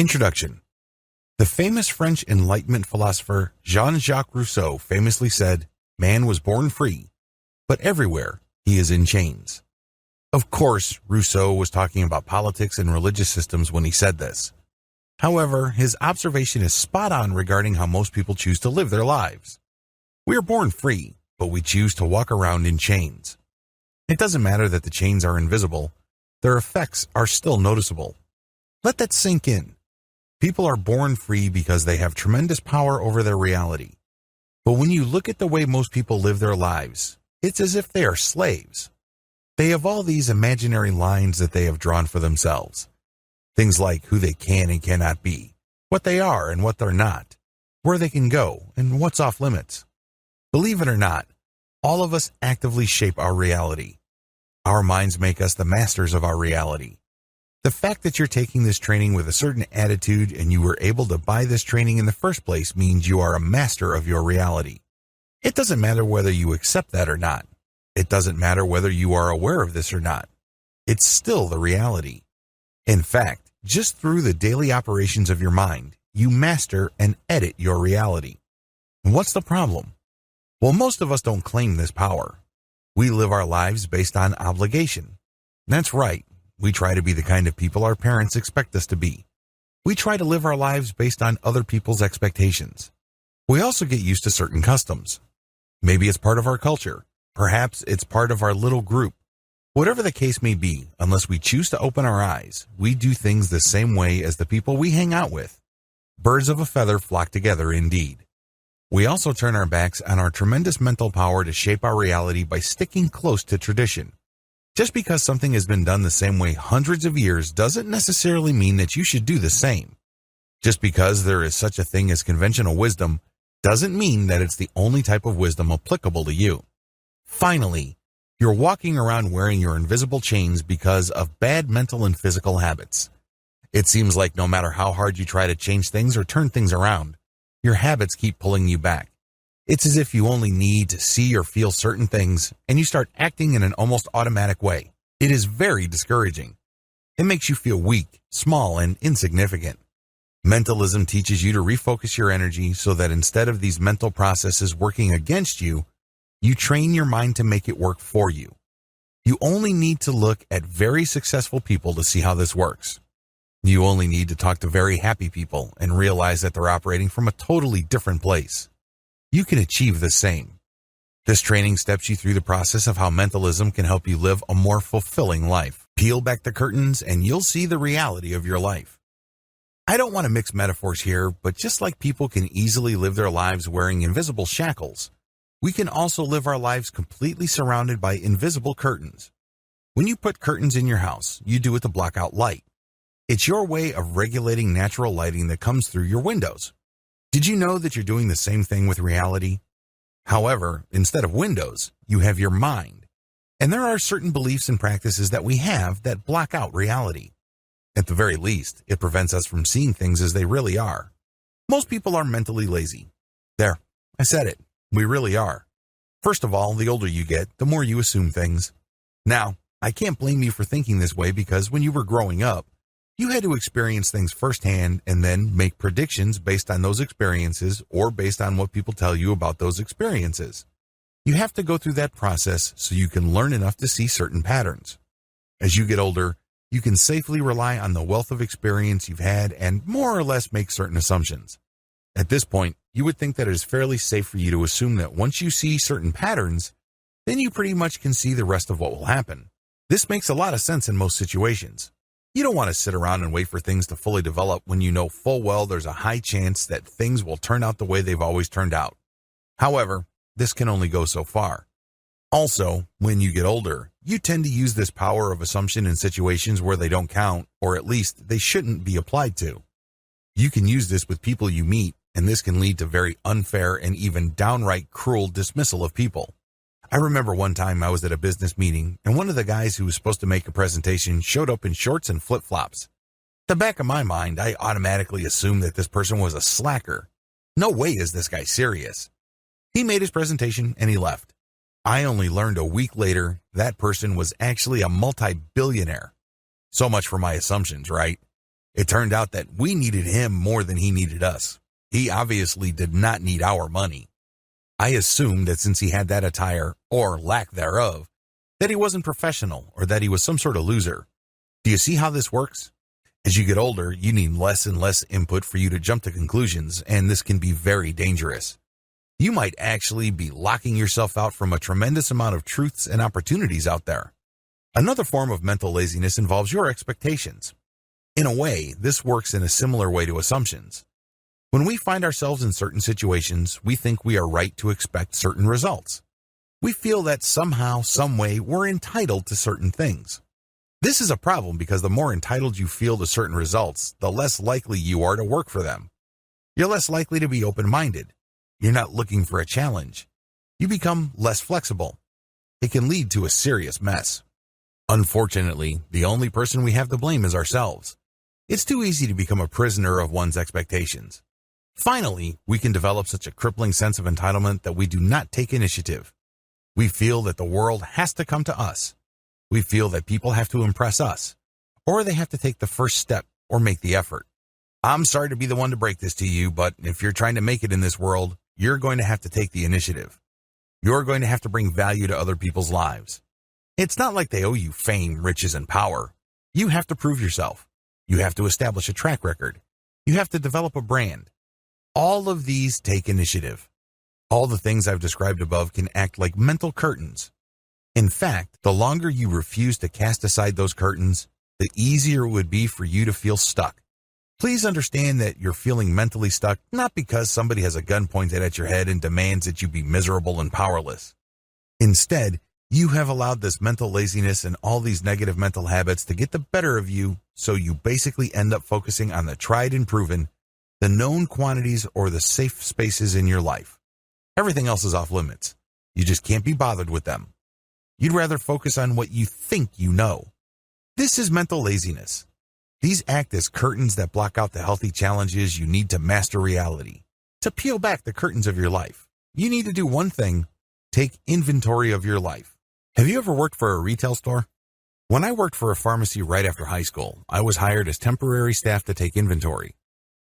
Introduction. The famous French Enlightenment philosopher Jean-Jacques Rousseau famously said, "Man was born free, but everywhere he is in chains." Of course, Rousseau was talking about politics and religious systems when he said this. However, his observation is spot on regarding how most people choose to live their lives. We are born free, but we choose to walk around in chains. It doesn't matter that the chains are invisible, their effects are still noticeable. Let that sink in. People are born free because they have tremendous power over their reality. But when you look at the way most people live their lives, it's as if they are slaves. They have all these imaginary lines that they have drawn for themselves. Things like who they can and cannot be, what they are and what they're not, where they can go and what's off limits. Believe it or not, all of us actively shape our reality. Our minds make us the masters of our reality. The fact that you're taking this training with a certain attitude and you were able to buy this training in the first place means you are a master of your reality. It doesn't matter whether you accept that or not. It doesn't matter whether you are aware of this or not. It's still the reality. In fact, just through the daily operations of your mind, you master and edit your reality. What's the problem? Well, most of us don't claim this power. We live our lives based on obligation. That's right. We try to be the kind of people our parents expect us to be. We try to live our lives based on other people's expectations. We also get used to certain customs. Maybe it's part of our culture. Perhaps it's part of our little group. Whatever the case may be, unless we choose to open our eyes, we do things the same way as the people we hang out with. Birds of a feather flock together indeed. We also turn our backs on our tremendous mental power to shape our reality by sticking close to tradition. Just because something has been done the same way hundreds of years doesn't necessarily mean that you should do the same. Just because there is such a thing as conventional wisdom doesn't mean that it's the only type of wisdom applicable to you. Finally, you're walking around wearing your invisible chains because of bad mental and physical habits. It seems like no matter how hard you try to change things or turn things around, your habits keep pulling you back. It's as if you only need to see or feel certain things and you start acting in an almost automatic way. It is very discouraging. It makes you feel weak, small, and insignificant. Mentalism teaches you to refocus your energy so that instead of these mental processes working against you, you train your mind to make it work for you. You only need to look at very successful people to see how this works. You only need to talk to very happy people and realize that they're operating from a totally different place. You can achieve the same. This training steps you through the process of how mentalism can help you live a more fulfilling life. Peel back the curtains and you'll see the reality of your life. I don't want to mix metaphors here, but just like people can easily live their lives wearing invisible shackles, we can also live our lives completely surrounded by invisible curtains. When you put curtains in your house, you do it to block out light. It's your way of regulating natural lighting that comes through your windows. Did you know that you're doing the same thing with reality? However, instead of windows, you have your mind. And there are certain beliefs and practices that we have that block out reality. At the very least, it prevents us from seeing things as they really are. Most people are mentally lazy. There, I said it. We really are. First of all, the older you get, the more you assume things. Now, I can't blame you for thinking this way because when you were growing up, you had to experience things firsthand and then make predictions based on those experiences or based on what people tell you about those experiences. You have to go through that process so you can learn enough to see certain patterns. As you get older, you can safely rely on the wealth of experience you've had and more or less make certain assumptions. At this point, you would think that it is fairly safe for you to assume that once you see certain patterns, then you pretty much can see the rest of what will happen. This makes a lot of sense in most situations. You don't want to sit around and wait for things to fully develop when you know full well there's a high chance that things will turn out the way they've always turned out. However, this can only go so far. Also, when you get older, you tend to use this power of assumption in situations where they don't count, or at least they shouldn't be applied to. You can use this with people you meet, and this can lead to very unfair and even downright cruel dismissal of people. I remember one time I was at a business meeting, and one of the guys who was supposed to make a presentation showed up in shorts and flip-flops. The back of my mind, I automatically assumed that this person was a slacker. No way is this guy serious. He made his presentation and he left. I only learned a week later that person was actually a multi-billionaire. So much for my assumptions, right? It turned out that we needed him more than he needed us. He obviously did not need our money. I assumed that since he had that attire, or lack thereof, that he wasn't professional or that he was some sort of loser. Do you see how this works? As you get older, you need less and less input for you to jump to conclusions, and this can be very dangerous. You might actually be locking yourself out from a tremendous amount of truths and opportunities out there. Another form of mental laziness involves your expectations. In a way, this works in a similar way to assumptions. When we find ourselves in certain situations, we think we are right to expect certain results. We feel that somehow, some way, we're entitled to certain things. This is a problem because the more entitled you feel to certain results, the less likely you are to work for them. You're less likely to be open-minded. You're not looking for a challenge. You become less flexible. It can lead to a serious mess. Unfortunately, the only person we have to blame is ourselves. It's too easy to become a prisoner of one's expectations. Finally, we can develop such a crippling sense of entitlement that we do not take initiative. We feel that the world has to come to us. We feel that people have to impress us, or they have to take the first step or make the effort. I'm sorry to be the one to break this to you, but if you're trying to make it in this world, you're going to have to take the initiative. You're going to have to bring value to other people's lives. It's not like they owe you fame, riches, and power. You have to prove yourself. You have to establish a track record. You have to develop a brand. All of these take initiative. All the things I've described above can act like mental curtains. In fact, the longer you refuse to cast aside those curtains, the easier it would be for you to feel stuck. Please understand that you're feeling mentally stuck not because somebody has a gun pointed at your head and demands that you be miserable and powerless. Instead, you have allowed this mental laziness and all these negative mental habits to get the better of you, so you basically end up focusing on the tried and proven, the known quantities or the safe spaces in your life. Everything else is off limits. You just can't be bothered with them. You'd rather focus on what you think you know. This is mental laziness. These act as curtains that block out the healthy challenges you need to master reality. To peel back the curtains of your life, you need to do one thing: take inventory of your life. Have you ever worked for a retail store? When I worked for a pharmacy right after high school, I was hired as temporary staff to take inventory.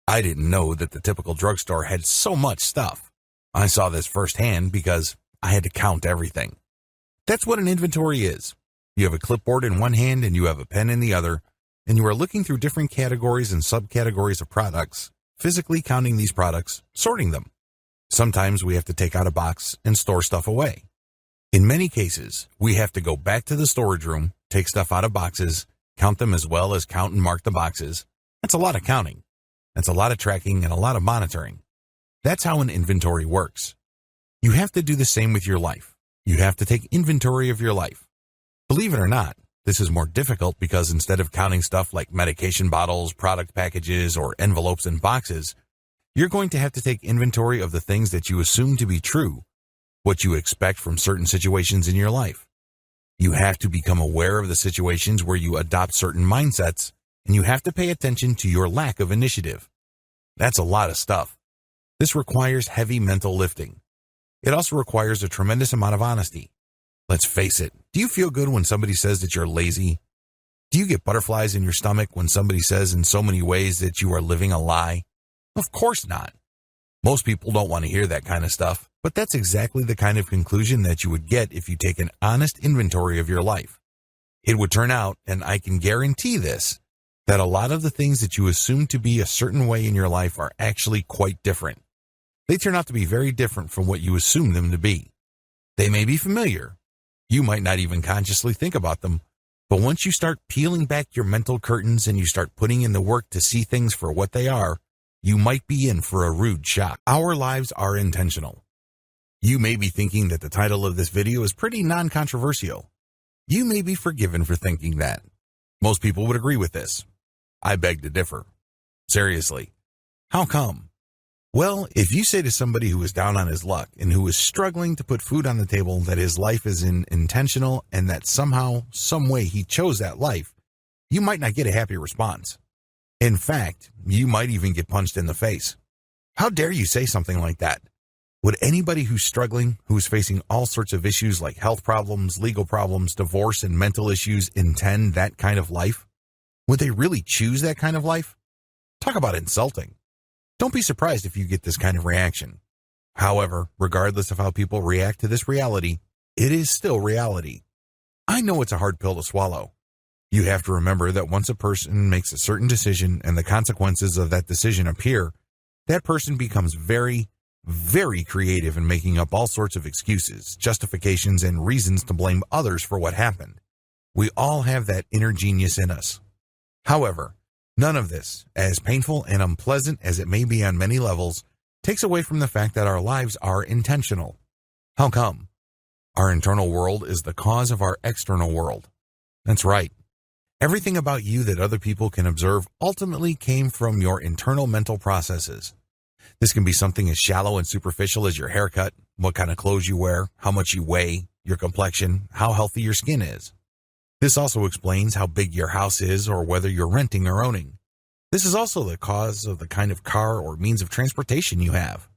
I didn't know that the typical drugstore had so much stuff. I saw this firsthand because I had to count everything. That's what an inventory is. You have a clipboard in one hand and you have a pen in the other, and you are looking through different categories and subcategories of products, physically counting these products, sorting them. Sometimes we have to take out a box and store stuff away. In many cases, we have to go back to the storage room, take stuff out of boxes, count them as well as count and mark the boxes. That's a lot of counting. That's a lot of tracking and a lot of monitoring. That's how an inventory works. You have to do the same with your life. You have to take inventory of your life. Believe it or not, this is more difficult because instead of counting stuff like medication bottles, product packages, or envelopes and boxes, you're going to have to take inventory of the things that you assume to be true, what you expect from certain situations in your life. You have to become aware of the situations where you adopt certain mindsets, and you have to pay attention to your lack of initiative. That's a lot of stuff. This requires heavy mental lifting. It also requires a tremendous amount of honesty. Let's face it, do you feel good when somebody says that you're lazy? Do you get butterflies in your stomach when somebody says in so many ways that you are living a lie? Of course not. Most people don't want to hear that kind of stuff, but that's exactly the kind of conclusion that you would get if you take an honest inventory of your life. It would turn out, and I can guarantee this, that a lot of the things that you assume to be a certain way in your life are actually quite different. They turn out to be very different from what you assume them to be. They may be familiar. You might not even consciously think about them, but once you start peeling back your mental curtains and you start putting in the work to see things for what they are, you might be in for a rude shock. Our lives are intentional. You may be thinking that the title of this video is pretty non-controversial. You may be forgiven for thinking that. Most people would agree with this. I beg to differ. Seriously. How come? Well, if you say to somebody who is down on his luck and who is struggling to put food on the table that his life is intentional and that somehow, some way he chose that life, you might not get a happy response. In fact, you might even get punched in the face. How dare you say something like that? Would anybody who's struggling, who's facing all sorts of issues like health problems, legal problems, divorce, and mental issues intend that kind of life? Would they really choose that kind of life? Talk about insulting. Don't be surprised if you get this kind of reaction. However, regardless of how people react to this reality, it is still reality. I know it's a hard pill to swallow. You have to remember that once a person makes a certain decision and the consequences of that decision appear, that person becomes very, very creative in making up all sorts of excuses, justifications, and reasons to blame others for what happened. We all have that inner genius in us. However, none of this, as painful and unpleasant as it may be on many levels, takes away from the fact that our lives are intentional. How come? Our internal world is the cause of our external world. That's right. Everything about you that other people can observe ultimately came from your internal mental processes. This can be something as shallow and superficial as your haircut, what kind of clothes you wear, how much you weigh, your complexion, how healthy your skin is. This also explains how big your house is or whether you're renting or owning. This is also the cause of the kind of car or means of transportation you have.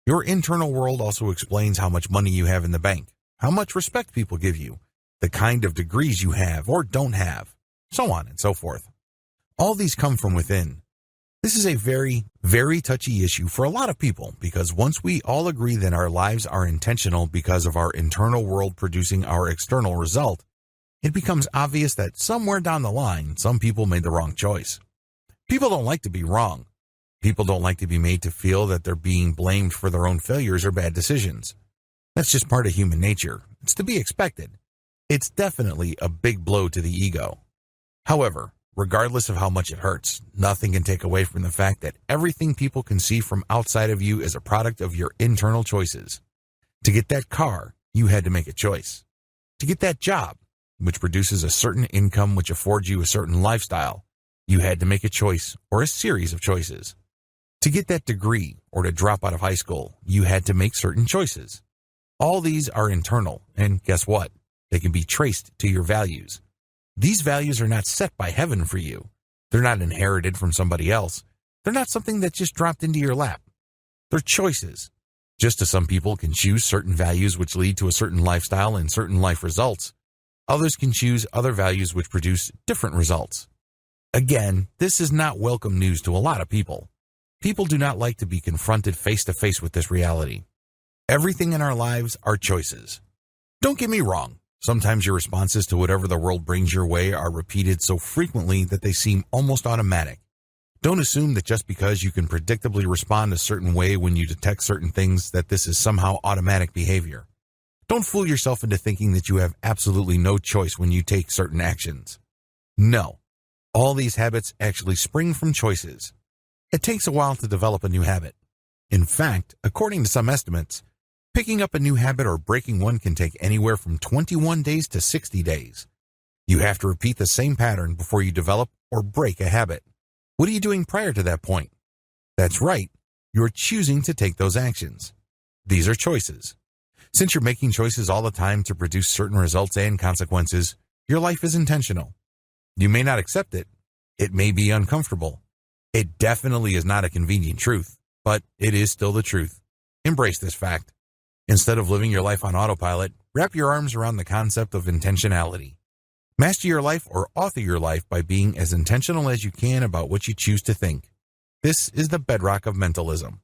Your internal world also explains how much money you have in the bank, how much respect people give you, the kind of degrees you have or don't have, so on and so forth. All these come from within. This is a very, very touchy issue for a lot of people because once we all agree that our lives are intentional because of our internal world producing our external result, it becomes obvious that somewhere down the line, some people made the wrong choice. People don't like to be wrong. People don't like to be made to feel that they're being blamed for their own failures or bad decisions. That's just part of human nature. It's to be expected. It's definitely a big blow to the ego. However, regardless of how much it hurts, nothing can take away from the fact that everything people can see from outside of you is a product of your internal choices. To get that car, you had to make a choice. To get that job, which produces a certain income which affords you a certain lifestyle, you had to make a choice or a series of choices. To get that degree or to drop out of high school, you had to make certain choices. All these are internal, and guess what? They can be traced to your values. These values are not set by heaven for you. They're not inherited from somebody else. They're not something that just dropped into your lap. They're choices. Just as some people can choose certain values which lead to a certain lifestyle and certain life results, others can choose other values which produce different results. Again, this is not welcome news to a lot of people. People do not like to be confronted face to face with this reality. Everything in our lives are choices. Don't get me wrong. Sometimes your responses to whatever the world brings your way are repeated so frequently that they seem almost automatic. Don't assume that just because you can predictably respond a certain way when you detect certain things that this is somehow automatic behavior. Don't fool yourself into thinking that you have absolutely no choice when you take certain actions. No. All these habits actually spring from choices. It takes a while to develop a new habit. In fact, according to some estimates, picking up a new habit or breaking one can take anywhere from 21 days to 60 days. You have to repeat the same pattern before you develop or break a habit. What are you doing prior to that point? That's right, you're choosing to take those actions. These are choices. Since you're making choices all the time to produce certain results and consequences, your life is intentional. You may not accept it. It may be uncomfortable. It definitely is not a convenient truth, but it is still the truth. Embrace this fact. Instead of living your life on autopilot, wrap your arms around the concept of intentionality. Master your life or author your life by being as intentional as you can about what you choose to think. This is the bedrock of mentalism.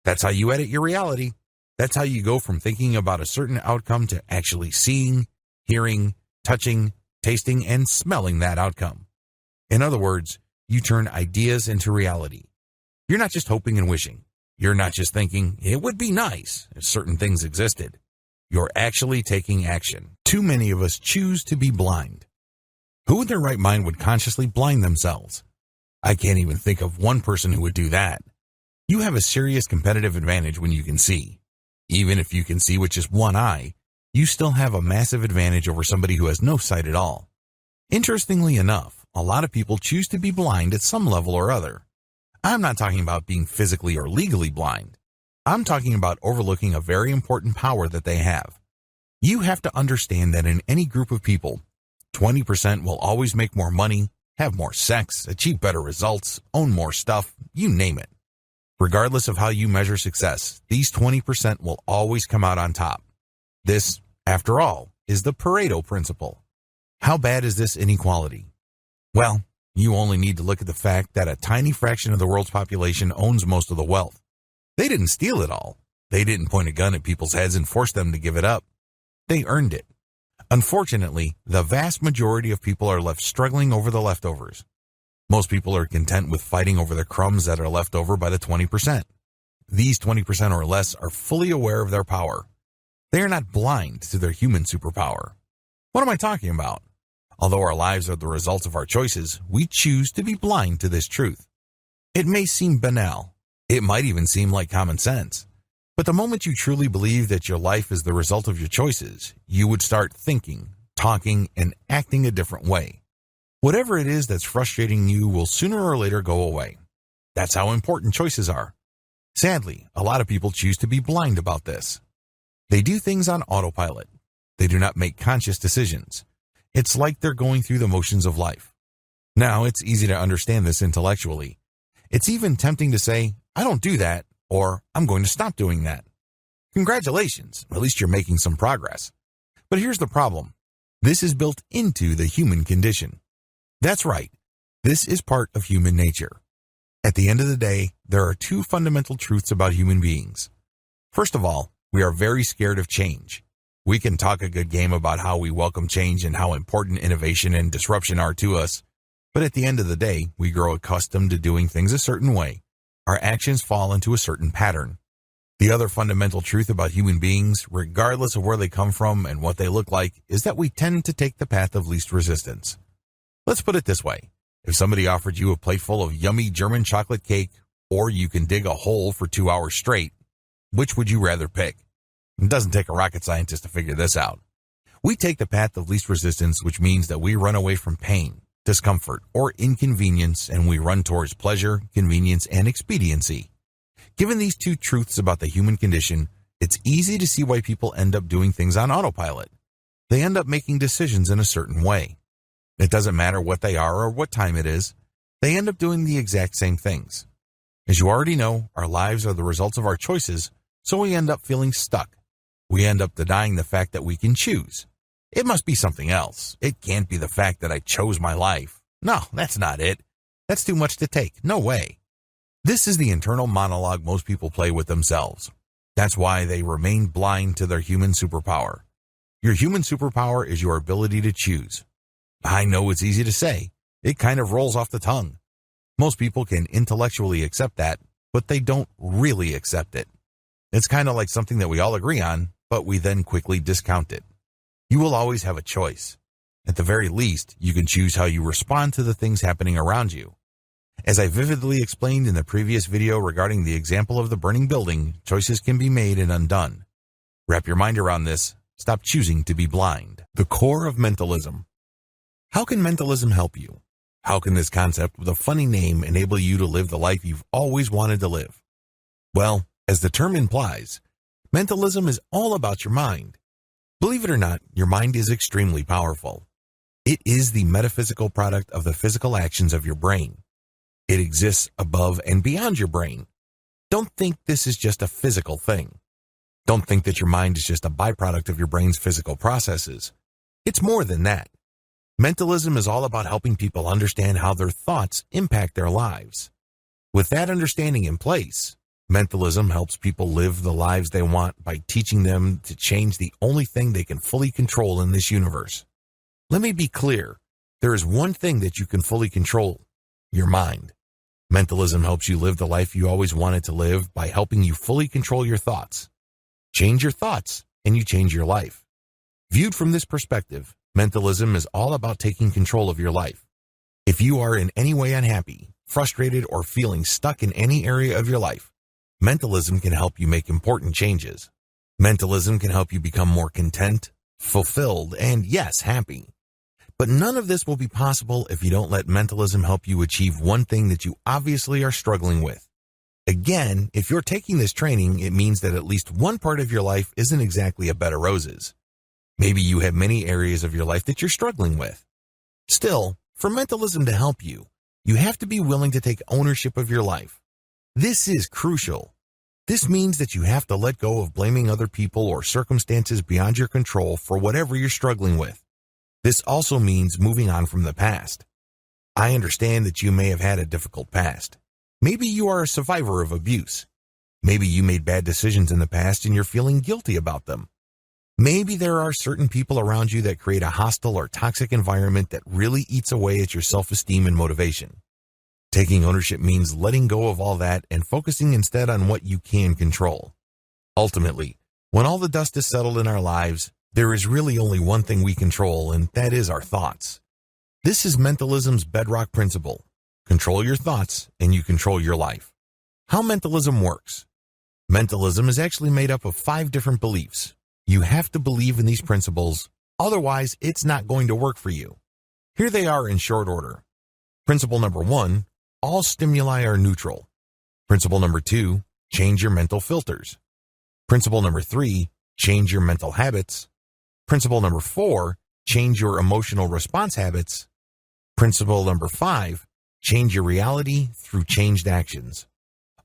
That's how you edit your reality. That's how you go from thinking about a certain outcome to actually seeing, hearing, touching, tasting, and smelling that outcome. In other words, you turn ideas into reality. You're not just hoping and wishing. You're not just thinking, it would be nice if certain things existed. You're actually taking action. Too many of us choose to be blind. Who in their right mind would consciously blind themselves? I can't even think of one person who would do that. You have a serious competitive advantage when you can see. Even if you can see with just one eye, you still have a massive advantage over somebody who has no sight at all. Interestingly enough, a lot of people choose to be blind at some level or other. I'm not talking about being physically or legally blind. I'm talking about overlooking a very important power that they have. You have to understand that in any group of people, 20% will always make more money, have more sex, achieve better results, own more stuff, you name it. Regardless of how you measure success, these 20% will always come out on top. This, after all, is the Pareto principle. How bad is this inequality? Well, You only need to look at the fact that a tiny fraction of the world's population owns most of the wealth. They didn't steal it all. They didn't point a gun at people's heads and force them to give it up. They earned it. Unfortunately, the vast majority of people are left struggling over the leftovers. Most people are content with fighting over the crumbs that are left over by the 20%. These 20% or less are fully aware of their power. They are not blind to their human superpower. What am I talking about? Although our lives are the results of our choices, we choose to be blind to this truth. It may seem banal. It might even seem like common sense. But the moment you truly believe that your life is the result of your choices, you would start thinking, talking, and acting a different way. Whatever it is that's frustrating you will sooner or later go away. That's how important choices are. Sadly, a lot of people choose to be blind about this. They do things on autopilot. They do not make conscious decisions. It's like they're going through the motions of life. Now, it's easy to understand this intellectually. It's even tempting to say, I don't do that, or I'm going to stop doing that. Congratulations, at least you're making some progress. But here's the problem. This is built into the human condition. That's right. This is part of human nature. At the end of the day, there are two fundamental truths about human beings. First of all, we are very scared of change. We can talk a good game about how we welcome change and how important innovation and disruption are to us, but at the end of the day, we grow accustomed to doing things a certain way. Our actions fall into a certain pattern. The other fundamental truth about human beings, regardless of where they come from and what they look like, is that we tend to take the path of least resistance. Let's put it this way. If somebody offered you a plate full of yummy German chocolate cake, or you can dig a hole for 2 hours straight, which would you rather pick? It doesn't take a rocket scientist to figure this out. We take the path of least resistance, which means that we run away from pain, discomfort, or inconvenience, and we run towards pleasure, convenience, and expediency. Given these two truths about the human condition, it's easy to see why people end up doing things on autopilot. They end up making decisions in a certain way. It doesn't matter what they are or what time it is. They end up doing the exact same things. As you already know, our lives are the results of our choices, so we end up feeling stuck. We end up denying the fact that we can choose. It must be something else. It can't be the fact that I chose my life. No, that's not it. That's too much to take. No way. This is the internal monologue most people play with themselves. That's why they remain blind to their human superpower. Your human superpower is your ability to choose. I know it's easy to say. It kind of rolls off the tongue. Most people can intellectually accept that, but they don't really accept it. It's kind of like something that we all agree on, but we then quickly discount it. You will always have a choice. At the very least, you can choose how you respond to the things happening around you. As I vividly explained in the previous video regarding the example of the burning building, choices can be made and undone. Wrap your mind around this. Stop choosing to be blind. The core of mentalism. How can mentalism help you? How can this concept with a funny name enable you to live the life you've always wanted to live? Well, as the term implies, mentalism is all about your mind. Believe it or not, your mind is extremely powerful. It is the metaphysical product of the physical actions of your brain. It exists above and beyond your brain. Don't think this is just a physical thing. Don't think that your mind is just a byproduct of your brain's physical processes. It's more than that. Mentalism is all about helping people understand how their thoughts impact their lives. With that understanding in place, mentalism helps people live the lives they want by teaching them to change the only thing they can fully control in this universe. Let me be clear. There is one thing that you can fully control: your mind. Mentalism helps you live the life you always wanted to live by helping you fully control your thoughts. Change your thoughts, and you change your life. Viewed from this perspective, mentalism is all about taking control of your life. If you are in any way unhappy, frustrated, or feeling stuck in any area of your life, mentalism can help you make important changes. Mentalism can help you become more content, fulfilled, and yes, happy. But none of this will be possible if you don't let mentalism help you achieve one thing that you obviously are struggling with. Again, if you're taking this training, it means that at least one part of your life isn't exactly a bed of roses. Maybe you have many areas of your life that you're struggling with. Still, for mentalism to help you, you have to be willing to take ownership of your life. This is crucial. This means that you have to let go of blaming other people or circumstances beyond your control for whatever you're struggling with. This also means moving on from the past. I understand that you may have had a difficult past. Maybe you are a survivor of abuse. Maybe you made bad decisions in the past and you're feeling guilty about them. Maybe there are certain people around you that create a hostile or toxic environment that really eats away at your self-esteem and motivation. Taking ownership means letting go of all that and focusing instead on what you can control. Ultimately, when all the dust is settled in our lives, there is really only one thing we control, and that is our thoughts. This is mentalism's bedrock principle. Control your thoughts, and you control your life. How mentalism works. Mentalism is actually made up of 5 different beliefs. You have to believe in these principles, otherwise it's not going to work for you. Here they are in short order. Principle number 1, all stimuli are neutral. Principle number 2, change your mental filters. Principle number 3, change your mental habits. Principle number 4, change your emotional response habits. Principle number 5, change your reality through changed actions.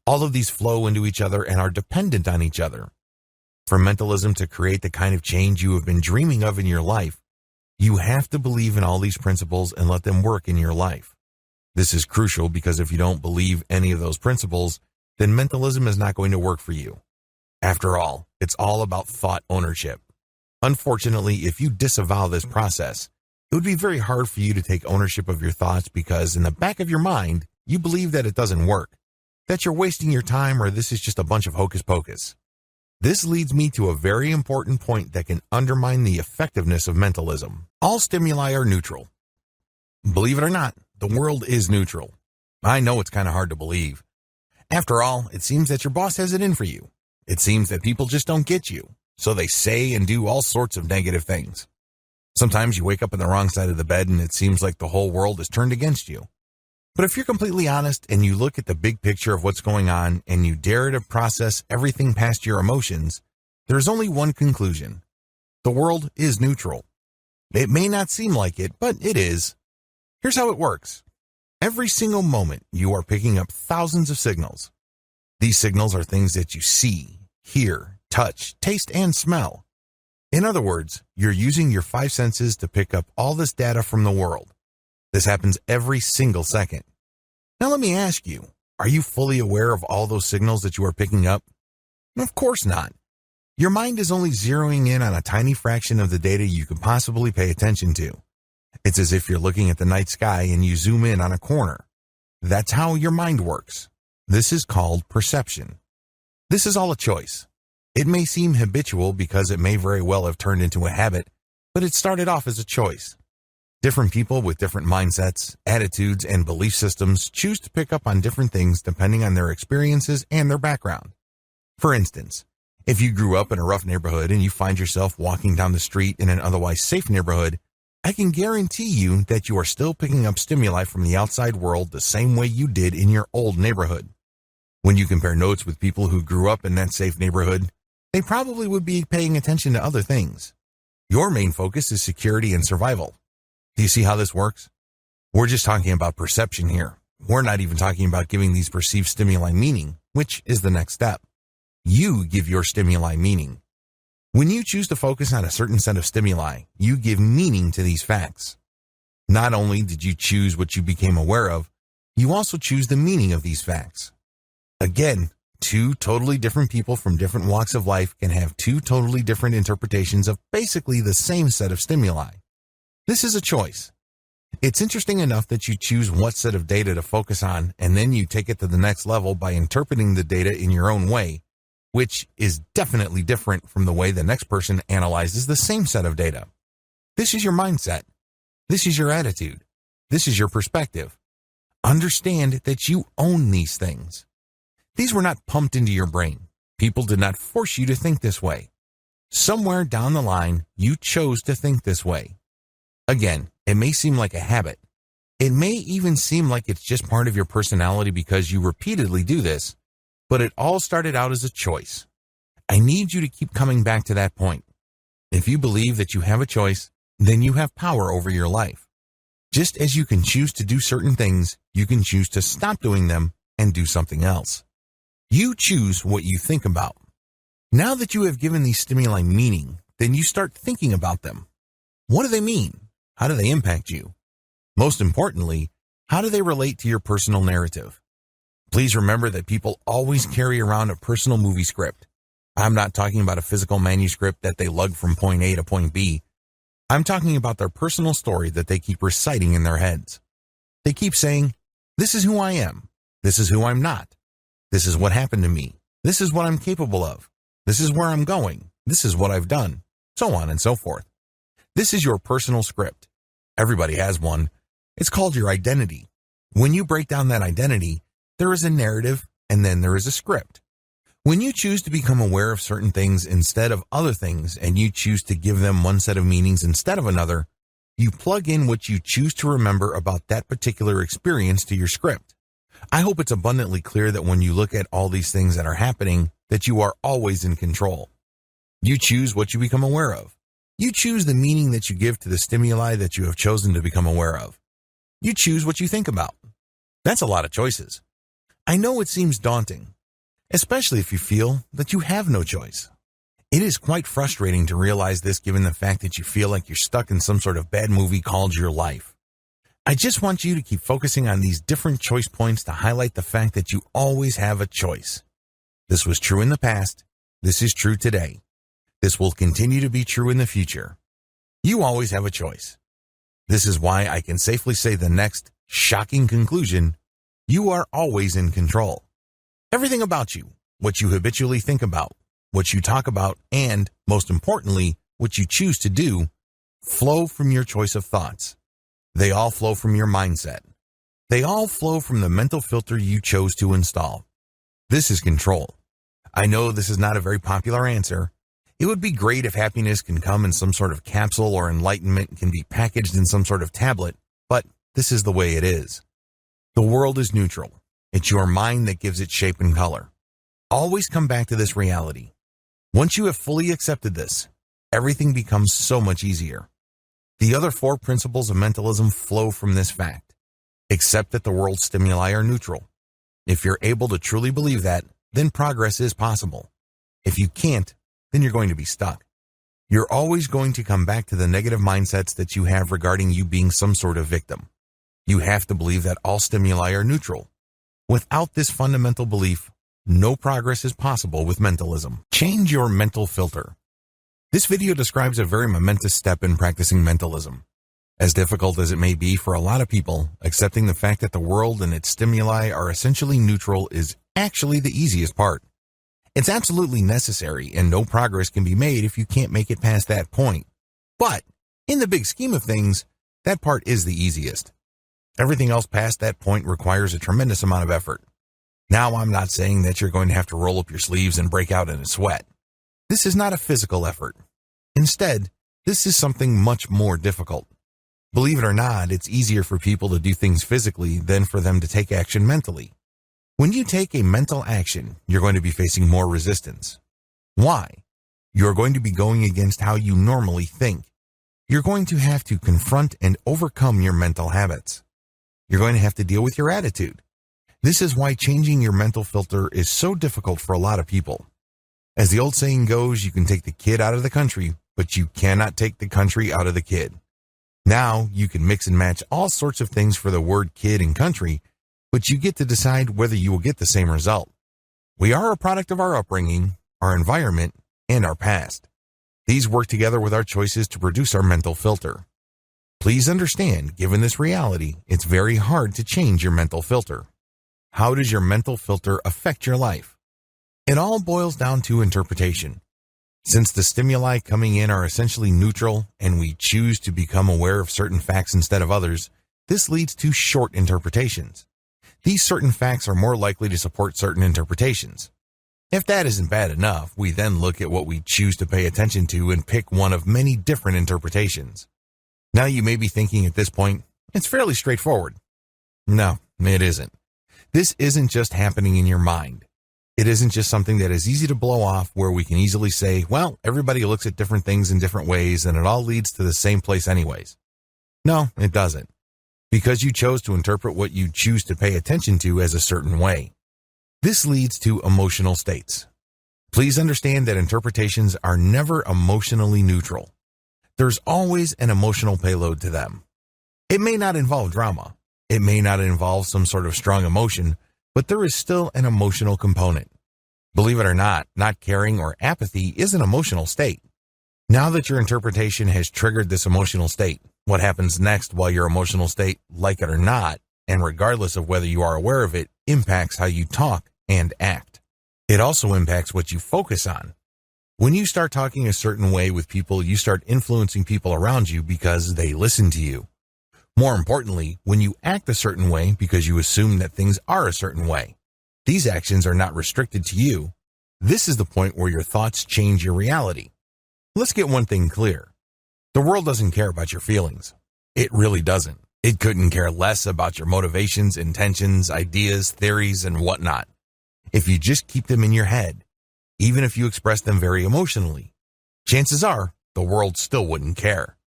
All of these flow into each other and are dependent on each other. For mentalism to create the kind of change you have been dreaming of in your life, you have to believe in all these principles and let them work in your life. This is crucial because if you don't believe any of those principles, then mentalism is not going to work for you. After all, it's all about thought ownership. Unfortunately, if you disavow this process, it would be very hard for you to take ownership of your thoughts because in the back of your mind, you believe that it doesn't work, that you're wasting your time or this is just a bunch of hocus pocus. This leads me to a very important point that can undermine the effectiveness of mentalism. All stimuli are neutral. Believe it or not, the world is neutral. I know it's kind of hard to believe. After all, it seems that your boss has it in for you. It seems that people just don't get you, so they say and do all sorts of negative things. Sometimes you wake up on the wrong side of the bed and it seems like the whole world is turned against you. But if you're completely honest and you look at the big picture of what's going on and you dare to process everything past your emotions, there's only one conclusion. The world is neutral. It may not seem like it, but it is. Here's how it works. Every single moment, you are picking up thousands of signals. These signals are things that you see, hear, touch, taste, and smell. In other words, you're using your 5 senses to pick up all this data from the world. This happens every single second. Now let me ask you, are you fully aware of all those signals that you are picking up? Of course not. Your mind is only zeroing in on a tiny fraction of the data you could possibly pay attention to. It's as if you're looking at the night sky and you zoom in on a corner. That's how your mind works. This is called perception. This is all a choice. It may seem habitual because it may very well have turned into a habit, but it started off as a choice. Different people with different mindsets, attitudes, and belief systems choose to pick up on different things depending on their experiences and their background. For instance, if you grew up in a rough neighborhood and you find yourself walking down the street in an otherwise safe neighborhood, I can guarantee you that you are still picking up stimuli from the outside world the same way you did in your old neighborhood. When you compare notes with people who grew up in that safe neighborhood, they probably would be paying attention to other things. Your main focus is security and survival. Do you see how this works? We're just talking about perception here. We're not even talking about giving these perceived stimuli meaning, which is the next step. You give your stimuli meaning. When you choose to focus on a certain set of stimuli, you give meaning to these facts. Not only did you choose what you became aware of, you also choose the meaning of these facts. Again, 2 totally different people from different walks of life can have 2 totally different interpretations of basically the same set of stimuli. This is a choice. It's interesting enough that you choose what set of data to focus on, and then you take it to the next level by interpreting the data in your own way, which is definitely different from the way the next person analyzes the same set of data. This is your mindset. This is your attitude. This is your perspective. Understand that you own these things. These were not pumped into your brain. People did not force you to think this way. Somewhere down the line, you chose to think this way. Again, it may seem like a habit. It may even seem like it's just part of your personality because you repeatedly do this, but it all started out as a choice. I need you to keep coming back to that point. If you believe that you have a choice, then you have power over your life. Just as you can choose to do certain things, you can choose to stop doing them and do something else. You choose what you think about. Now that you have given these stimuli meaning, then you start thinking about them. What do they mean? How do they impact you? Most importantly, How do they relate to your personal narrative? Please remember that people always carry around a personal movie script. I'm not talking about a physical manuscript that they lug from point A to point B. I'm talking about their personal story that they keep reciting in their heads. They keep saying, this is who I am. This is who I'm not. This is what happened to me. This is what I'm capable of. This is where I'm going. This is what I've done. So on and so forth. This is your personal script. Everybody has one. It's called your identity. When you break down that identity, there is a narrative and then there is a script. When you choose to become aware of certain things instead of other things and you choose to give them one set of meanings instead of another, you plug in what you choose to remember about that particular experience to your script. I hope it's abundantly clear that when you look at all these things that are happening, that you are always in control. You choose what you become aware of. You choose the meaning that you give to the stimuli that you have chosen to become aware of. You choose what you think about. That's a lot of choices. I know it seems daunting, especially if you feel that you have no choice. It is quite frustrating to realize this given the fact that you feel like you're stuck in some sort of bad movie called your life. I just want you to keep focusing on these different choice points to highlight the fact that you always have a choice. This was true in the past. This is true today. This will continue to be true in the future. You always have a choice. This is why I can safely say the next shocking conclusion: you are always in control. Everything about you, what you habitually think about, what you talk about, and, most importantly, what you choose to do, flow from your choice of thoughts. They all flow from your mindset. They all flow from the mental filter you chose to install. This is control. I know this is not a very popular answer. It would be great if happiness can come in some sort of capsule or enlightenment can be packaged in some sort of tablet, but this is the way it is. The world is neutral. It's your mind that gives it shape and color. Always come back to this reality. Once you have fully accepted this, everything becomes so much easier. The other 4 principles of mentalism flow from this fact. Accept that the world's stimuli are neutral. If you're able to truly believe that, then progress is possible. If you can't, then you're going to be stuck. You're always going to come back to the negative mindsets that you have regarding you being some sort of victim. You have to believe that all stimuli are neutral. Without this fundamental belief, no progress is possible with mentalism. Change your mental filter. This video describes a very momentous step in practicing mentalism. As difficult as it may be for a lot of people, accepting the fact that the world and its stimuli are essentially neutral is actually the easiest part. It's absolutely necessary, and no progress can be made if you can't make it past that point. But, in the big scheme of things, that part is the easiest. Everything else past that point requires a tremendous amount of effort. Now, I'm not saying that you're going to have to roll up your sleeves and break out in a sweat. This is not a physical effort. Instead, this is something much more difficult. Believe it or not, it's easier for people to do things physically than for them to take action mentally. When you take a mental action, you're going to be facing more resistance. Why? You're going to be going against how you normally think. You're going to have to confront and overcome your mental habits. You're going to have to deal with your attitude. This is why changing your mental filter is so difficult for a lot of people. As the old saying goes, you can take the kid out of the country, but you cannot take the country out of the kid. Now, you can mix and match all sorts of things for the word kid and country, but you get to decide whether you will get the same result. We are a product of our upbringing, our environment, and our past. These work together with our choices to produce our mental filter. Please understand, given this reality, it's very hard to change your mental filter. How does your mental filter affect your life? It all boils down to interpretation. Since the stimuli coming in are essentially neutral and we choose to become aware of certain facts instead of others, this leads to short interpretations. These certain facts are more likely to support certain interpretations. If that isn't bad enough, we then look at what we choose to pay attention to and pick one of many different interpretations. Now you may be thinking at this point, it's fairly straightforward. No, it isn't. This isn't just happening in your mind. It isn't just something that is easy to blow off where we can easily say, well, everybody looks at different things in different ways and it all leads to the same place anyways. No, it doesn't. Because you chose to interpret what you choose to pay attention to as a certain way. This leads to emotional states. Please understand that interpretations are never emotionally neutral. There's always an emotional payload to them. It may not involve drama. It may not involve some sort of strong emotion, but there is still an emotional component. Believe it or not caring or apathy is an emotional state. Now that your interpretation has triggered this emotional state, what happens next while your emotional state, like it or not, and regardless of whether you are aware of it, impacts how you talk and act. It also impacts what you focus on. When you start talking a certain way with people, you start influencing people around you because they listen to you. More importantly, when you act a certain way because you assume that things are a certain way, these actions are not restricted to you. This is the point where your thoughts change your reality. Let's get one thing clear. The world doesn't care about your feelings. It really doesn't. It couldn't care less about your motivations, intentions, ideas, theories, and whatnot. If you just keep them in your head, even if you express them very emotionally, chances are the world still wouldn't care.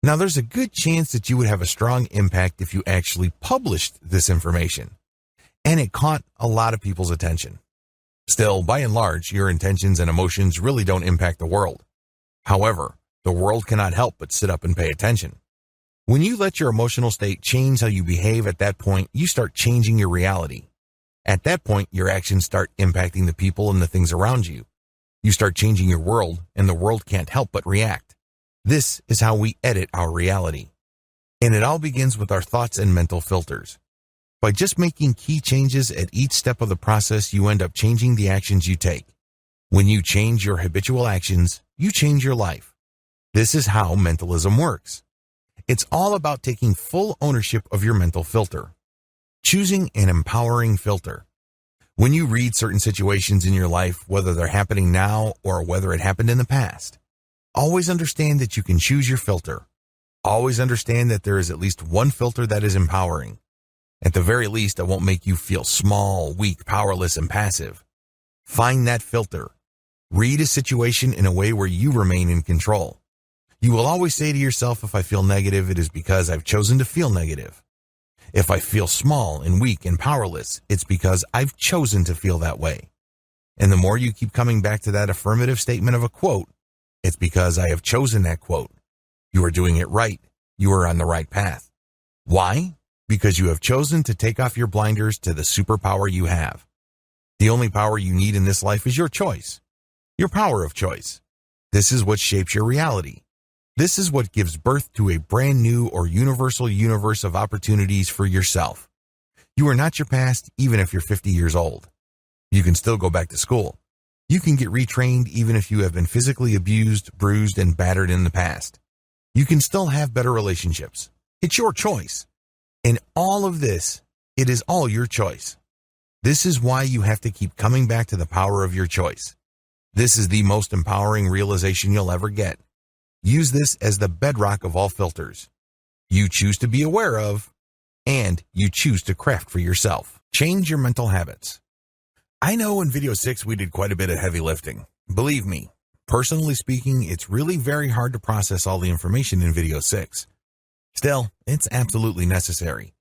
Now, there's a good chance that you would have a strong impact if you actually published this information, and it caught a lot of people's attention. Still, by and large, your intentions and emotions really don't impact the world. However, the world cannot help but sit up and pay attention. When you let your emotional state change how you behave, at that point, you start changing your reality. At that point, your actions start impacting the people and the things around you. You start changing your world, and the world can't help but react. This is how we edit our reality. And it all begins with our thoughts and mental filters. By just making key changes at each step of the process, you end up changing the actions you take. When you change your habitual actions, you change your life. This is how mentalism works. It's all about taking full ownership of your mental filter. Choosing an empowering filter. When you read certain situations in your life, whether they're happening now or whether it happened in the past, always understand that you can choose your filter. Always understand that there is at least one filter that is empowering. At the very least, it won't make you feel small, weak, powerless, and passive. Find that filter. Read a situation in a way where you remain in control. You will always say to yourself, if I feel negative, it is because I've chosen to feel negative. If I feel small and weak and powerless, it's because I've chosen to feel that way. And the more you keep coming back to that affirmative statement of a quote, it's because I have chosen that quote. You are doing it right. You are on the right path. Why? Because you have chosen to take off your blinders to the superpower you have. The only power you need in this life is your choice. Your power of choice. This is what shapes your reality. This is what gives birth to a brand new or universal universe of opportunities for yourself. You are not your past, even if you're 50 years old. You can still go back to school. You can get retrained even if you have been physically abused, bruised, and battered in the past. You can still have better relationships. It's your choice. In all of this, it is all your choice. This is why you have to keep coming back to the power of your choice. This is the most empowering realization you'll ever get. Use this as the bedrock of all filters. You choose to be aware of, and you choose to craft for yourself. Change your mental habits. I know in video 6 we did quite a bit of heavy lifting. Believe me, personally speaking, it's really very hard to process all the information in video 6. Still, it's absolutely necessary.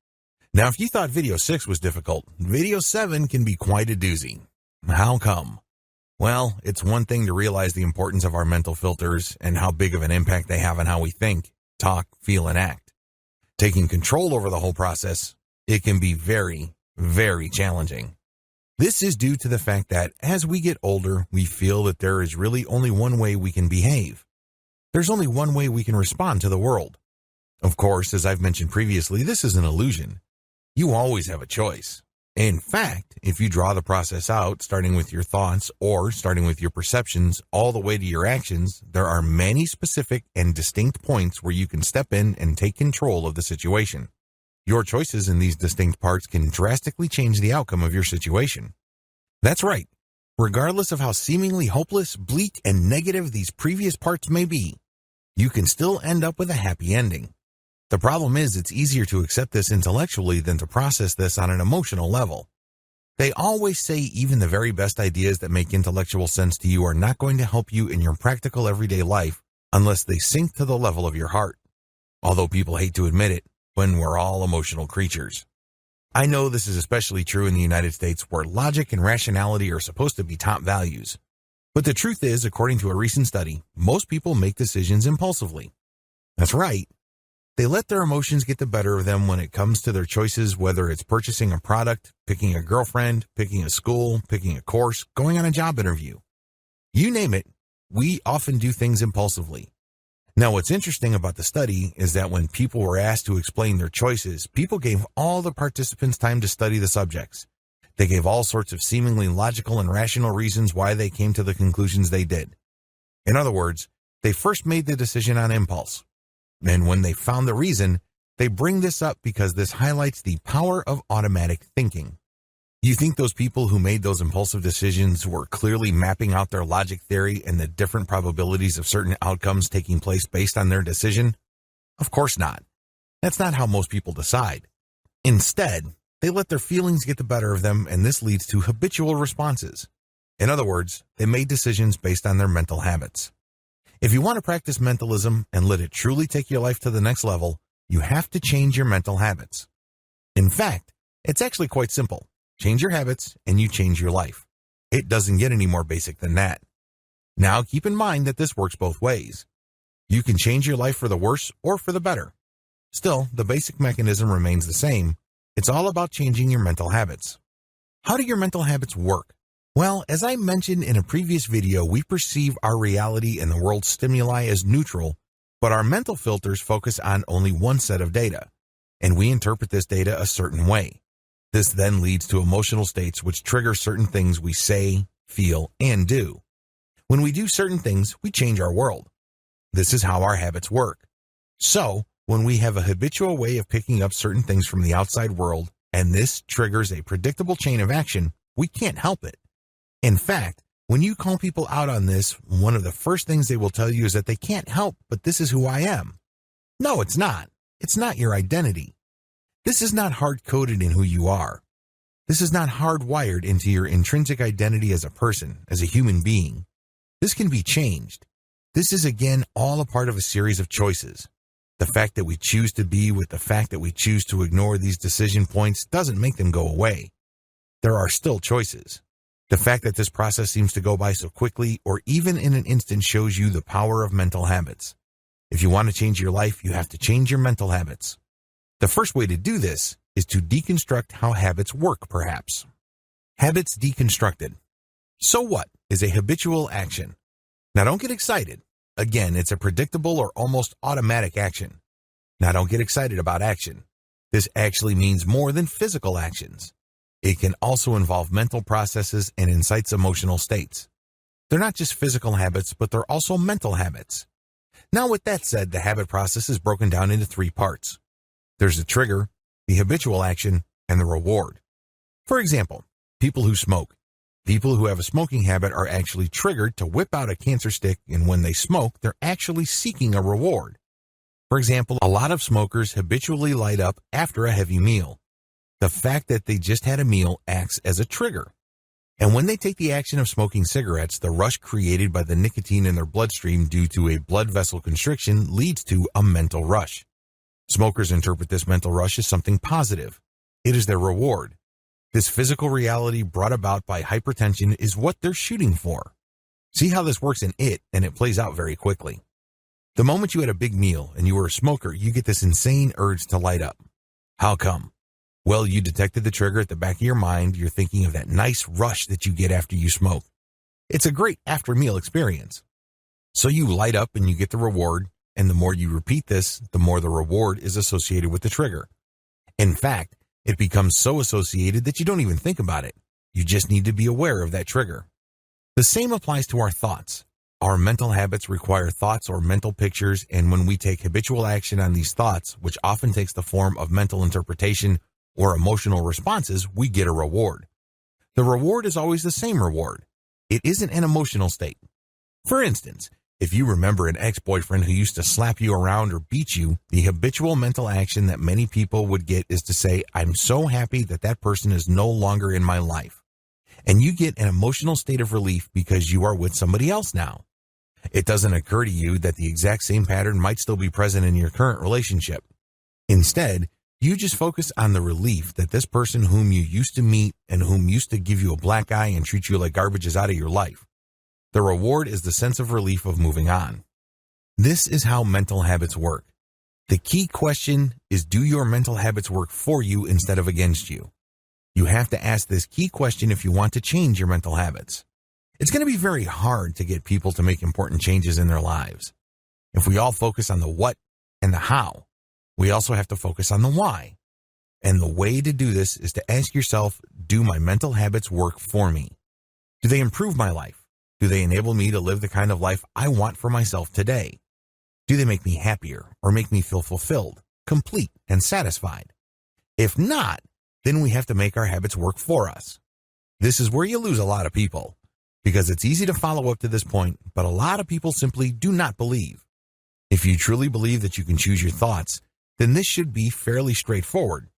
Now, if you thought video 6 was difficult, video 7 can be quite a doozy. How come? Well, it's one thing to realize the importance of our mental filters and how big of an impact they have on how we think, talk, feel, and act. Taking control over the whole process, it can be very, very challenging. This is due to the fact that as we get older, we feel that there is really only one way we can behave. There's only one way we can respond to the world. Of course, as I've mentioned previously, this is an illusion. You always have a choice. In fact, if you draw the process out, starting with your thoughts or starting with your perceptions all the way to your actions, there are many specific and distinct points where you can step in and take control of the situation. Your choices in these distinct parts can drastically change the outcome of your situation. That's right. Regardless of how seemingly hopeless, bleak, and negative these previous parts may be, you can still end up with a happy ending. The problem is it's easier to accept this intellectually than to process this on an emotional level. They always say even the very best ideas that make intellectual sense to you are not going to help you in your practical everyday life unless they sink to the level of your heart. Although people hate to admit it, when we're all emotional creatures. I know this is especially true in the United States where logic and rationality are supposed to be top values. But the truth is, according to a recent study, most people make decisions impulsively. That's right. They let their emotions get the better of them when it comes to their choices, whether it's purchasing a product, picking a girlfriend, picking a school, picking a course, going on a job interview. You name it, we often do things impulsively. Now, what's interesting about the study is that when people were asked to explain their choices, people gave all the participants time to study the subjects. They gave all sorts of seemingly logical and rational reasons why they came to the conclusions they did. In other words, they first made the decision on impulse. And when they found the reason, they bring this up because this highlights the power of automatic thinking. You think those people who made those impulsive decisions were clearly mapping out their logic theory and the different probabilities of certain outcomes taking place based on their decision? Of course not. That's not how most people decide. Instead, they let their feelings get the better of them, and this leads to habitual responses. In other words, they made decisions based on their mental habits. If you want to practice mentalism and let it truly take your life to the next level, you have to change your mental habits. In fact, it's actually quite simple. Change your habits and you change your life. It doesn't get any more basic than that. Now, keep in mind that this works both ways. You can change your life for the worse or for the better. Still, the basic mechanism remains the same. It's all about changing your mental habits. How do your mental habits work? Well, as I mentioned in a previous video, we perceive our reality and the world's stimuli as neutral, but our mental filters focus on only one set of data, and we interpret this data a certain way. This then leads to emotional states which trigger certain things we say, feel, and do. When we do certain things, we change our world. This is how our habits work. So, when we have a habitual way of picking up certain things from the outside world, and this triggers a predictable chain of action, we can't help it. In fact, when you call people out on this, one of the first things they will tell you is that they can't help, but this is who I am. No, it's not. It's not your identity. This is not hard-coded in who you are. This is not hardwired into your intrinsic identity as a person, as a human being. This can be changed. This is again all a part of a series of choices. The fact that we choose to be with the fact that we choose to ignore these decision points doesn't make them go away. There are still choices. The fact that this process seems to go by so quickly or even in an instant shows you the power of mental habits. If you want to change your life, you have to change your mental habits. The first way to do this is to deconstruct how habits work, perhaps. Habits deconstructed. So what is a habitual action? Now don't get excited. Again, it's a predictable or almost automatic action. Now don't get excited about action. This actually means more than physical actions. It can also involve mental processes and incites emotional states. They're not just physical habits, but they're also mental habits. Now with that said, the habit process is broken down into three parts. There's the trigger, the habitual action, and the reward. For example, people who smoke. People who have a smoking habit are actually triggered to whip out a cancer stick, and when they smoke, they're actually seeking a reward. For example, a lot of smokers habitually light up after a heavy meal. The fact that they just had a meal acts as a trigger. And when they take the action of smoking cigarettes, the rush created by the nicotine in their bloodstream due to a blood vessel constriction leads to a mental rush. Smokers interpret this mental rush as something positive. It is their reward. This physical reality brought about by hypertension is what they're shooting for. See how this works in it, and it plays out very quickly. The moment you had a big meal and you were a smoker, you get this insane urge to light up. How come? Well, you detected the trigger at the back of your mind. You're thinking of that nice rush that you get after you smoke. It's a great after-meal experience. So you light up and you get the reward, and the more you repeat this, the more the reward is associated with the trigger. In fact, it becomes so associated that you don't even think about it. You just need to be aware of that trigger. The same applies to our thoughts. Our mental habits require thoughts or mental pictures, and when we take habitual action on these thoughts, which often takes the form of mental interpretation or emotional responses, we get a reward. The reward is always the same reward. It isn't an emotional state. For instance, if you remember an ex-boyfriend who used to slap you around or beat you, the habitual mental action that many people would get is to say, I'm so happy that that person is no longer in my life. And you get an emotional state of relief because you are with somebody else now. It doesn't occur to you that the exact same pattern might still be present in your current relationship. Instead, you just focus on the relief that this person whom you used to meet and whom used to give you a black eye and treat you like garbage is out of your life. The reward is the sense of relief of moving on. This is how mental habits work. The key question is, do your mental habits work for you instead of against you? You have to ask this key question if you want to change your mental habits. It's going to be very hard to get people to make important changes in their lives. If we all focus on the what and the how, we also have to focus on the why. And the way to do this is to ask yourself, do my mental habits work for me? Do they improve my life? Do they enable me to live the kind of life I want for myself today? Do they make me happier or make me feel fulfilled, complete, and satisfied? If not, then we have to make our habits work for us. This is where you lose a lot of people, because it's easy to follow up to this point, but a lot of people simply do not believe. If you truly believe that you can choose your thoughts, then this should be fairly straightforward.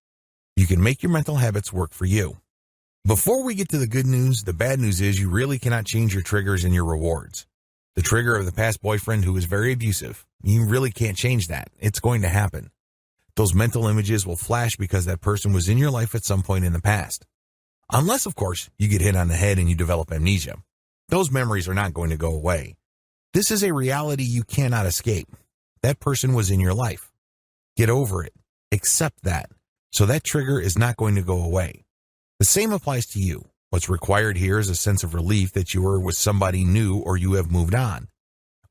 You can make your mental habits work for you. Before we get to the good news, the bad news is you really cannot change your triggers and your rewards. The trigger of the past boyfriend who was very abusive, you really can't change that. It's going to happen. Those mental images will flash because that person was in your life at some point in the past. Unless, of course, you get hit on the head and you develop amnesia. Those memories are not going to go away. This is a reality you cannot escape. That person was in your life. Get over it. Accept that. So that trigger is not going to go away. The same applies to you. What's required here is a sense of relief that you are with somebody new or you have moved on.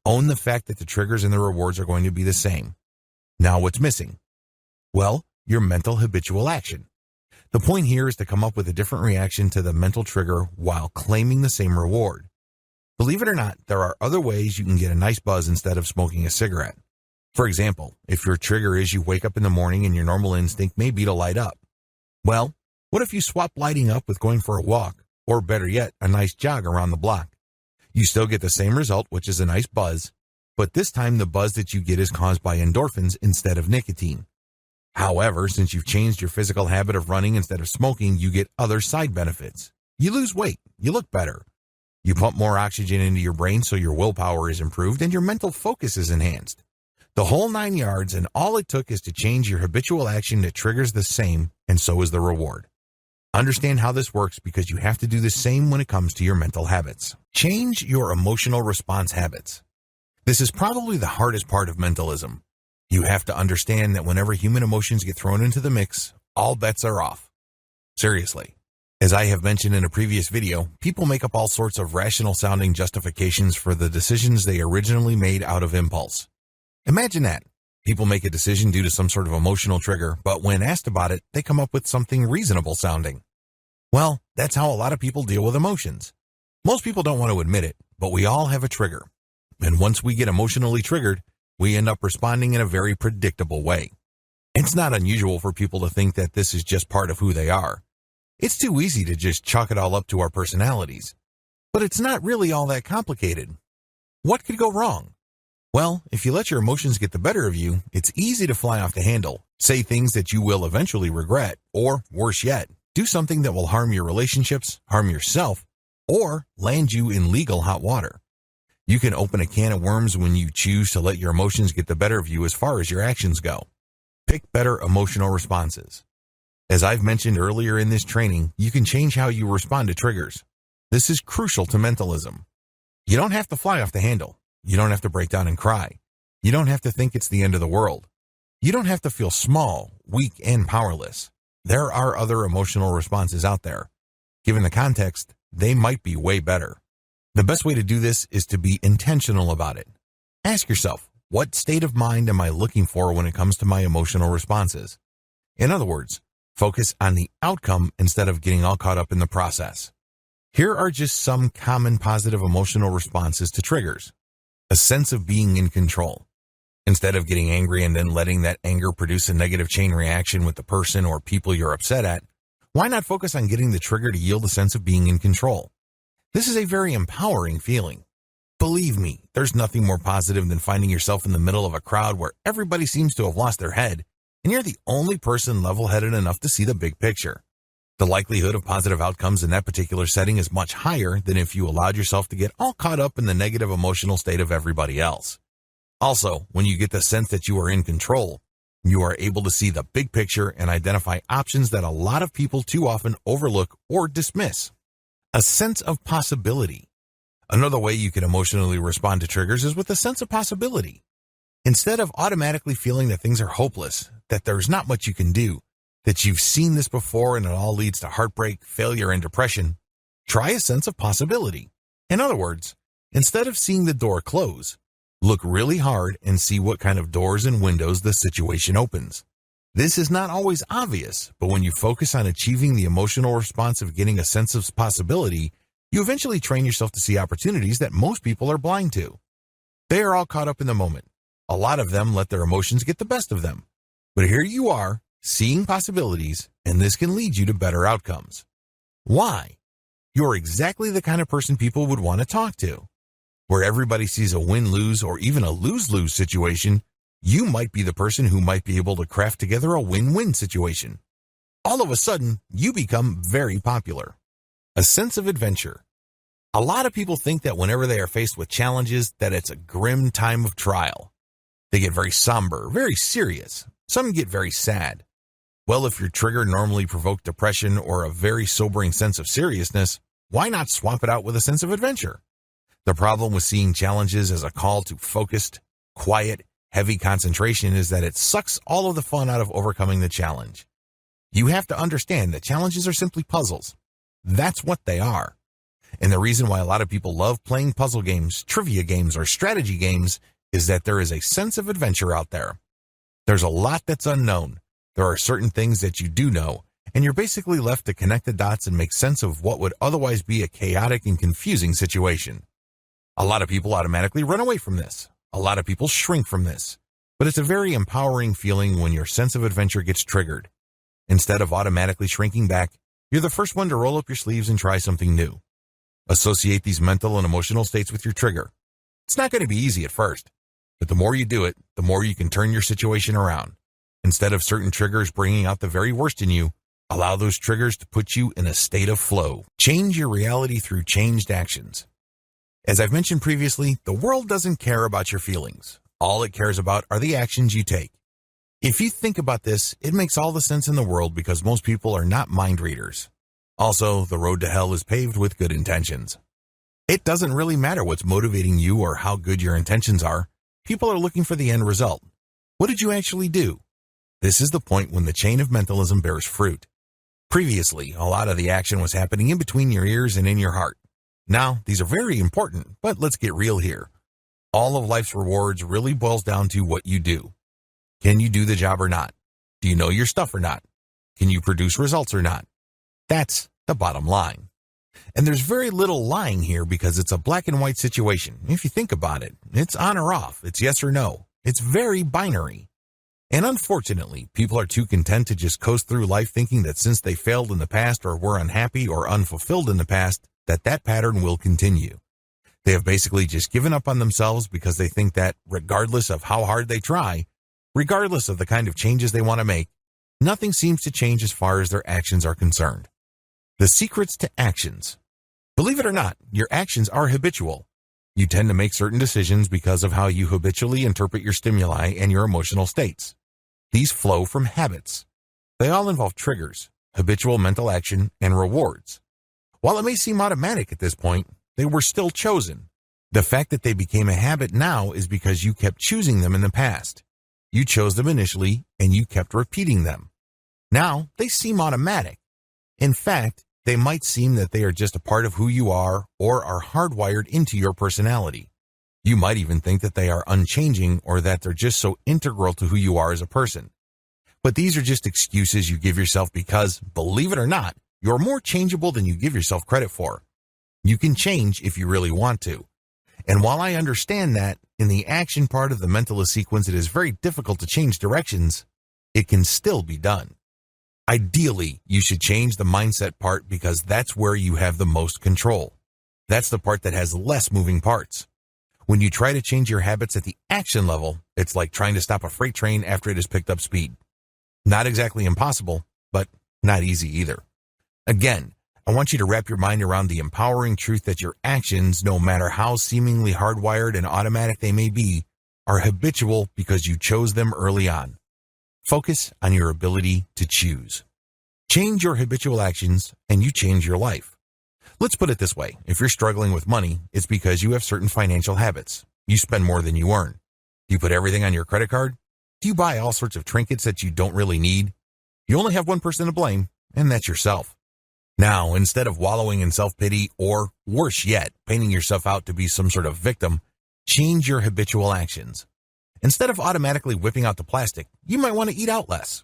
Own the fact that the triggers and the rewards are going to be the same. Now what's missing? Well, your mental habitual action. The point here is to come up with a different reaction to the mental trigger while claiming the same reward. Believe it or not, there are other ways you can get a nice buzz instead of smoking a cigarette. For example, if your trigger is you wake up in the morning and your normal instinct may be to light up. Well, what if you swap lighting up with going for a walk, or better yet, a nice jog around the block? You still get the same result, which is a nice buzz, but this time the buzz that you get is caused by endorphins instead of nicotine. However, since you've changed your physical habit of running instead of smoking, you get other side benefits. You lose weight, you look better. You pump more oxygen into your brain so your willpower is improved and your mental focus is enhanced. The whole 9 yards, and all it took is to change your habitual action that triggers the same, and so is the reward. Understand how this works because you have to do the same when it comes to your mental habits. Change your emotional response habits. This is probably the hardest part of mentalism. You have to understand that whenever human emotions get thrown into the mix, all bets are off. Seriously. As I have mentioned in a previous video, people make up all sorts of rational-sounding justifications for the decisions they originally made out of impulse. Imagine that. People make a decision due to some sort of emotional trigger, but when asked about it, they come up with something reasonable sounding. Well, that's how a lot of people deal with emotions. Most people don't want to admit it, but we all have a trigger. And once we get emotionally triggered, we end up responding in a very predictable way. It's not unusual for people to think that this is just part of who they are. It's too easy to just chalk it all up to our personalities. But it's not really all that complicated. What could go wrong? Well, if you let your emotions get the better of you, it's easy to fly off the handle, say things that you will eventually regret, or, worse yet, do something that will harm your relationships, harm yourself, or land you in legal hot water. You can open a can of worms when you choose to let your emotions get the better of you as far as your actions go. Pick better emotional responses. As I've mentioned earlier in this training, you can change how you respond to triggers. This is crucial to mentalism. You don't have to fly off the handle. You don't have to break down and cry. You don't have to think it's the end of the world. You don't have to feel small, weak, and powerless. There are other emotional responses out there. Given the context, they might be way better. The best way to do this is to be intentional about it. Ask yourself, what state of mind am I looking for when it comes to my emotional responses? In other words, focus on the outcome instead of getting all caught up in the process. Here are just some common positive emotional responses to triggers. A sense of being in control. Instead of getting angry and then letting that anger produce a negative chain reaction with the person or people you're upset at, why not focus on getting the trigger to yield a sense of being in control? This is a very empowering feeling. Believe me, there's nothing more positive than finding yourself in the middle of a crowd where everybody seems to have lost their head, and you're the only person level-headed enough to see the big picture. The likelihood of positive outcomes in that particular setting is much higher than if you allowed yourself to get all caught up in the negative emotional state of everybody else. Also, when you get the sense that you are in control, you are able to see the big picture and identify options that a lot of people too often overlook or dismiss. A sense of possibility. Another way you can emotionally respond to triggers is with a sense of possibility. Instead of automatically feeling that things are hopeless, that there's not much you can do, that you've seen this before and it all leads to heartbreak, failure, and depression, try a sense of possibility. In other words, instead of seeing the door close, look really hard and see what kind of doors and windows the situation opens. This is not always obvious, but when you focus on achieving the emotional response of getting a sense of possibility, you eventually train yourself to see opportunities that most people are blind to. They are all caught up in the moment. A lot of them let their emotions get the best of them. But here you are, seeing possibilities, and this can lead you to better outcomes. Why? You're exactly the kind of person people would want to talk to. Where everybody sees a win-lose or even a lose-lose situation, you might be the person who might be able to craft together a win-win situation. All of a sudden, you become very popular. A sense of adventure. A lot of people think that whenever they are faced with challenges, that it's a grim time of trial. They get very somber, very serious. Some get very sad. Well, if your trigger normally provoked depression or a very sobering sense of seriousness, why not swap it out with a sense of adventure? The problem with seeing challenges as a call to focused, quiet, heavy concentration is that it sucks all of the fun out of overcoming the challenge. You have to understand that challenges are simply puzzles. That's what they are. And the reason why a lot of people love playing puzzle games, trivia games, or strategy games is that there is a sense of adventure out there. There's a lot that's unknown. There are certain things that you do know, and you're basically left to connect the dots and make sense of what would otherwise be a chaotic and confusing situation. A lot of people automatically run away from this. A lot of people shrink from this. But it's a very empowering feeling when your sense of adventure gets triggered. Instead of automatically shrinking back, you're the first one to roll up your sleeves and try something new. Associate these mental and emotional states with your trigger. It's not going to be easy at first, but the more you do it, the more you can turn your situation around. Instead of certain triggers bringing out the very worst in you, allow those triggers to put you in a state of flow. Change your reality through changed actions. As I've mentioned previously, the world doesn't care about your feelings. All it cares about are the actions you take. If you think about this, it makes all the sense in the world because most people are not mind readers. Also, the road to hell is paved with good intentions. It doesn't really matter what's motivating you or how good your intentions are. People are looking for the end result. What did you actually do? This is the point when the chain of mentalism bears fruit. Previously, a lot of the action was happening in between your ears and in your heart. Now, these are very important, but let's get real here. All of life's rewards really boils down to what you do. Can you do the job or not? Do you know your stuff or not? Can you produce results or not? That's the bottom line. And there's very little lying here because it's a black and white situation. If you think about it, it's on or off, it's yes or no. It's very binary. And unfortunately, people are too content to just coast through life thinking that since they failed in the past or were unhappy or unfulfilled in the past, that pattern will continue. They have basically just given up on themselves because they think that regardless of how hard they try, regardless of the kind of changes they want to make, nothing seems to change as far as their actions are concerned. The secrets to actions. Believe it or not, your actions are habitual. You tend to make certain decisions because of how you habitually interpret your stimuli and your emotional states. These flow from habits. They all involve triggers, habitual mental action, and rewards. While it may seem automatic at this point, they were still chosen. The fact that they became a habit now is because you kept choosing them in the past. You chose them initially, and you kept repeating them. Now, they seem automatic. In fact, they might seem that they are just a part of who you are or are hardwired into your personality. You might even think that they are unchanging or that they're just so integral to who you are as a person. But these are just excuses you give yourself because, believe it or not, you're more changeable than you give yourself credit for. You can change if you really want to. And while I understand that, in the action part of the mentalist sequence it is very difficult to change directions, it can still be done. Ideally, you should change the mindset part because that's where you have the most control. That's the part that has less moving parts. When you try to change your habits at the action level, it's like trying to stop a freight train after it has picked up speed. Not exactly impossible, but not easy either. Again, I want you to wrap your mind around the empowering truth that your actions, no matter how seemingly hardwired and automatic they may be, are habitual because you chose them early on. Focus on your ability to choose. Change your habitual actions and you change your life. Let's put it this way. If you're struggling with money, it's because you have certain financial habits. You spend more than you earn. Do you put everything on your credit card? Do you buy all sorts of trinkets that you don't really need? You only have one person to blame, and that's yourself. Now, instead of wallowing in self-pity or, worse yet, painting yourself out to be some sort of victim, change your habitual actions. Instead of automatically whipping out the plastic, you might want to eat out less.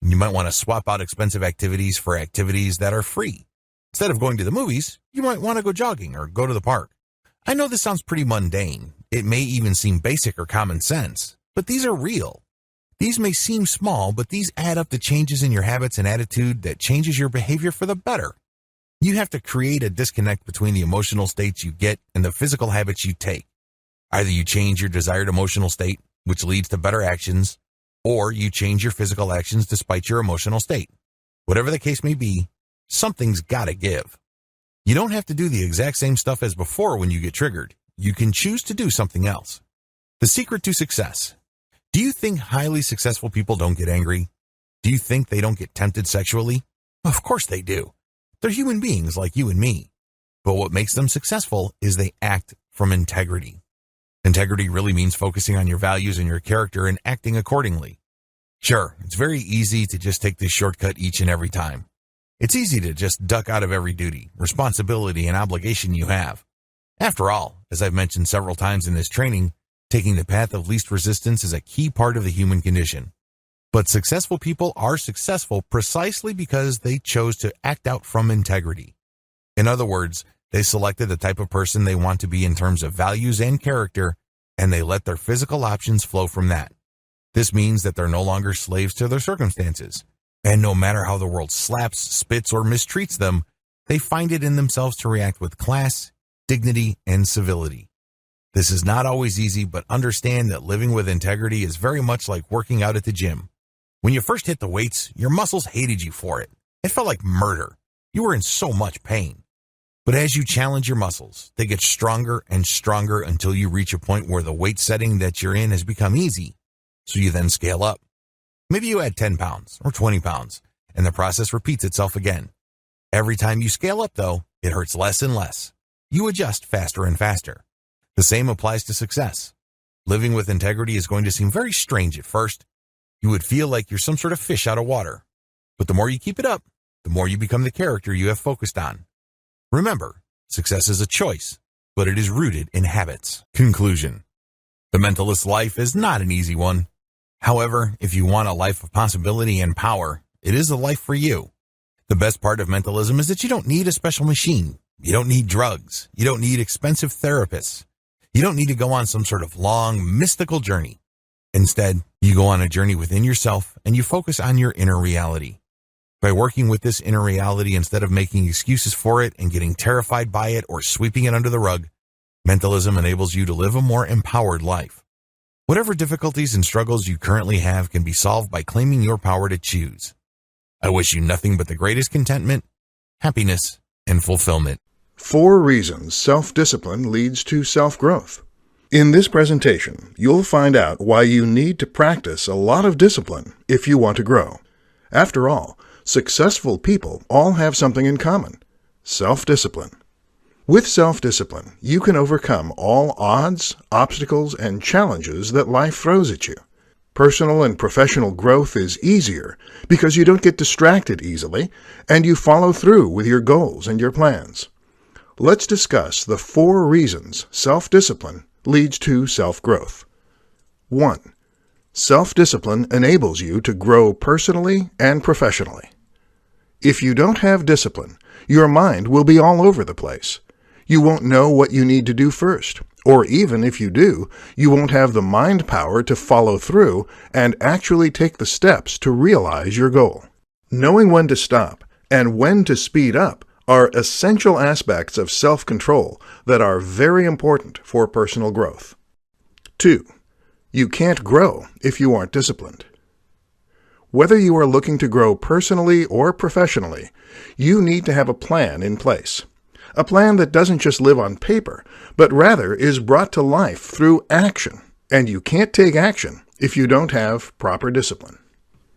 You might want to swap out expensive activities for activities that are free. Instead of going to the movies, you might want to go jogging or go to the park. I know this sounds pretty mundane. It may even seem basic or common sense, but these are real. These may seem small, but these add up to changes in your habits and attitude that changes your behavior for the better. You have to create a disconnect between the emotional states you get and the physical habits you take. Either you change your desired emotional state, which leads to better actions, or you change your physical actions despite your emotional state. Whatever the case may be, something's gotta give. You don't have to do the exact same stuff as before when you get triggered. You can choose to do something else. The secret to success. Do you think highly successful people don't get angry? Do you think they don't get tempted sexually? Of course they do. They're human beings like you and me. But what makes them successful is they act from integrity. Integrity really means focusing on your values and your character and acting accordingly. Sure, it's very easy to just take this shortcut each and every time. It's easy to just duck out of every duty, responsibility, and obligation you have. After all, as I've mentioned several times in this training, taking the path of least resistance is a key part of the human condition. But successful people are successful precisely because they chose to act out from integrity. In other words, they selected the type of person they want to be in terms of values and character, and they let their physical options flow from that. This means that they're no longer slaves to their circumstances. And no matter how the world slaps, spits, or mistreats them, they find it in themselves to react with class, dignity, and civility. This is not always easy, but understand that living with integrity is very much like working out at the gym. When you first hit the weights, your muscles hated you for it. It felt like murder. You were in so much pain. But as you challenge your muscles, they get stronger and stronger until you reach a point where the weight setting that you're in has become easy. So you then scale up. Maybe you add 10 pounds or 20 pounds, and the process repeats itself again. Every time you scale up, though, it hurts less and less. You adjust faster and faster. The same applies to success. Living with integrity is going to seem very strange at first. You would feel like you're some sort of fish out of water. But the more you keep it up, the more you become the character you have focused on. Remember, success is a choice, but it is rooted in habits. Conclusion. The mentalist's life is not an easy one. However, if you want a life of possibility and power, it is a life for you. The best part of mentalism is that you don't need a special machine. You don't need drugs. You don't need expensive therapists. You don't need to go on some sort of long, mystical journey. Instead, you go on a journey within yourself and you focus on your inner reality. By working with this inner reality instead of making excuses for it and getting terrified by it or sweeping it under the rug, mentalism enables you to live a more empowered life. Whatever difficulties and struggles you currently have can be solved by claiming your power to choose. I wish you nothing but the greatest contentment, happiness, and fulfillment. 4 reasons self-discipline leads to self-growth. In this presentation, you'll find out why you need to practice a lot of discipline if you want to grow. After all, successful people all have something in common: self-discipline. With self-discipline, you can overcome all odds, obstacles, and challenges that life throws at you. Personal and professional growth is easier because you don't get distracted easily, and you follow through with your goals and your plans. Let's discuss the 4 reasons self-discipline leads to self-growth. 1. Self-discipline enables you to grow personally and professionally. If you don't have discipline, your mind will be all over the place. You won't know what you need to do first, or even if you do, you won't have the mind power to follow through and actually take the steps to realize your goal. Knowing when to stop and when to speed up are essential aspects of self-control that are very important for personal growth. 2. You can't grow if you aren't disciplined. Whether you are looking to grow personally or professionally, you need to have a plan in place. A plan that doesn't just live on paper, but rather is brought to life through action. And you can't take action if you don't have proper discipline.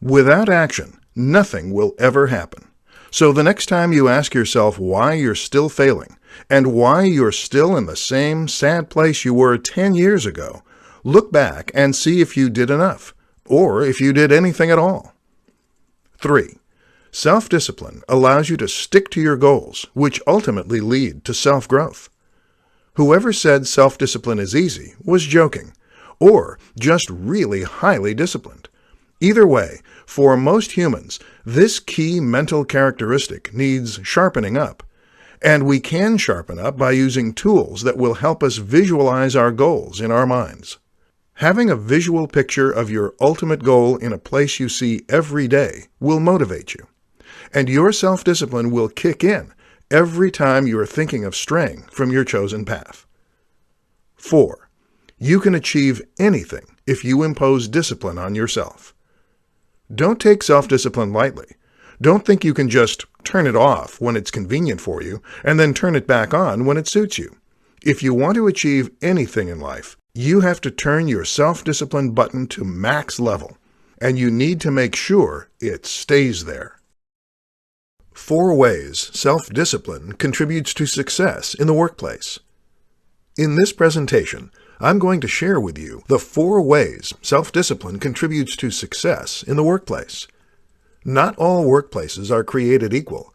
Without action, nothing will ever happen. So the next time you ask yourself why you're still failing, and why you're still in the same sad place you were 10 years ago, Look back and see if you did enough, or if you did anything at all. 3. Self-discipline allows you to stick to your goals, which ultimately lead to self-growth. Whoever said self-discipline is easy was joking, or just really highly disciplined. Either way, for most humans, this key mental characteristic needs sharpening up. And we can sharpen up by using tools that will help us visualize our goals in our minds. Having a visual picture of your ultimate goal in a place you see every day will motivate you. And your self-discipline will kick in every time you are thinking of straying from your chosen path. 4. You can achieve anything if you impose discipline on yourself. Don't take self-discipline lightly. Don't think you can just turn it off when it's convenient for you and then turn it back on when it suits you. If you want to achieve anything in life, you have to turn your self-discipline button to max level, and you need to make sure it stays there. 4 ways self-discipline contributes to success in the workplace. In this presentation, I'm going to share with you the 4 ways self-discipline contributes to success in the workplace. Not all workplaces are created equal.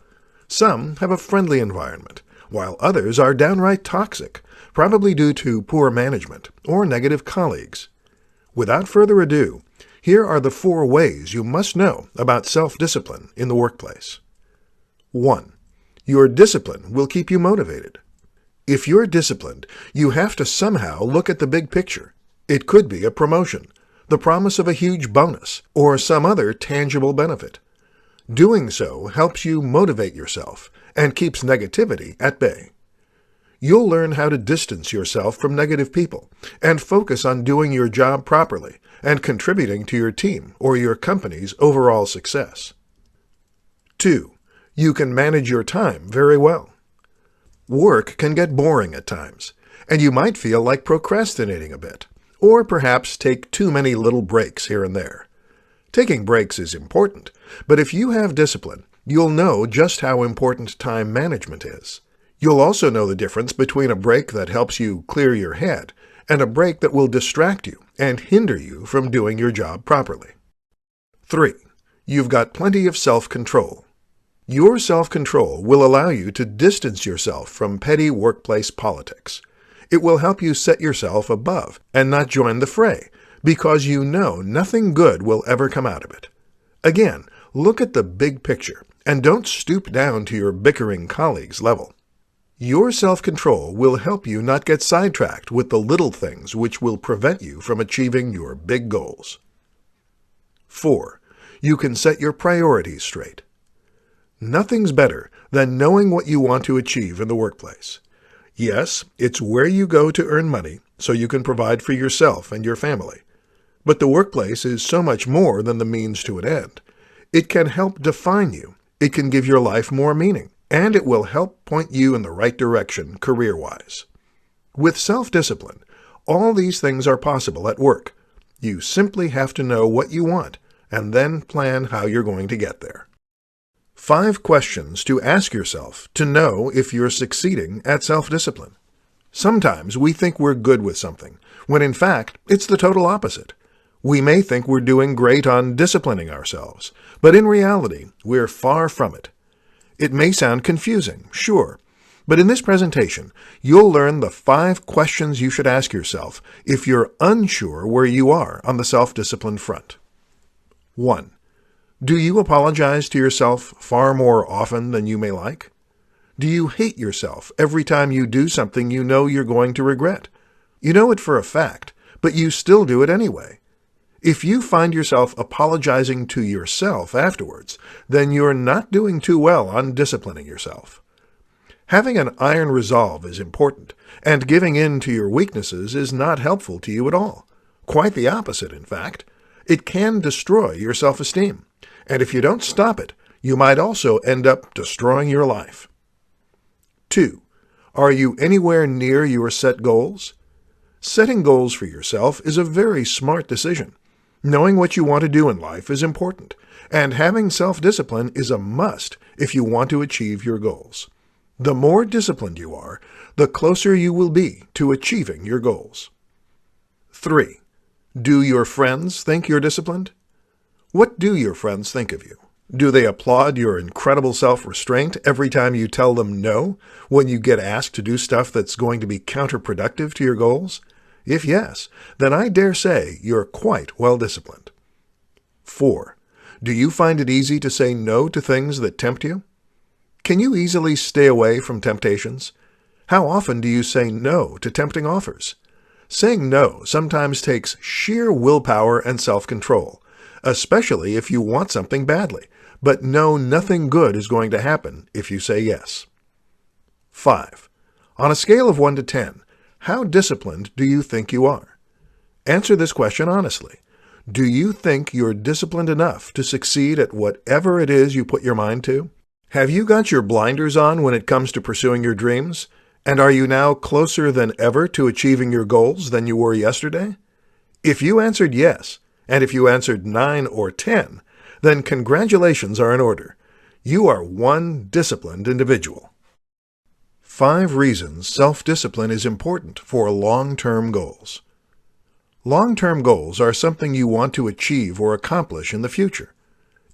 Some have a friendly environment, while others are downright toxic, probably due to poor management or negative colleagues. Without further ado, here are the 4 ways you must know about self-discipline in the workplace. 1. Your discipline will keep you motivated. If you're disciplined, you have to somehow look at the big picture. It could be a promotion, the promise of a huge bonus, or some other tangible benefit. Doing so helps you motivate yourself and keeps negativity at bay. You'll learn how to distance yourself from negative people and focus on doing your job properly and contributing to your team or your company's overall success. 2. You can manage your time very well. Work can get boring at times, and you might feel like procrastinating a bit, or perhaps take too many little breaks here and there. Taking breaks is important, but if you have discipline, you'll know just how important time management is. You'll also know the difference between a break that helps you clear your head and a break that will distract you and hinder you from doing your job properly. 3. You've got plenty of self-control. Your self-control will allow you to distance yourself from petty workplace politics. It will help you set yourself above and not join the fray, because you know nothing good will ever come out of it. Again, look at the big picture and don't stoop down to your bickering colleagues' level. Your self-control will help you not get sidetracked with the little things which will prevent you from achieving your big goals. 4. You can set your priorities straight. Nothing's better than knowing what you want to achieve in the workplace. Yes, it's where you go to earn money so you can provide for yourself and your family. But the workplace is so much more than the means to an end. It can help define you. It can give your life more meaning, and it will help point you in the right direction career-wise. With self-discipline, all these things are possible at work. You simply have to know what you want and then plan how you're going to get there. 5 questions to ask yourself to know if you're succeeding at self-discipline. Sometimes we think we're good with something, when in fact it's the total opposite. We may think we're doing great on disciplining ourselves, but in reality, we're far from it. It may sound confusing, sure, but in this presentation, you'll learn the 5 questions you should ask yourself if you're unsure where you are on the self-discipline front. 1. Do you apologize to yourself far more often than you may like? Do you hate yourself every time you do something you know you're going to regret? You know it for a fact, but you still do it anyway. If you find yourself apologizing to yourself afterwards, then you're not doing too well on disciplining yourself. Having an iron resolve is important, and giving in to your weaknesses is not helpful to you at all. Quite the opposite, in fact. It can destroy your self-esteem, and if you don't stop it, you might also end up destroying your life. 2. Are you anywhere near your set goals? Setting goals for yourself is a very smart decision. Knowing what you want to do in life is important, and having self-discipline is a must if you want to achieve your goals. The more disciplined you are, the closer you will be to achieving your goals. 3. Do your friends think you're disciplined? What do your friends think of you? Do they applaud your incredible self-restraint every time you tell them no when you get asked to do stuff that's going to be counterproductive to your goals? If yes, then I dare say you're quite well disciplined. 4. Do you find it easy to say no to things that tempt you? Can you easily stay away from temptations? How often do you say no to tempting offers? Saying no sometimes takes sheer willpower and self-control, especially if you want something badly, but know nothing good is going to happen if you say yes. 5. On a scale of 1 to 10, how disciplined do you think you are? Answer this question honestly. Do you think you're disciplined enough to succeed at whatever it is you put your mind to? Have you got your blinders on when it comes to pursuing your dreams? And are you now closer than ever to achieving your goals than you were yesterday? If you answered yes, and if you answered 9 or 10, then congratulations are in order. You are one disciplined individual. 5 reasons self-discipline is important for long-term goals. Long-term goals are something you want to achieve or accomplish in the future.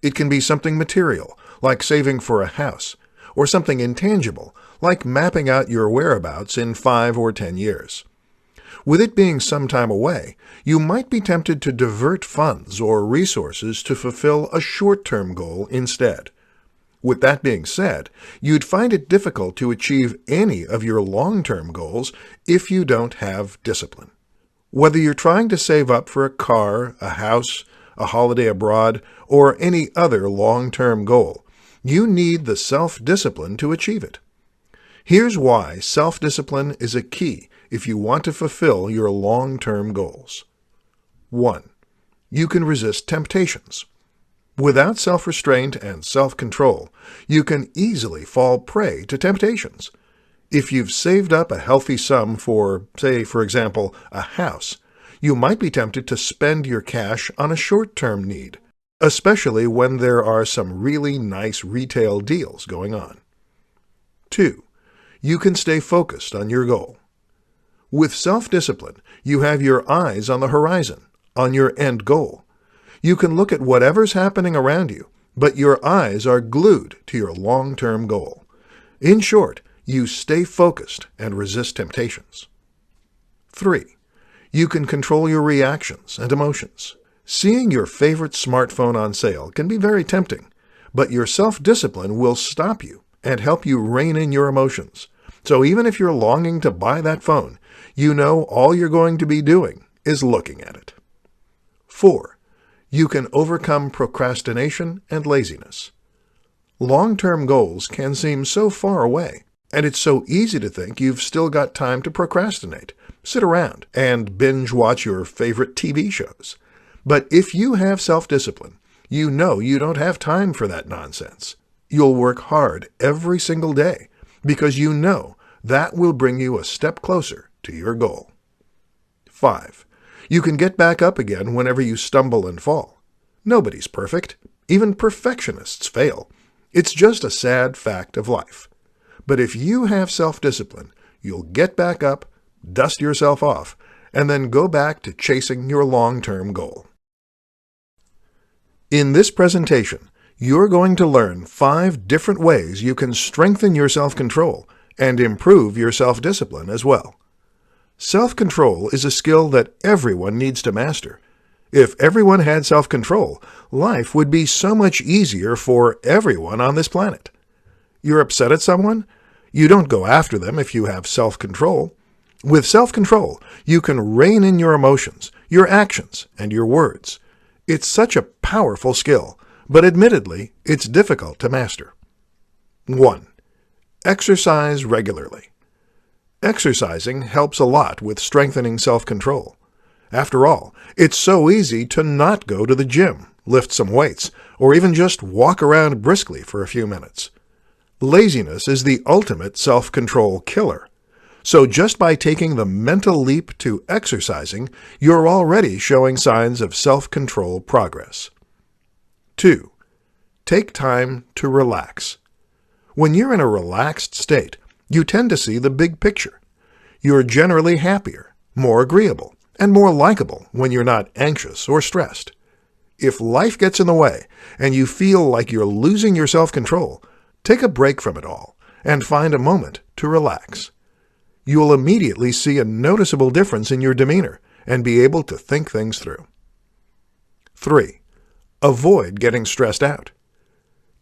It can be something material, like saving for a house, or something intangible, like mapping out your whereabouts in 5 or 10 years. With it being some time away, you might be tempted to divert funds or resources to fulfill a short-term goal instead. With that being said, you'd find it difficult to achieve any of your long-term goals if you don't have discipline. Whether you're trying to save up for a car, a house, a holiday abroad, or any other long-term goal, you need the self-discipline to achieve it. Here's why self-discipline is a key if you want to fulfill your long-term goals. 1. You can resist temptations. Without self-restraint and self-control, you can easily fall prey to temptations. If you've saved up a healthy sum for, say, for example, a house, you might be tempted to spend your cash on a short-term need, especially when there are some really nice retail deals going on. 2. You can stay focused on your goal. With self-discipline, you have your eyes on the horizon, on your end goal. You can look at whatever's happening around you, but your eyes are glued to your long-term goal. In short, you stay focused and resist temptations. 3. You can control your reactions and emotions. Seeing your favorite smartphone on sale can be very tempting, but your self-discipline will stop you and help you rein in your emotions. So even if you're longing to buy that phone, you know all you're going to be doing is looking at it. 4. You can overcome procrastination and laziness. Long-term goals can seem so far away, and it's so easy to think you've still got time to procrastinate, sit around, and binge-watch your favorite TV shows. But if you have self-discipline, you know you don't have time for that nonsense. You'll work hard every single day because you know that will bring you a step closer to your goal. 5. You can get back up again whenever you stumble and fall. Nobody's perfect. Even perfectionists fail. It's just a sad fact of life. But if you have self-discipline, you'll get back up, dust yourself off, and then go back to chasing your long-term goal. In this presentation, you're going to learn 5 different ways you can strengthen your self-control and improve your self-discipline as well. Self-control is a skill that everyone needs to master. If everyone had self-control, life would be so much easier for everyone on this planet. You're upset at someone? You don't go after them if you have self-control. With self-control, you can rein in your emotions, your actions, and your words. It's such a powerful skill, but admittedly, it's difficult to master. 1. Exercise regularly. Exercising helps a lot with strengthening self-control. After all, it's so easy to not go to the gym, lift some weights, or even just walk around briskly for a few minutes. Laziness is the ultimate self-control killer. So just by taking the mental leap to exercising, you're already showing signs of self-control progress. 2. Take time to relax. When you're in a relaxed state, you tend to see the big picture. You're generally happier, more agreeable, and more likable when you're not anxious or stressed. If life gets in the way and you feel like you're losing your self-control, take a break from it all and find a moment to relax. You'll immediately see a noticeable difference in your demeanor and be able to think things through. 3. Avoid getting stressed out.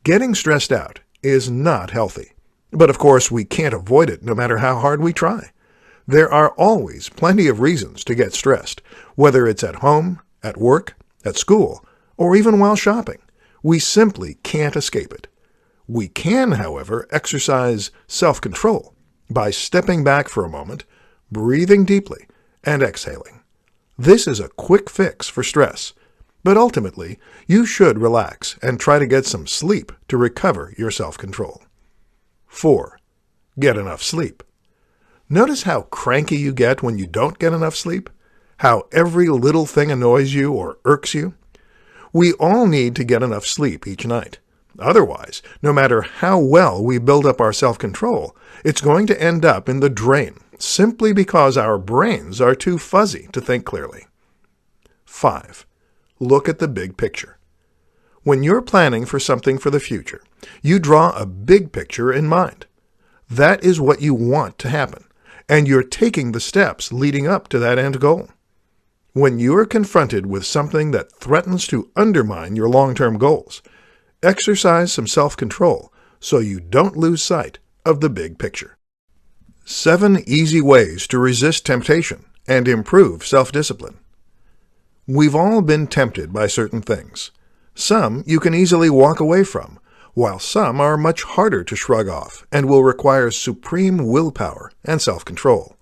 Getting stressed out is not healthy, but of course we can't avoid it no matter how hard we try. There are always plenty of reasons to get stressed, whether it's at home, at work, at school, or even while shopping. We simply can't escape it. We can, however, exercise self-control by stepping back for a moment, breathing deeply, and exhaling. This is a quick fix for stress, but ultimately, you should relax and try to get some sleep to recover your self-control. 4. Get enough sleep. Notice how cranky you get when you don't get enough sleep? How every little thing annoys you or irks you? We all need to get enough sleep each night. Otherwise, no matter how well we build up our self-control, it's going to end up in the drain, simply because our brains are too fuzzy to think clearly. 5. Look at the big picture. When you're planning for something for the future, you draw a big picture in mind. That is what you want to happen, and you're taking the steps leading up to that end goal. When you're confronted with something that threatens to undermine your long-term goals, exercise some self-control so you don't lose sight of the big picture. 7 easy ways to resist temptation and improve self-discipline. We've all been tempted by certain things. Some you can easily walk away from, while some are much harder to shrug off and will require supreme willpower and self-control.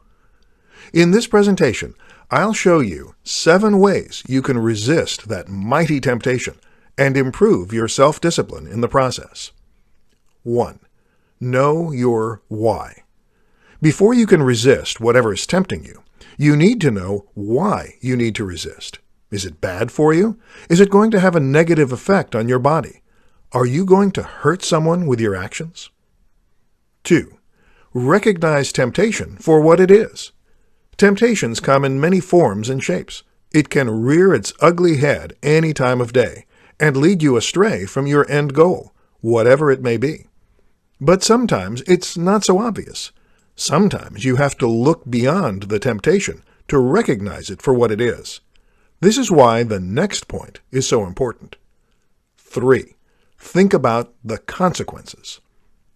In this presentation, I'll show you 7 ways you can resist that mighty temptation and improve your self-discipline in the process. 1. Know your why. Before you can resist whatever is tempting you, you need to know why you need to resist. Is it bad for you? Is it going to have a negative effect on your body? Are you going to hurt someone with your actions? 2. Recognize temptation for what it is. Temptations come in many forms and shapes. It can rear its ugly head any time of day and lead you astray from your end goal, whatever it may be. But sometimes it's not so obvious. Sometimes you have to look beyond the temptation to recognize it for what it is. This is why the next point is so important. 3. Think about the consequences.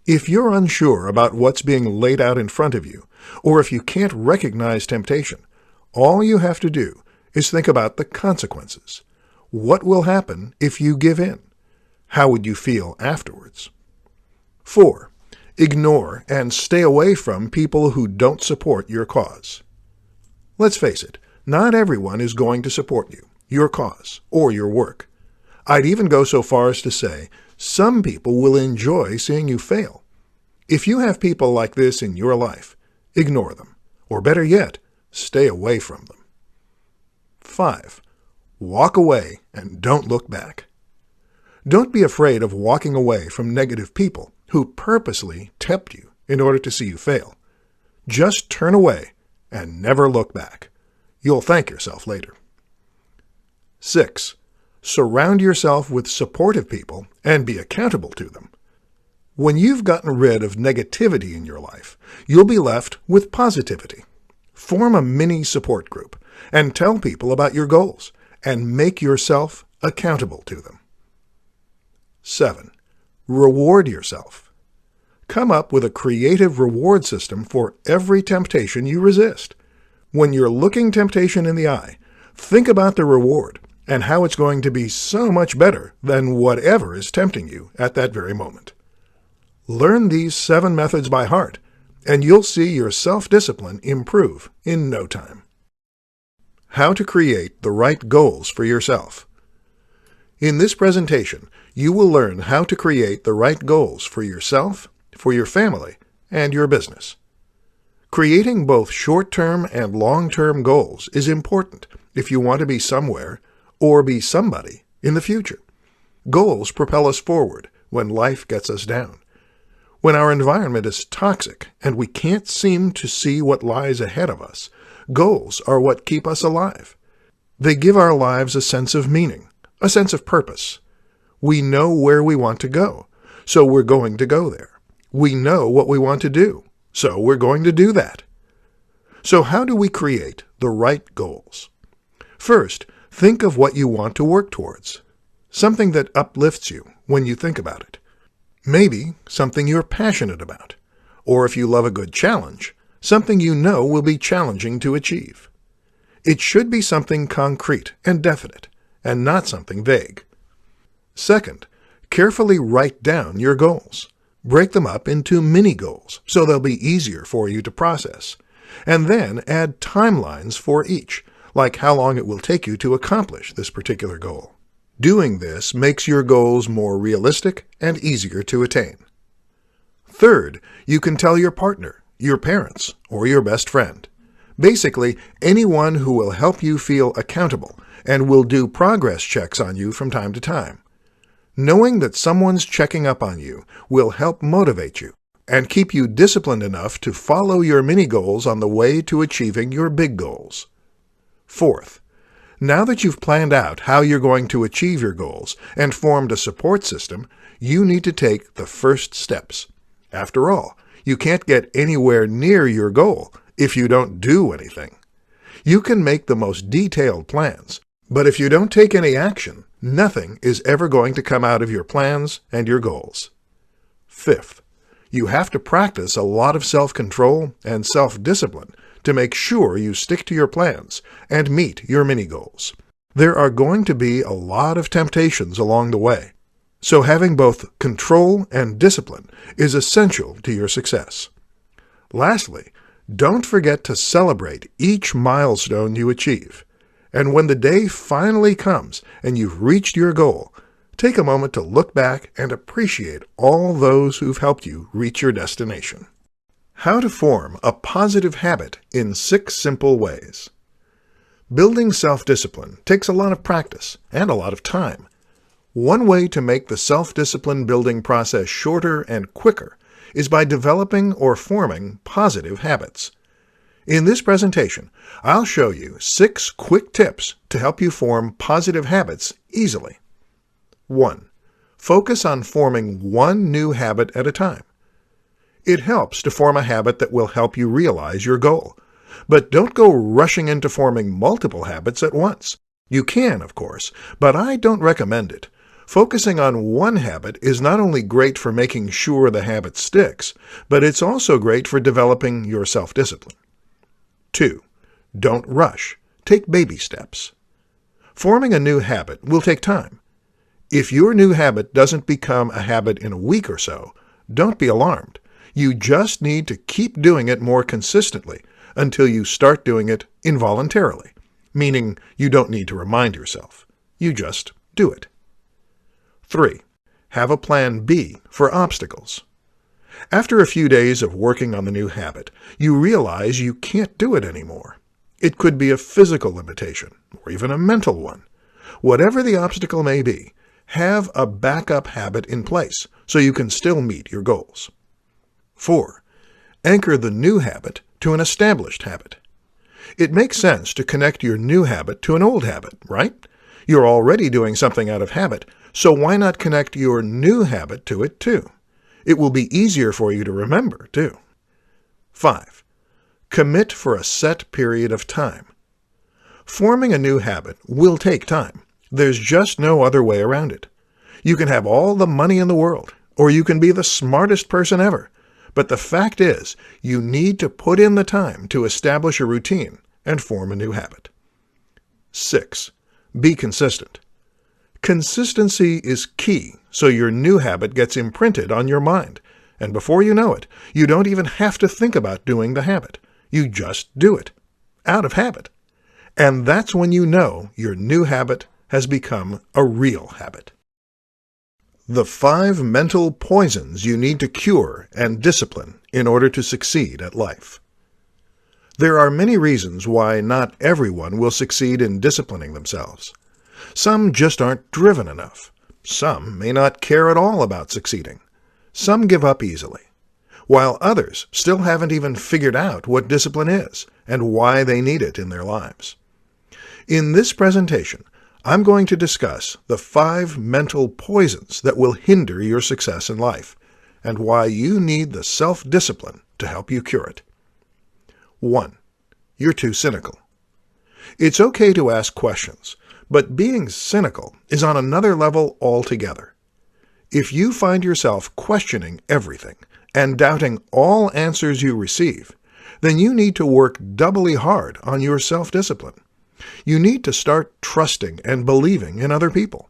If you're unsure about what's being laid out in front of you, or if you can't recognize temptation, all you have to do is think about the consequences. What will happen if you give in? How would you feel afterwards? 4. Ignore and stay away from people who don't support your cause. Let's face it, not everyone is going to support you, your cause, or your work. I'd even go so far as to say some people will enjoy seeing you fail. If you have people like this in your life, ignore them, or better yet, stay away from them. 5. Walk away and don't look back. Don't be afraid of walking away from negative people who purposely tempt you in order to see you fail. Just turn away and never look back. You'll thank yourself later. 6. Surround yourself with supportive people and be accountable to them. When you've gotten rid of negativity in your life, you'll be left with positivity. Form a mini support group and tell people about your goals and make yourself accountable to them. 7. Reward yourself. Come up with a creative reward system for every temptation you resist. When you're looking temptation in the eye, think about the reward and how it's going to be so much better than whatever is tempting you at that very moment. Learn these 7 methods by heart, and you'll see your self-discipline improve in no time. How to create the right goals for yourself. In this presentation, you will learn how to create the right goals for yourself, for your family, and your business. Creating both short-term and long-term goals is important if you want to be somewhere or be somebody in the future. Goals propel us forward when life gets us down. When our environment is toxic and we can't seem to see what lies ahead of us, goals are what keep us alive. They give our lives a sense of meaning, a sense of purpose. We know where we want to go, so we're going to go there. We know what we want to do, so we're going to do that. So how do we create the right goals? First, think of what you want to work towards. Something that uplifts you when you think about it. Maybe something you're passionate about. Or if you love a good challenge, something you know will be challenging to achieve. It should be something concrete and definite, and not something vague. Second, carefully write down your goals. Break them up into mini goals so they'll be easier for you to process. And then add timelines for each, like how long it will take you to accomplish this particular goal. Doing this makes your goals more realistic and easier to attain. Third, you can tell your partner, your parents, or your best friend. Basically, anyone who will help you feel accountable and will do progress checks on you from time to time. Knowing that someone's checking up on you will help motivate you and keep you disciplined enough to follow your mini goals on the way to achieving your big goals. Fourth, now that you've planned out how you're going to achieve your goals and formed a support system, you need to take the first steps. After all, you can't get anywhere near your goal if you don't do anything. You can make the most detailed plans, but if you don't take any action, nothing is ever going to come out of your plans and your goals. Fifth, you have to practice a lot of self-control and self-discipline to make sure you stick to your plans and meet your mini-goals. There are going to be a lot of temptations along the way, so having both control and discipline is essential to your success. Lastly, don't forget to celebrate each milestone you achieve. And when the day finally comes and you've reached your goal, take a moment to look back and appreciate all those who've helped you reach your destination. How to form a positive habit in 6 simple ways. Building self-discipline takes a lot of practice and a lot of time. One way to make the self-discipline building process shorter and quicker is by developing or forming positive habits. In this presentation, I'll show you 6 quick tips to help you form positive habits easily. 1. Focus on forming one new habit at a time. It helps to form a habit that will help you realize your goal. But don't go rushing into forming multiple habits at once. You can, of course, but I don't recommend it. Focusing on one habit is not only great for making sure the habit sticks, but it's also great for developing your self-discipline. 2. Don't rush. Take baby steps. Forming a new habit will take time. If your new habit doesn't become a habit in a week or so, don't be alarmed. You just need to keep doing it more consistently until you start doing it involuntarily, meaning you don't need to remind yourself. You just do it. 3. Have a plan B for obstacles. After a few days of working on the new habit, you realize you can't do it anymore. It could be a physical limitation, or even a mental one. Whatever the obstacle may be, have a backup habit in place so you can still meet your goals. 4. Anchor the new habit to an established habit. It makes sense to connect your new habit to an old habit, right? You're already doing something out of habit, so why not connect your new habit to it too? It will be easier for you to remember, too. 5. Commit for a set period of time. Forming a new habit will take time. There's just no other way around it. You can have all the money in the world, or you can be the smartest person ever. But the fact is, you need to put in the time to establish a routine and form a new habit. 6. Be consistent. Consistency is key so your new habit gets imprinted on your mind, and before you know it, you don't even have to think about doing the habit. You just do it, out of habit. And that's when you know your new habit has become a real habit. The 5 mental poisons you need to cure and discipline in order to succeed at life. There are many reasons why not everyone will succeed in disciplining themselves. Some just aren't driven enough. Some may not care at all about succeeding. Some give up easily. while others still haven't even figured out what discipline is and why they need it in their lives. In this presentation, I'm going to discuss the 5 mental poisons that will hinder your success in life and why you need the self-discipline to help you cure it. 1. You're too cynical. It's okay to ask questions, but being cynical is on another level altogether. If you find yourself questioning everything and doubting all answers you receive, then you need to work doubly hard on your self-discipline. You need to start trusting and believing in other people.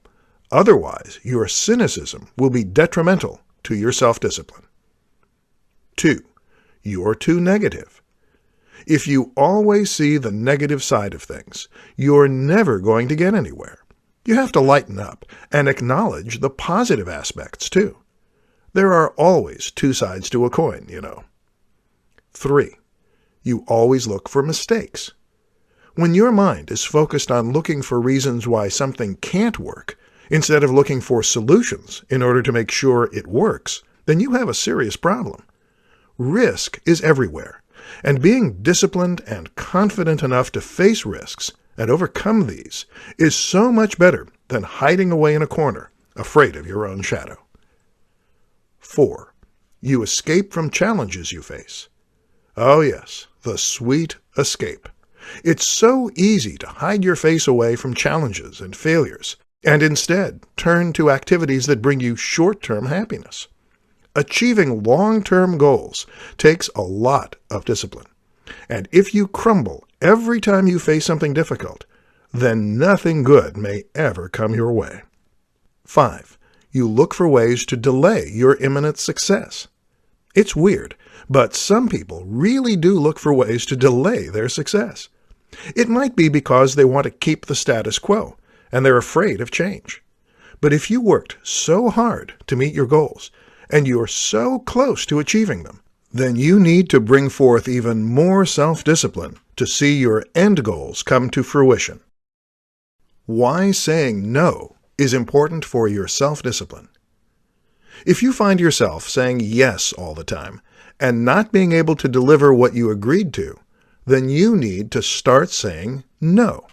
Otherwise, your cynicism will be detrimental to your self-discipline. 2. You're too negative. If you always see the negative side of things, you're never going to get anywhere. You have to lighten up and acknowledge the positive aspects, too. There are always 2 sides to a coin, you know. 3. You always look for mistakes. When your mind is focused on looking for reasons why something can't work, instead of looking for solutions in order to make sure it works, then you have a serious problem. Risk is everywhere, and being disciplined and confident enough to face risks and overcome these is so much better than hiding away in a corner, afraid of your own shadow. 4. You escape from challenges you face. Oh yes, the sweet escape. It's so easy to hide your face away from challenges and failures, and instead turn to activities that bring you short-term happiness. Achieving long-term goals takes a lot of discipline, and if you crumble every time you face something difficult, then nothing good may ever come your way. 5. You look for ways to delay your imminent success. It's weird, but some people really do look for ways to delay their success. It might be because they want to keep the status quo, and they're afraid of change. But if you worked so hard to meet your goals, and you're so close to achieving them, then you need to bring forth even more self-discipline to see your end goals come to fruition. Why saying no is important for your self-discipline. If you find yourself saying yes all the time and not being able to deliver what you agreed to, then you need to start saying no.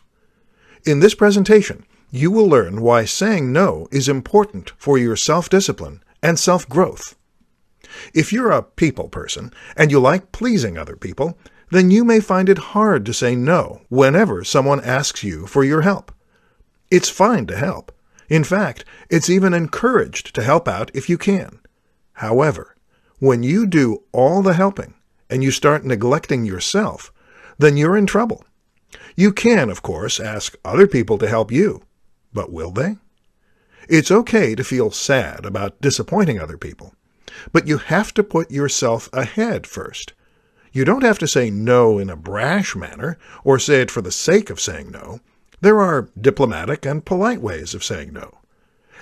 In this presentation, you will learn why saying no is important for your self-discipline and self-growth. If you're a people person and you like pleasing other people, then you may find it hard to say no whenever someone asks you for your help. It's fine to help. In fact, it's even encouraged to help out if you can. However, when you do all the helping and you start neglecting yourself, then you're in trouble. You can, of course, ask other people to help you, but will they? It's okay to feel sad about disappointing other people, but you have to put yourself ahead first. You don't have to say no in a brash manner or say it for the sake of saying no. There are diplomatic and polite ways of saying no.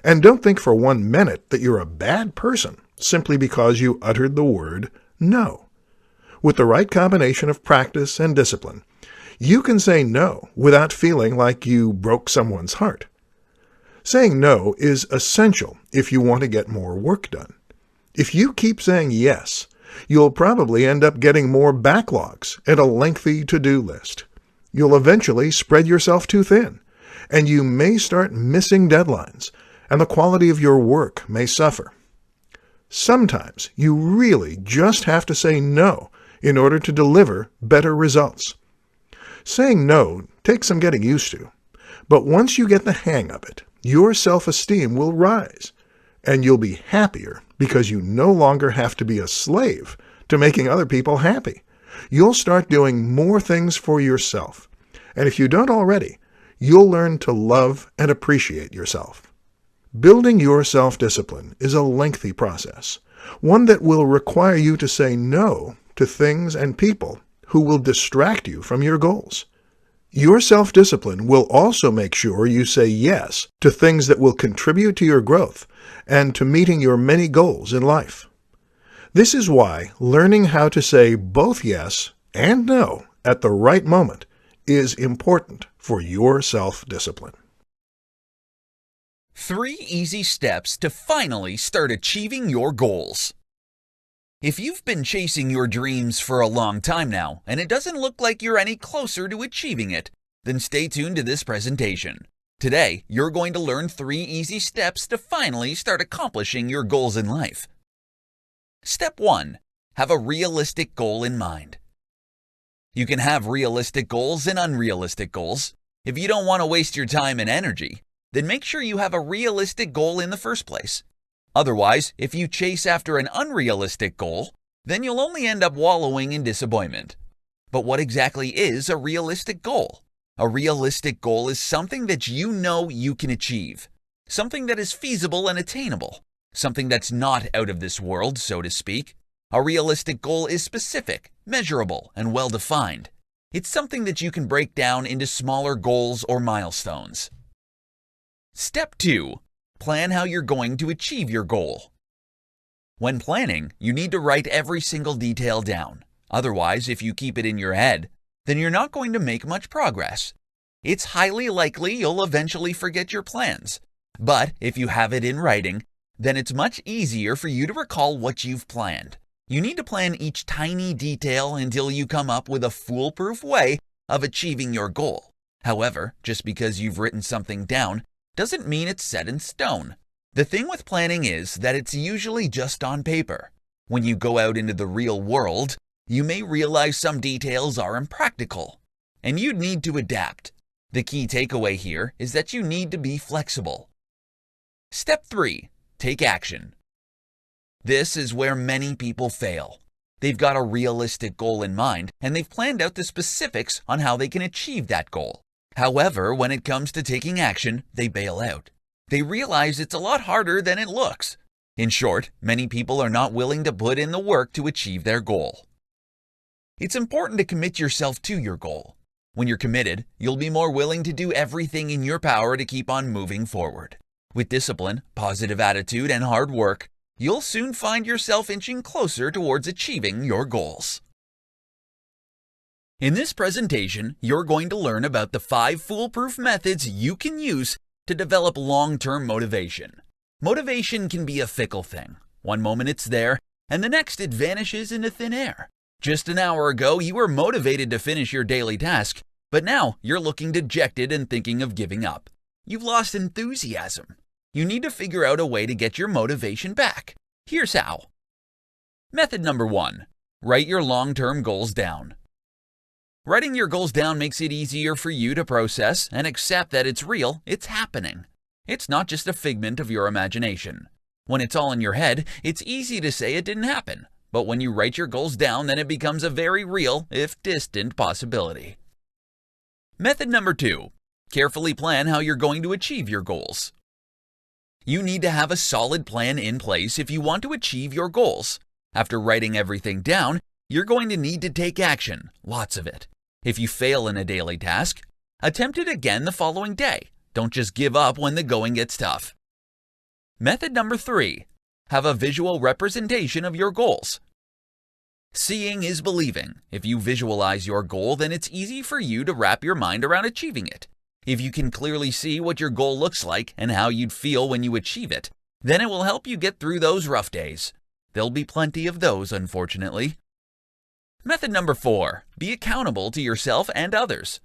And don't think for 1 minute that you're a bad person simply because you uttered the word no. With the right combination of practice and discipline, you can say no without feeling like you broke someone's heart. Saying no is essential if you want to get more work done. If you keep saying yes, you'll probably end up getting more backlogs and a lengthy to-do list. You'll eventually spread yourself too thin, and you may start missing deadlines, and the quality of your work may suffer. Sometimes you really just have to say no in order to deliver better results. Saying no takes some getting used to, but once you get the hang of it, your self-esteem will rise, and you'll be happier because you no longer have to be a slave to making other people happy. You'll start doing more things for yourself, and if you don't already, you'll learn to love and appreciate yourself. Building your self-discipline is a lengthy process, one that will require you to say no to things and people who will distract you from your goals. Your self-discipline will also make sure you say yes to things that will contribute to your growth and to meeting your many goals in life. This is why learning how to say both yes and no at the right moment is important for your self-discipline. 3 easy steps to finally start achieving your goals. If you've been chasing your dreams for a long time now, and it doesn't look like you're any closer to achieving it, then stay tuned to this presentation. Today, you're going to learn 3 easy steps to finally start accomplishing your goals in life. Step 1. Have a realistic goal in mind. You can have realistic goals and unrealistic goals. If you don't want to waste your time and energy, then make sure you have a realistic goal in the first place. Otherwise, if you chase after an unrealistic goal, then you'll only end up wallowing in disappointment. But what exactly is a realistic goal? A realistic goal is something that you know you can achieve, something that is feasible and attainable, something that's not out of this world, so to speak. A realistic goal is specific, measurable, and well-defined. It's something that you can break down into smaller goals or milestones. Step 2. Plan how you're going to achieve your goal. When planning, you need to write every single detail down. Otherwise, if you keep it in your head, then you're not going to make much progress. It's highly likely you'll eventually forget your plans. But if you have it in writing, then it's much easier for you to recall what you've planned. You need to plan each tiny detail until you come up with a foolproof way of achieving your goal. However, just because you've written something down doesn't mean it's set in stone. The thing with planning is that it's usually just on paper. When you go out into the real world, you may realize some details are impractical, and you'd need to adapt. The key takeaway here is that you need to be flexible. Step 3. Take action. This is where many people fail. They've got a realistic goal in mind, and they've planned out the specifics on how they can achieve that goal. However, when it comes to taking action, they bail out. They realize it's a lot harder than it looks. In short, many people are not willing to put in the work to achieve their goal. It's important to commit yourself to your goal. When you're committed, you'll be more willing to do everything in your power to keep on moving forward. With discipline, positive attitude, and hard work, you'll soon find yourself inching closer towards achieving your goals. In this presentation, you're going to learn about the 5 foolproof methods you can use to develop long-term motivation. Motivation can be a fickle thing. One moment it's there, and the next it vanishes into thin air. Just an hour ago, you were motivated to finish your daily task, but now you're looking dejected and thinking of giving up. You've lost enthusiasm. You need to figure out a way to get your motivation back. Here's how. Method number 1. Write your long-term goals down. Writing your goals down makes it easier for you to process and accept that it's real, it's happening. It's not just a figment of your imagination. When it's all in your head, it's easy to say it didn't happen. But when you write your goals down, then it becomes a very real, if distant, possibility. Method number 2. Carefully plan how you're going to achieve your goals. You need to have a solid plan in place if you want to achieve your goals. After writing everything down, you're going to need to take action, lots of it. If you fail in a daily task, attempt it again the following day. Don't just give up when the going gets tough. Method number 3. Have a visual representation of your goals. Seeing is believing. If you visualize your goal, then it's easy for you to wrap your mind around achieving it. If you can clearly see what your goal looks like and how you'd feel when you achieve it, then it will help you get through those rough days. There'll be plenty of those, unfortunately. Method number 4. Be accountable to yourself and others.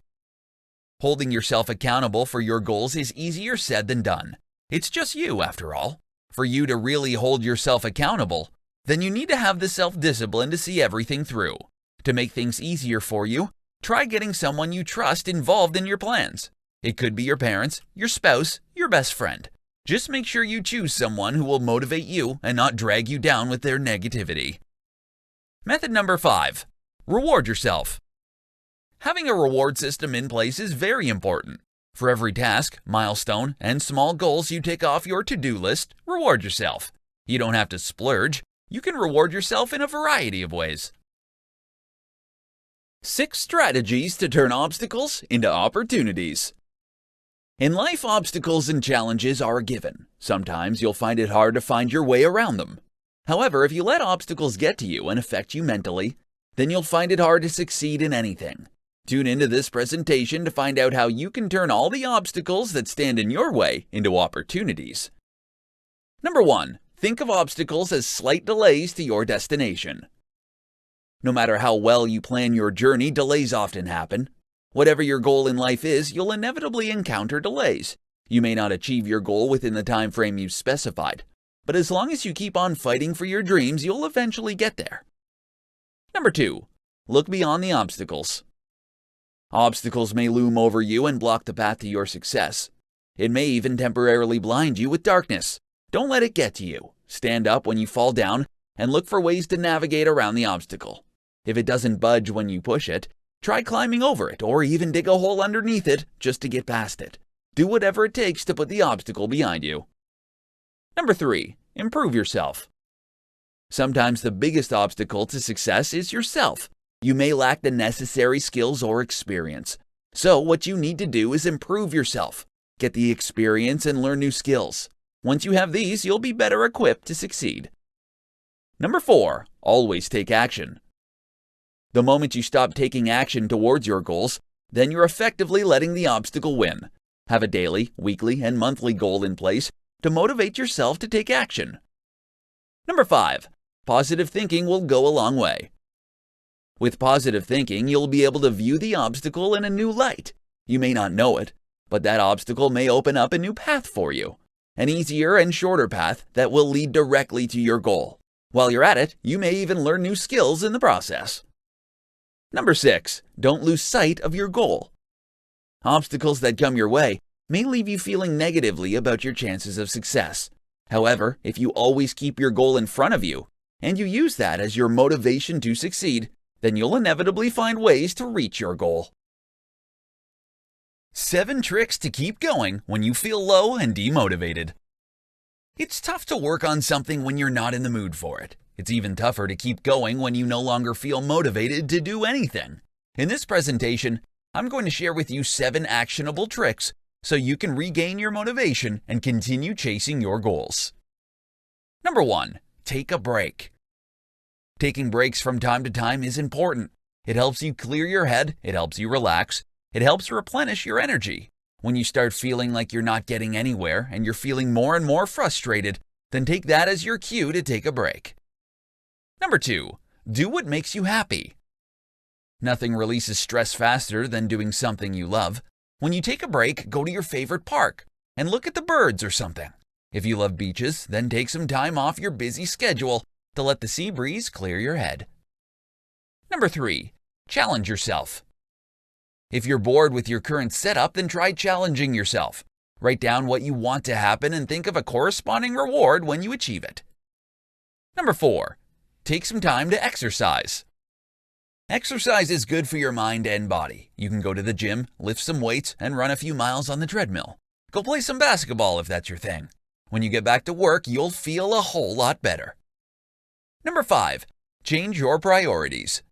Holding yourself accountable for your goals is easier said than done. It's just you, after all. For you to really hold yourself accountable, then you need to have the self-discipline to see everything through. To make things easier for you, try getting someone you trust involved in your plans. It could be your parents, your spouse, your best friend. Just make sure you choose someone who will motivate you and not drag you down with their negativity. Method number 5. Reward yourself. Having a reward system in place is very important. For every task, milestone, and small goals you tick off your to-do list, reward yourself. You don't have to splurge. You can reward yourself in a variety of ways. 6 strategies to turn obstacles into opportunities. In life, obstacles and challenges are a given. Sometimes you'll find it hard to find your way around them. However, if you let obstacles get to you and affect you mentally, then you'll find it hard to succeed in anything. Tune into this presentation to find out how you can turn all the obstacles that stand in your way into opportunities. Number 1. Think of obstacles as slight delays to your destination. No matter how well you plan your journey, delays often happen. Whatever your goal in life is, you'll inevitably encounter delays. You may not achieve your goal within the time frame you've specified, but as long as you keep on fighting for your dreams, you'll eventually get there. Number 2. Look beyond the obstacles. Obstacles may loom over you and block the path to your success. It may even temporarily blind you with darkness. Don't let it get to you. Stand up when you fall down and look for ways to navigate around the obstacle. If it doesn't budge when you push it, try climbing over it or even dig a hole underneath it just to get past it. Do whatever it takes to put the obstacle behind you. Number 3. Improve yourself. Sometimes the biggest obstacle to success is yourself. You may lack the necessary skills or experience. So what you need to do is improve yourself. Get the experience and learn new skills. Once you have these, you'll be better equipped to succeed. Number 4. Always take action. The moment you stop taking action towards your goals, then you're effectively letting the obstacle win. Have a daily, weekly, and monthly goal in place to motivate yourself to take action. Number 5. Positive thinking will go a long way. With positive thinking, you'll be able to view the obstacle in a new light. You may not know it, but that obstacle may open up a new path for you. An easier and shorter path that will lead directly to your goal. While you're at it, you may even learn new skills in the process. Number 6. Don't lose sight of your goal. Obstacles that come your way may leave you feeling negatively about your chances of success. However, if you always keep your goal in front of you, and you use that as your motivation to succeed, then you'll inevitably find ways to reach your goal. 7 tricks to keep going when you feel low and demotivated. It's tough to work on something when you're not in the mood for it. It's even tougher to keep going when you no longer feel motivated to do anything. In this presentation, I'm going to share with you 7 actionable tricks so you can regain your motivation and continue chasing your goals. Number 1. Take a break. Taking breaks from time to time is important. It helps you clear your head, it helps you relax, it helps replenish your energy. When you start feeling like you're not getting anywhere and you're feeling more and more frustrated, then take that as your cue to take a break. Number 2. Do what makes you happy. Nothing releases stress faster than doing something you love. When you take a break, go to your favorite park and look at the birds or something. If you love beaches, then take some time off your busy schedule to let the sea breeze clear your head. Number 3. Challenge yourself. If you're bored with your current setup, then try challenging yourself. Write down what you want to happen and think of a corresponding reward when you achieve it. Number 4. Take some time to exercise. Exercise is good for your mind and body. You can go to the gym, lift some weights, and run a few miles on the treadmill. Go play some basketball if that's your thing. When you get back to work, you'll feel a whole lot better. Number 5. Change your priorities.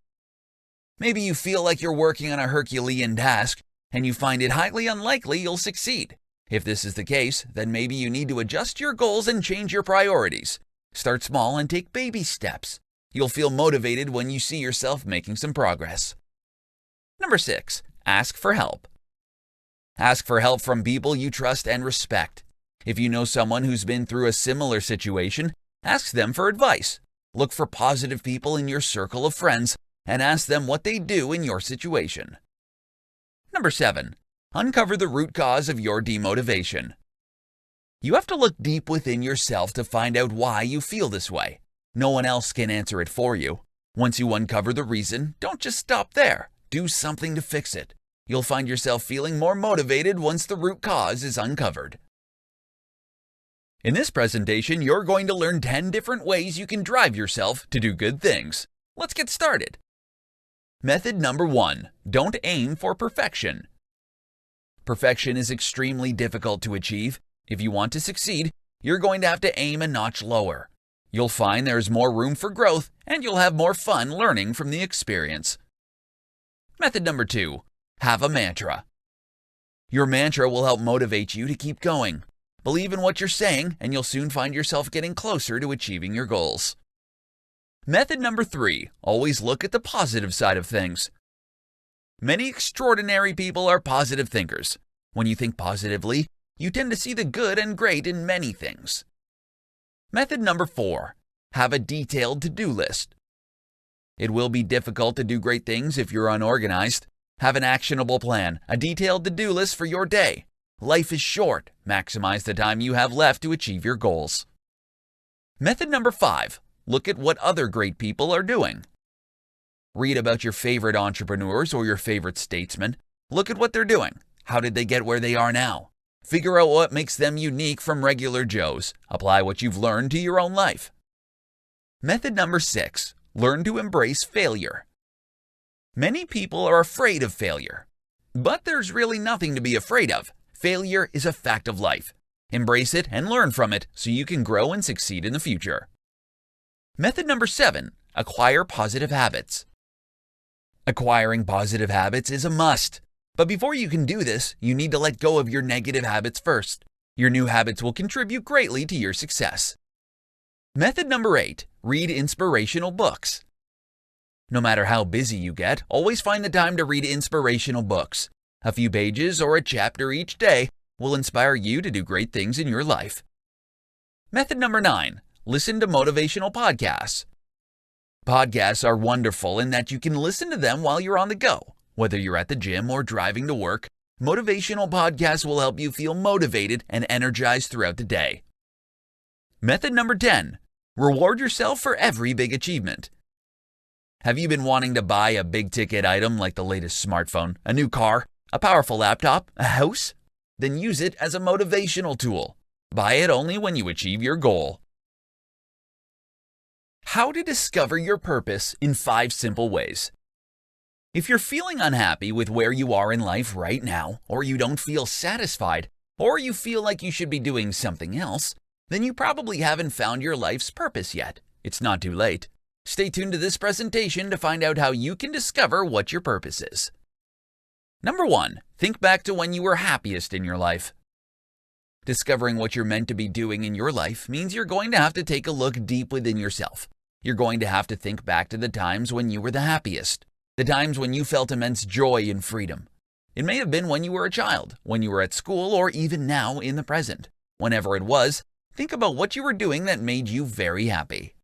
Maybe you feel like you're working on a Herculean task, and you find it highly unlikely you'll succeed. If this is the case, then maybe you need to adjust your goals and change your priorities. Start small and take baby steps. You'll feel motivated when you see yourself making some progress. Number 6. Ask for help. Ask for help from people you trust and respect. If you know someone who's been through a similar situation, ask them for advice. Look for positive people in your circle of friends and ask them what they do in your situation. Number 7. Uncover the root cause of your demotivation. You have to look deep within yourself to find out why you feel this way. No one else can answer it for you. Once you uncover the reason, don't just stop there. Do something to fix it. You'll find yourself feeling more motivated once the root cause is uncovered. In this presentation, you're going to learn 10 different ways you can drive yourself to do good things. Let's get started. Method number 1. Don't aim for perfection. Perfection is extremely difficult to achieve. If you want to succeed, you're going to have to aim a notch lower. You'll find there's more room for growth, and you'll have more fun learning from the experience. Method number 2. Have a mantra. Your mantra will help motivate you to keep going. Believe in what you're saying, and you'll soon find yourself getting closer to achieving your goals. Method number 3. Always look at the positive side of things. Many extraordinary people are positive thinkers. When you think positively, you tend to see the good and great in many things. Method number 4. Have a detailed to-do list. It will be difficult to do great things if you're unorganized. Have an actionable plan, a detailed to-do list for your day. Life is short. Maximize the time you have left to achieve your goals. Method number 5. Look at what other great people are doing. Read about your favorite entrepreneurs or your favorite statesmen. Look at what they're doing. How did they get where they are now? Figure out what makes them unique from regular Joes. Apply what you've learned to your own life. Method number 6. Learn to embrace failure. Many people are afraid of failure, but there's really nothing to be afraid of. Failure is a fact of life. Embrace it and learn from it so you can grow and succeed in the future. Method number 7. Acquire positive habits. Acquiring positive habits is a must. But before you can do this, you need to let go of your negative habits first. Your new habits will contribute greatly to your success. Method number 8. Read inspirational books. No matter how busy you get, always find the time to read inspirational books. A few pages or a chapter each day will inspire you to do great things in your life. Method number 9. Listen to motivational podcasts. Podcasts are wonderful in that you can listen to them while you're on the go. Whether you're at the gym or driving to work, motivational podcasts will help you feel motivated and energized throughout the day. Method number 10. Reward yourself for every big achievement. Have you been wanting to buy a big-ticket item like the latest smartphone, a new car, a powerful laptop, a house? Then use it as a motivational tool. Buy it only when you achieve your goal. How to discover your purpose in 5 simple ways. If you're feeling unhappy with where you are in life right now, or you don't feel satisfied, or you feel like you should be doing something else, then you probably haven't found your life's purpose yet. It's not too late. Stay tuned to this presentation to find out how you can discover what your purpose is. Number 1. Think back to when you were happiest in your life. Discovering what you're meant to be doing in your life means you're going to have to take a look deep within yourself. You're going to have to think back to the times when you were the happiest, the times when you felt immense joy and freedom. It may have been when you were a child, when you were at school, or even now in the present. Whenever it was, think about what you were doing that made you very happy.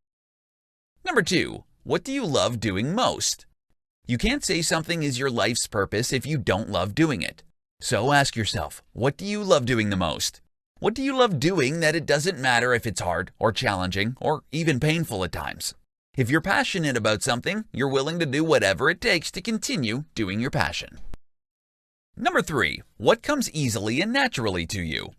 Number 2. What do you love doing most? You can't say something is your life's purpose if you don't love doing it. So ask yourself, what do you love doing the most? What do you love doing that it doesn't matter if it's hard or challenging or even painful at times? If you're passionate about something, you're willing to do whatever it takes to continue doing your passion. Number 3. What comes easily and naturally to you?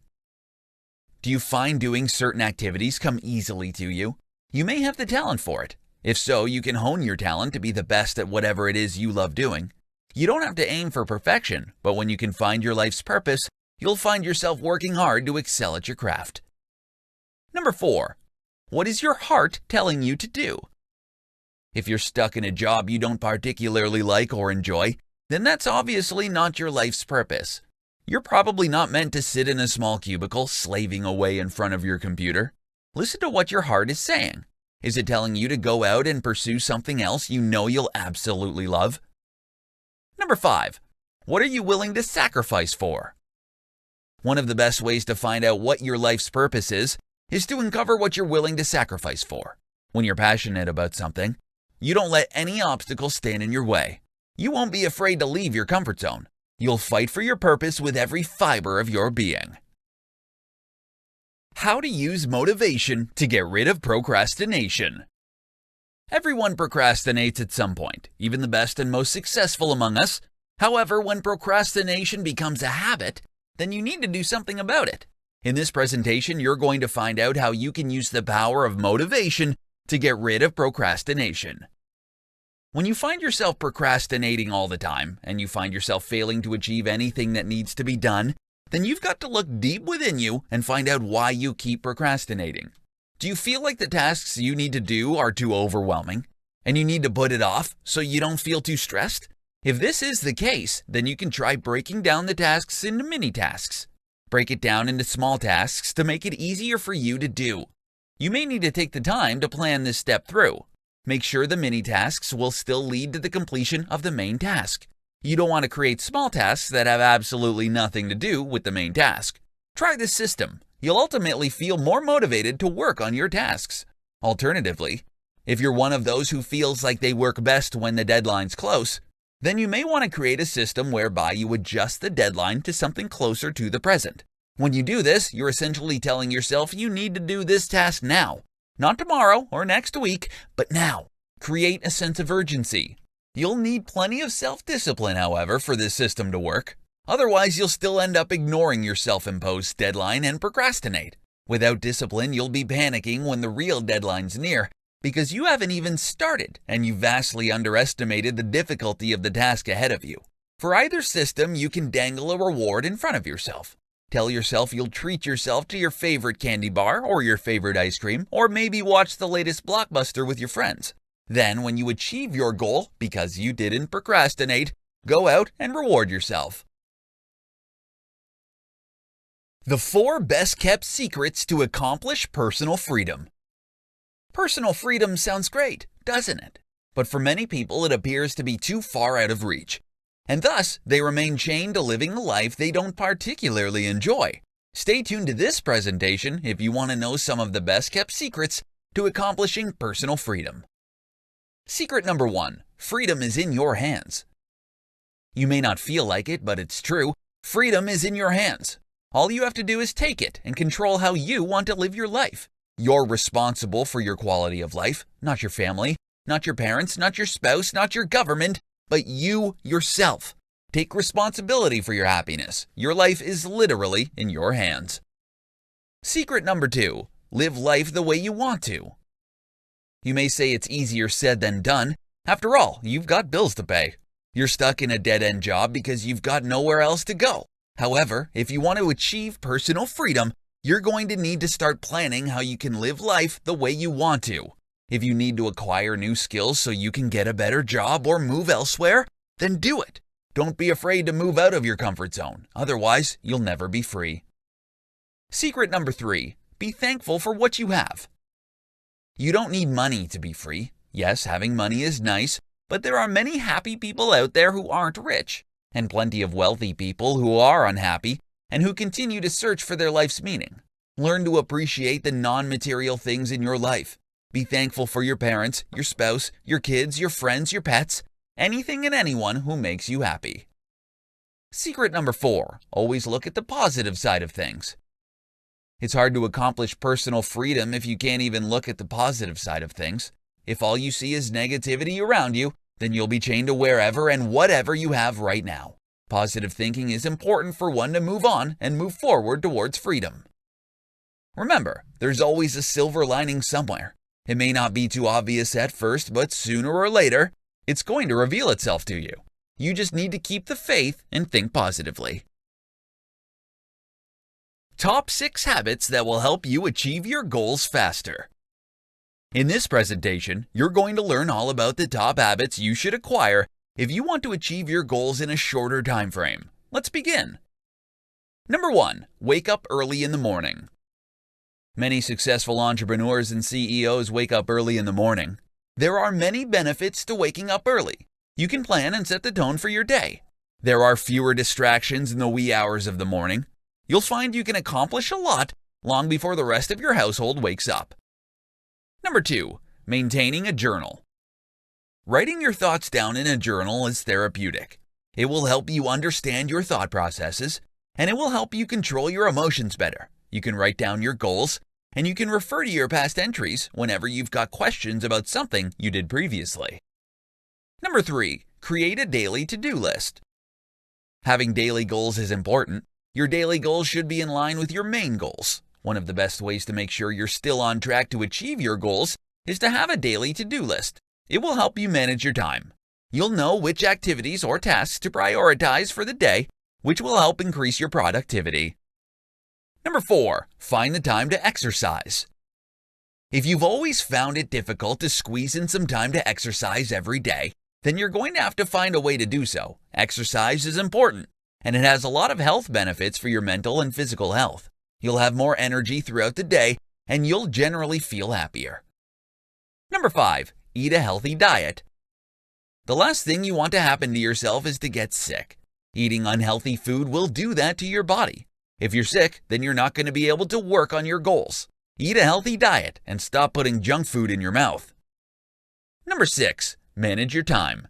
Do you find doing certain activities come easily to you? You may have the talent for it. If so, you can hone your talent to be the best at whatever it is you love doing. You don't have to aim for perfection, but when you can find your life's purpose, you'll find yourself working hard to excel at your craft. Number 4. What is your heart telling you to do? If you're stuck in a job you don't particularly like or enjoy, then that's obviously not your life's purpose. You're probably not meant to sit in a small cubicle slaving away in front of your computer. Listen to what your heart is saying. Is it telling you to go out and pursue something else you know you'll absolutely love? Number 5. What are you willing to sacrifice for? One of the best ways to find out what your life's purpose is to uncover what you're willing to sacrifice for. When you're passionate about something, you don't let any obstacle stand in your way. You won't be afraid to leave your comfort zone. You'll fight for your purpose with every fiber of your being. How to use motivation to get rid of procrastination. Everyone procrastinates at some point, even the best and most successful among us. However, when procrastination becomes a habit, then you need to do something about it. In this presentation, you're going to find out how you can use the power of motivation to get rid of procrastination. When you find yourself procrastinating all the time, and you find yourself failing to achieve anything that needs to be done, then you've got to look deep within you and find out why you keep procrastinating. Do you feel like the tasks you need to do are too overwhelming, and you need to put it off so you don't feel too stressed? If this is the case, then you can try breaking down the tasks into mini tasks. Break it down into small tasks to make it easier for you to do. You may need to take the time to plan this step through. Make sure the mini tasks will still lead to the completion of the main task. You don't want to create small tasks that have absolutely nothing to do with the main task. Try this system. you'll ultimately feel more motivated to work on your tasks. Alternatively, if you're one of those who feels like they work best when the deadline's close, then you may want to create a system whereby you adjust the deadline to something closer to the present. When you do this, you're essentially telling yourself you need to do this task now. Not tomorrow or next week, but now. Create a sense of urgency. You'll need plenty of self-discipline, however, for this system to work. Otherwise, you'll still end up ignoring your self-imposed deadline and procrastinate. Without discipline, you'll be panicking when the real deadline's near, because you haven't even started and you vastly underestimated the difficulty of the task ahead of you. For either system, you can dangle a reward in front of yourself. Tell yourself you'll treat yourself to your favorite candy bar or your favorite ice cream, or maybe watch the latest blockbuster with your friends. Then, when you achieve your goal, because you didn't procrastinate, go out and reward yourself. The 4 best-kept secrets to accomplish personal freedom. Personal freedom sounds great, doesn't it? But for many people, it appears to be too far out of reach, and thus they remain chained to living a life they don't particularly enjoy. Stay tuned to this presentation if you want to know some of the best-kept secrets to accomplishing personal freedom. Secret number 1. Freedom is in your hands. You may not feel like it, but it's true. Freedom is in your hands. All you have to do is take it and control how you want to live your life. You're responsible for your quality of life, not your family, not your parents, not your spouse, not your government, but you yourself. Take responsibility for your happiness. Your life is literally in your hands. Secret number 2. Live life the way you want to. You may say it's easier said than done. After all, you've got bills to pay. You're stuck in a dead-end job because you've got nowhere else to go. However, if you want to achieve personal freedom, you're going to need to start planning how you can live life the way you want to. If you need to acquire new skills so you can get a better job or move elsewhere, then do it. Don't be afraid to move out of your comfort zone. Otherwise, you'll never be free. Secret number 3. Be thankful for what you have. You don't need money to be free. Yes, having money is nice, but there are many happy people out there who aren't rich, and plenty of wealthy people who are unhappy and who continue to search for their life's meaning. Learn to appreciate the non-material things in your life. Be thankful for your parents, your spouse, your kids, your friends, your pets, anything and anyone who makes you happy. Secret number 4. Always look at the positive side of things. It's hard to accomplish personal freedom if you can't even look at the positive side of things. If all you see is negativity around you, then you'll be chained to wherever and whatever you have right now. Positive thinking is important for one to move on and move forward towards freedom. Remember, there's always a silver lining somewhere. It may not be too obvious at first, but sooner or later, it's going to reveal itself to you. You just need to keep the faith and think positively. Top 6 habits that will help you achieve your goals faster. In this presentation, you're going to learn all about the top habits you should acquire if you want to achieve your goals in a shorter time frame. Let's begin. Number 1. Wake up early in the morning. Many successful entrepreneurs and CEOs wake up early in the morning. There are many benefits to waking up early. You can plan and set the tone for your day. There are fewer distractions in the wee hours of the morning. You'll find you can accomplish a lot long before the rest of your household wakes up. Number 2. Maintaining a journal. Writing your thoughts down in a journal is therapeutic. It will help you understand your thought processes, and it will help you control your emotions better. You can write down your goals, and you can refer to your past entries whenever you've got questions about something you did previously. Number 3. Create a daily to-do list. Having daily goals is important. Your daily goals should be in line with your main goals. One of the best ways to make sure you're still on track to achieve your goals is to have a daily to-do list. It will help you manage your time. You'll know which activities or tasks to prioritize for the day, which will help increase your productivity. Number 4. Find the time to exercise. If you've always found it difficult to squeeze in some time to exercise every day, then you're going to have to find a way to do so. Exercise is important, and it has a lot of health benefits for your mental and physical health. You'll have more energy throughout the day, and you'll generally feel happier. Number 5. Eat a healthy diet. The last thing you want to happen to yourself is to get sick. Eating unhealthy food will do that to your body. If you're sick, then you're not going to be able to work on your goals. Eat a healthy diet and stop putting junk food in your mouth. Number 6. Manage your time.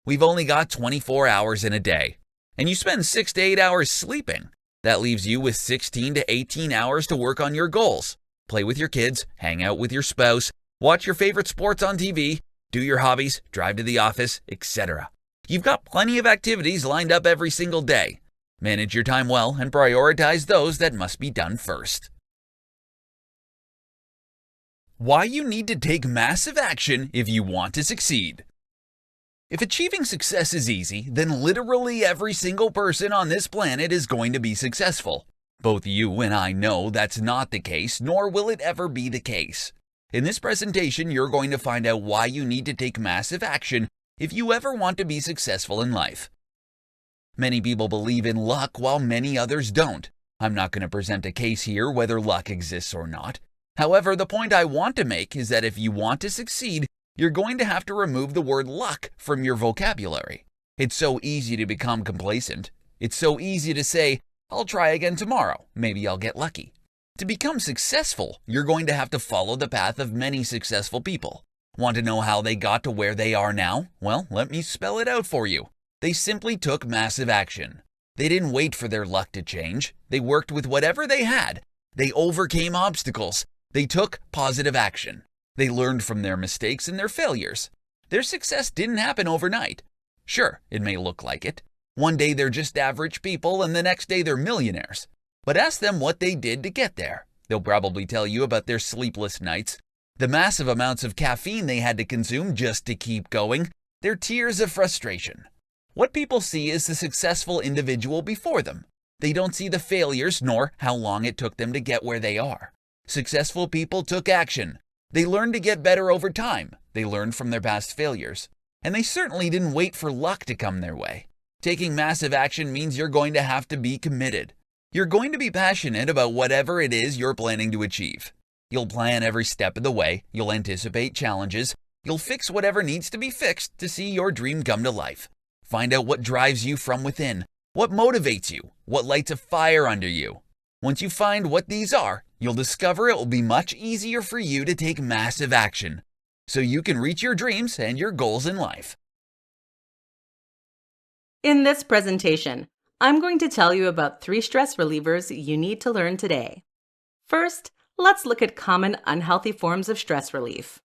We've only got 24 hours in a day, and you spend 6 to 8 hours sleeping. That leaves you with 16 to 18 hours to work on your goals. Play with your kids, hang out with your spouse, watch your favorite sports on TV, do your hobbies, drive to the office, etc. You've got plenty of activities lined up every single day. Manage your time well and prioritize those that must be done first. Why you need to take massive action if you want to succeed. If achieving success is easy, then literally every single person on this planet is going to be successful. Both you and I know that's not the case, nor will it ever be the case. In this presentation, you're going to find out why you need to take massive action if you ever want to be successful in life. Many people believe in luck while many others don't. I'm not going to present a case here whether luck exists or not. However, the point I want to make is that if you want to succeed, you're going to have to remove the word luck from your vocabulary. It's so easy to become complacent. It's so easy to say, I'll try again tomorrow. Maybe I'll get lucky. To become successful, you're going to have to follow the path of many successful people. Want to know how they got to where they are now? Well, let me spell it out for you. They simply took massive action. They didn't wait for their luck to change. They worked with whatever they had. They overcame obstacles. They took positive action. They learned from their mistakes and their failures. Their success didn't happen overnight. Sure, it may look like it. One day they're just average people and the next day they're millionaires. But ask them what they did to get there. They'll probably tell you about their sleepless nights, the massive amounts of caffeine they had to consume just to keep going, their tears of frustration. What people see is the successful individual before them. They don't see the failures nor how long it took them to get where they are. Successful people took action. They learned to get better over time. They learned from their past failures. And they certainly didn't wait for luck to come their way. Taking massive action means you're going to have to be committed. You're going to be passionate about whatever it is you're planning to achieve. You'll plan every step of the way. You'll anticipate challenges. You'll fix whatever needs to be fixed to see your dream come to life. Find out what drives you from within, what motivates you, what lights a fire under you. Once you find what these are, you'll discover it will be much easier for you to take massive action so you can reach your dreams and your goals in life. In this presentation, I'm going to tell you about 3 stress relievers you need to learn today. First, let's look at common unhealthy forms of stress relief.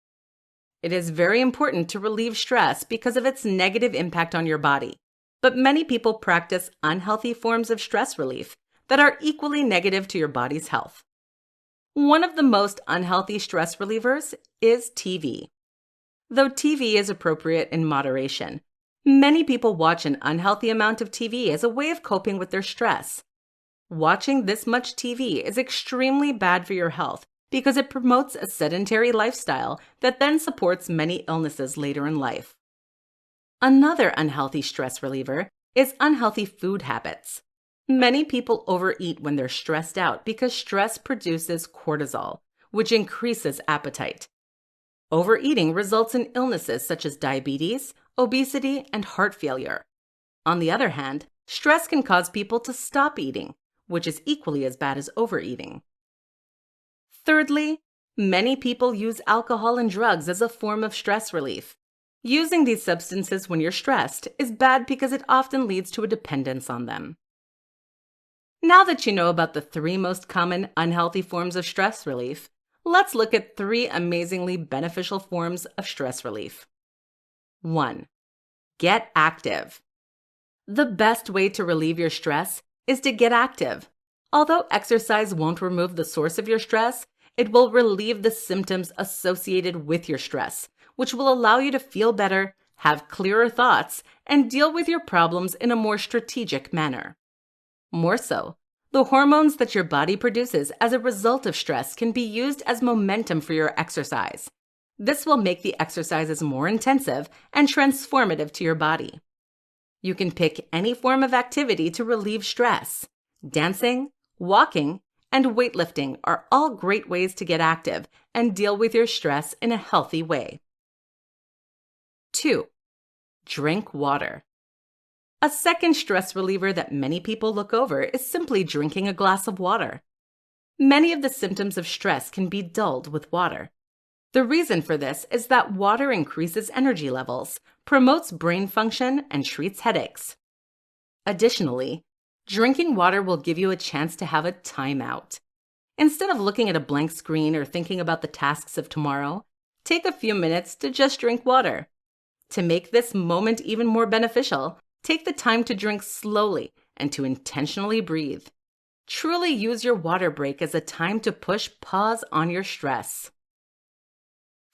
It is very important to relieve stress because of its negative impact on your body, but many people practice unhealthy forms of stress relief that are equally negative to your body's health. One of the most unhealthy stress relievers is TV. Though TV is appropriate in moderation, many people watch an unhealthy amount of TV as a way of coping with their stress. Watching this much TV is extremely bad for your health because it promotes a sedentary lifestyle that then supports many illnesses later in life. Another unhealthy stress reliever is unhealthy food habits. Many people overeat when they're stressed out because stress produces cortisol, which increases appetite. Overeating results in illnesses such as diabetes, obesity, and heart failure. On the other hand, stress can cause people to stop eating, which is equally as bad as overeating. Thirdly, many people use alcohol and drugs as a form of stress relief. Using these substances when you're stressed is bad because it often leads to a dependence on them. Now that you know about the 3 most common unhealthy forms of stress relief, let's look at 3 amazingly beneficial forms of stress relief. 1. Get active. The best way to relieve your stress is to get active. Although exercise won't remove the source of your stress, it will relieve the symptoms associated with your stress, which will allow you to feel better, have clearer thoughts, and deal with your problems in a more strategic manner. More so, the hormones that your body produces as a result of stress can be used as momentum for your exercise. This will make the exercises more intensive and transformative to your body. You can pick any form of activity to relieve stress. Dancing, walking, and weightlifting are all great ways to get active and deal with your stress in a healthy way. 2. Drink water. A second stress reliever that many people look over is simply drinking a glass of water. Many of the symptoms of stress can be dulled with water. The reason for this is that water increases energy levels, promotes brain function, and treats headaches. Additionally, drinking water will give you a chance to have a timeout. Instead of looking at a blank screen or thinking about the tasks of tomorrow, take a few minutes to just drink water. To make this moment even more beneficial, take the time to drink slowly and to intentionally breathe. Truly use your water break as a time to push pause on your stress.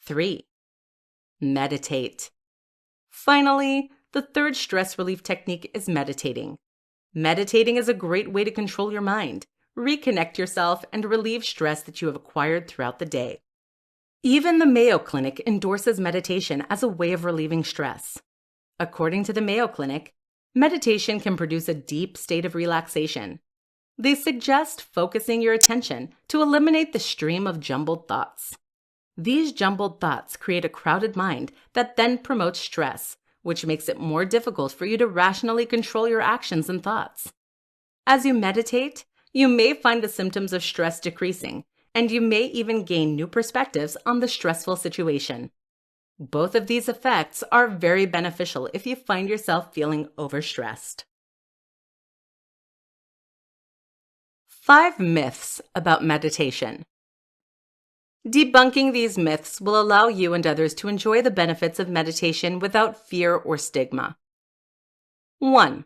3. Meditate. Finally, the third stress relief technique is meditating. Meditating is a great way to control your mind, reconnect yourself, and relieve stress that you have acquired throughout the day. Even the Mayo Clinic endorses meditation as a way of relieving stress. According to the Mayo Clinic, meditation can produce a deep state of relaxation. They suggest focusing your attention to eliminate the stream of jumbled thoughts. These jumbled thoughts create a crowded mind that then promotes stress, which makes it more difficult for you to rationally control your actions and thoughts. As you meditate, you may find the symptoms of stress decreasing, and you may even gain new perspectives on the stressful situation. Both of these effects are very beneficial if you find yourself feeling overstressed. 5 myths about meditation. Debunking these myths will allow you and others to enjoy the benefits of meditation without fear or stigma. 1.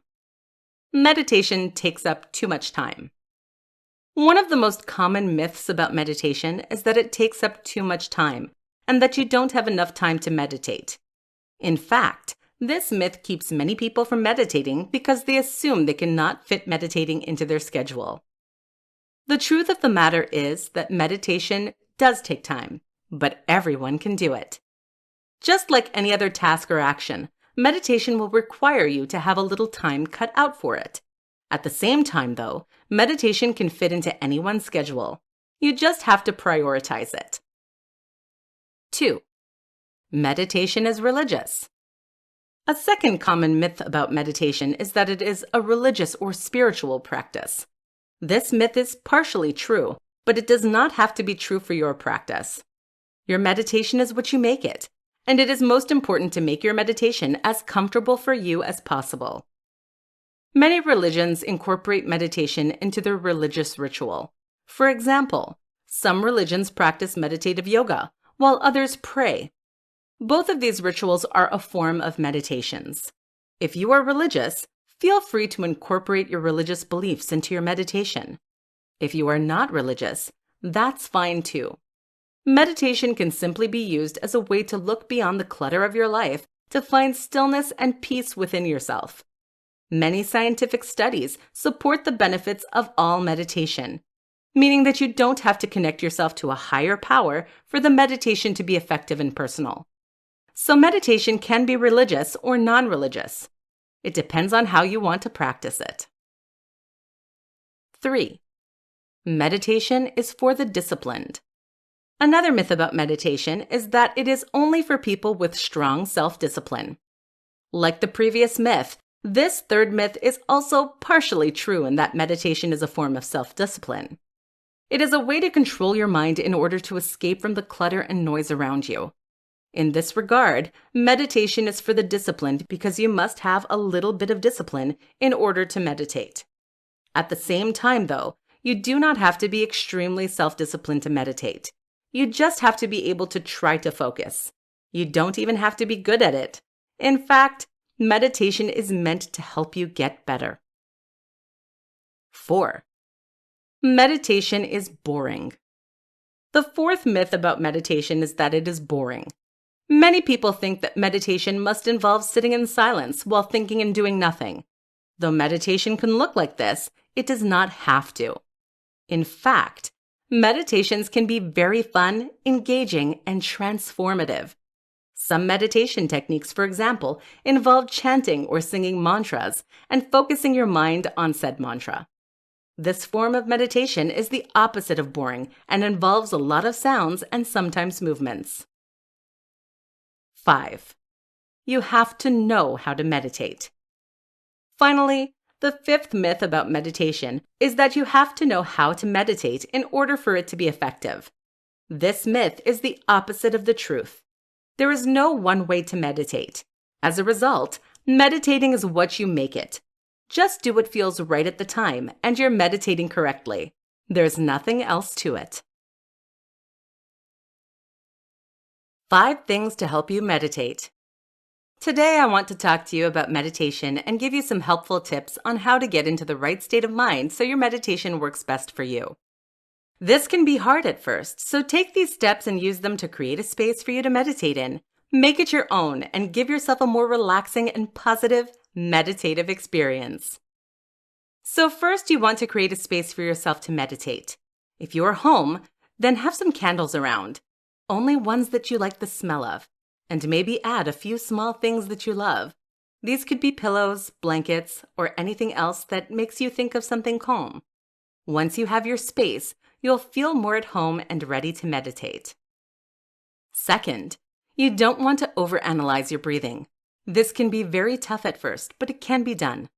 Meditation takes up too much time. One of the most common myths about meditation is that it takes up too much time and that you don't have enough time to meditate. In fact, this myth keeps many people from meditating because they assume they cannot fit meditating into their schedule. The truth of the matter is that meditation does take time, but everyone can do it. Just like any other task or action, meditation will require you to have a little time cut out for it. At the same time, though, meditation can fit into anyone's schedule. You just have to prioritize it. 2. Meditation is religious. A second common myth about meditation is that it is a religious or spiritual practice. This myth is partially true, but it does not have to be true for your practice. Your meditation is what you make it, and it is most important to make your meditation as comfortable for you as possible. Many religions incorporate meditation into their religious ritual. For example, some religions practice meditative yoga, while others pray. Both of these rituals are a form of meditations. If you are religious, feel free to incorporate your religious beliefs into your meditation. If you are not religious, that's fine too. Meditation can simply be used as a way to look beyond the clutter of your life to find stillness and peace within yourself. Many scientific studies support the benefits of all meditation, meaning that you don't have to connect yourself to a higher power for the meditation to be effective and personal. So meditation can be religious or non-religious. It depends on how you want to practice it. 3. Meditation is for the disciplined. Another myth about meditation is that it is only for people with strong self-discipline. Like the previous myth, this third myth is also partially true in that meditation is a form of self-discipline. It is a way to control your mind in order to escape from the clutter and noise around you. In this regard, meditation is for the disciplined because you must have a little bit of discipline in order to meditate. At the same time, though, you do not have to be extremely self-disciplined to meditate. You just have to be able to try to focus. You don't even have to be good at it. In fact, meditation is meant to help you get better. 4. Meditation is boring. The fourth myth about meditation is that it is boring. Many people think that meditation must involve sitting in silence while thinking and doing nothing. Though meditation can look like this, it does not have to. In fact, meditations can be very fun, engaging, and transformative. Some meditation techniques, for example, involve chanting or singing mantras and focusing your mind on said mantra. This form of meditation is the opposite of boring and involves a lot of sounds and sometimes movements. 5. You have to know how to meditate. Finally, the fifth myth about meditation is that you have to know how to meditate in order for it to be effective. This myth is the opposite of the truth. There is no one way to meditate. As a result, meditating is what you make it. Just do what feels right at the time, and you're meditating correctly. There's nothing else to it. 5 things to help you meditate. Today, I want to talk to you about meditation and give you some helpful tips on how to get into the right state of mind so your meditation works best for you. This can be hard at first, so take these steps and use them to create a space for you to meditate in. Make it your own and give yourself a more relaxing and positive meditative experience. So first, you want to create a space for yourself to meditate. If you're home, then have some candles around. Only ones that you like the smell of, and maybe add a few small things that you love. These could be pillows, blankets, or anything else that makes you think of something calm. Once you have your space, you'll feel more at home and ready to meditate. Second, you don't want to overanalyze your breathing. This can be very tough at first, but it can be done.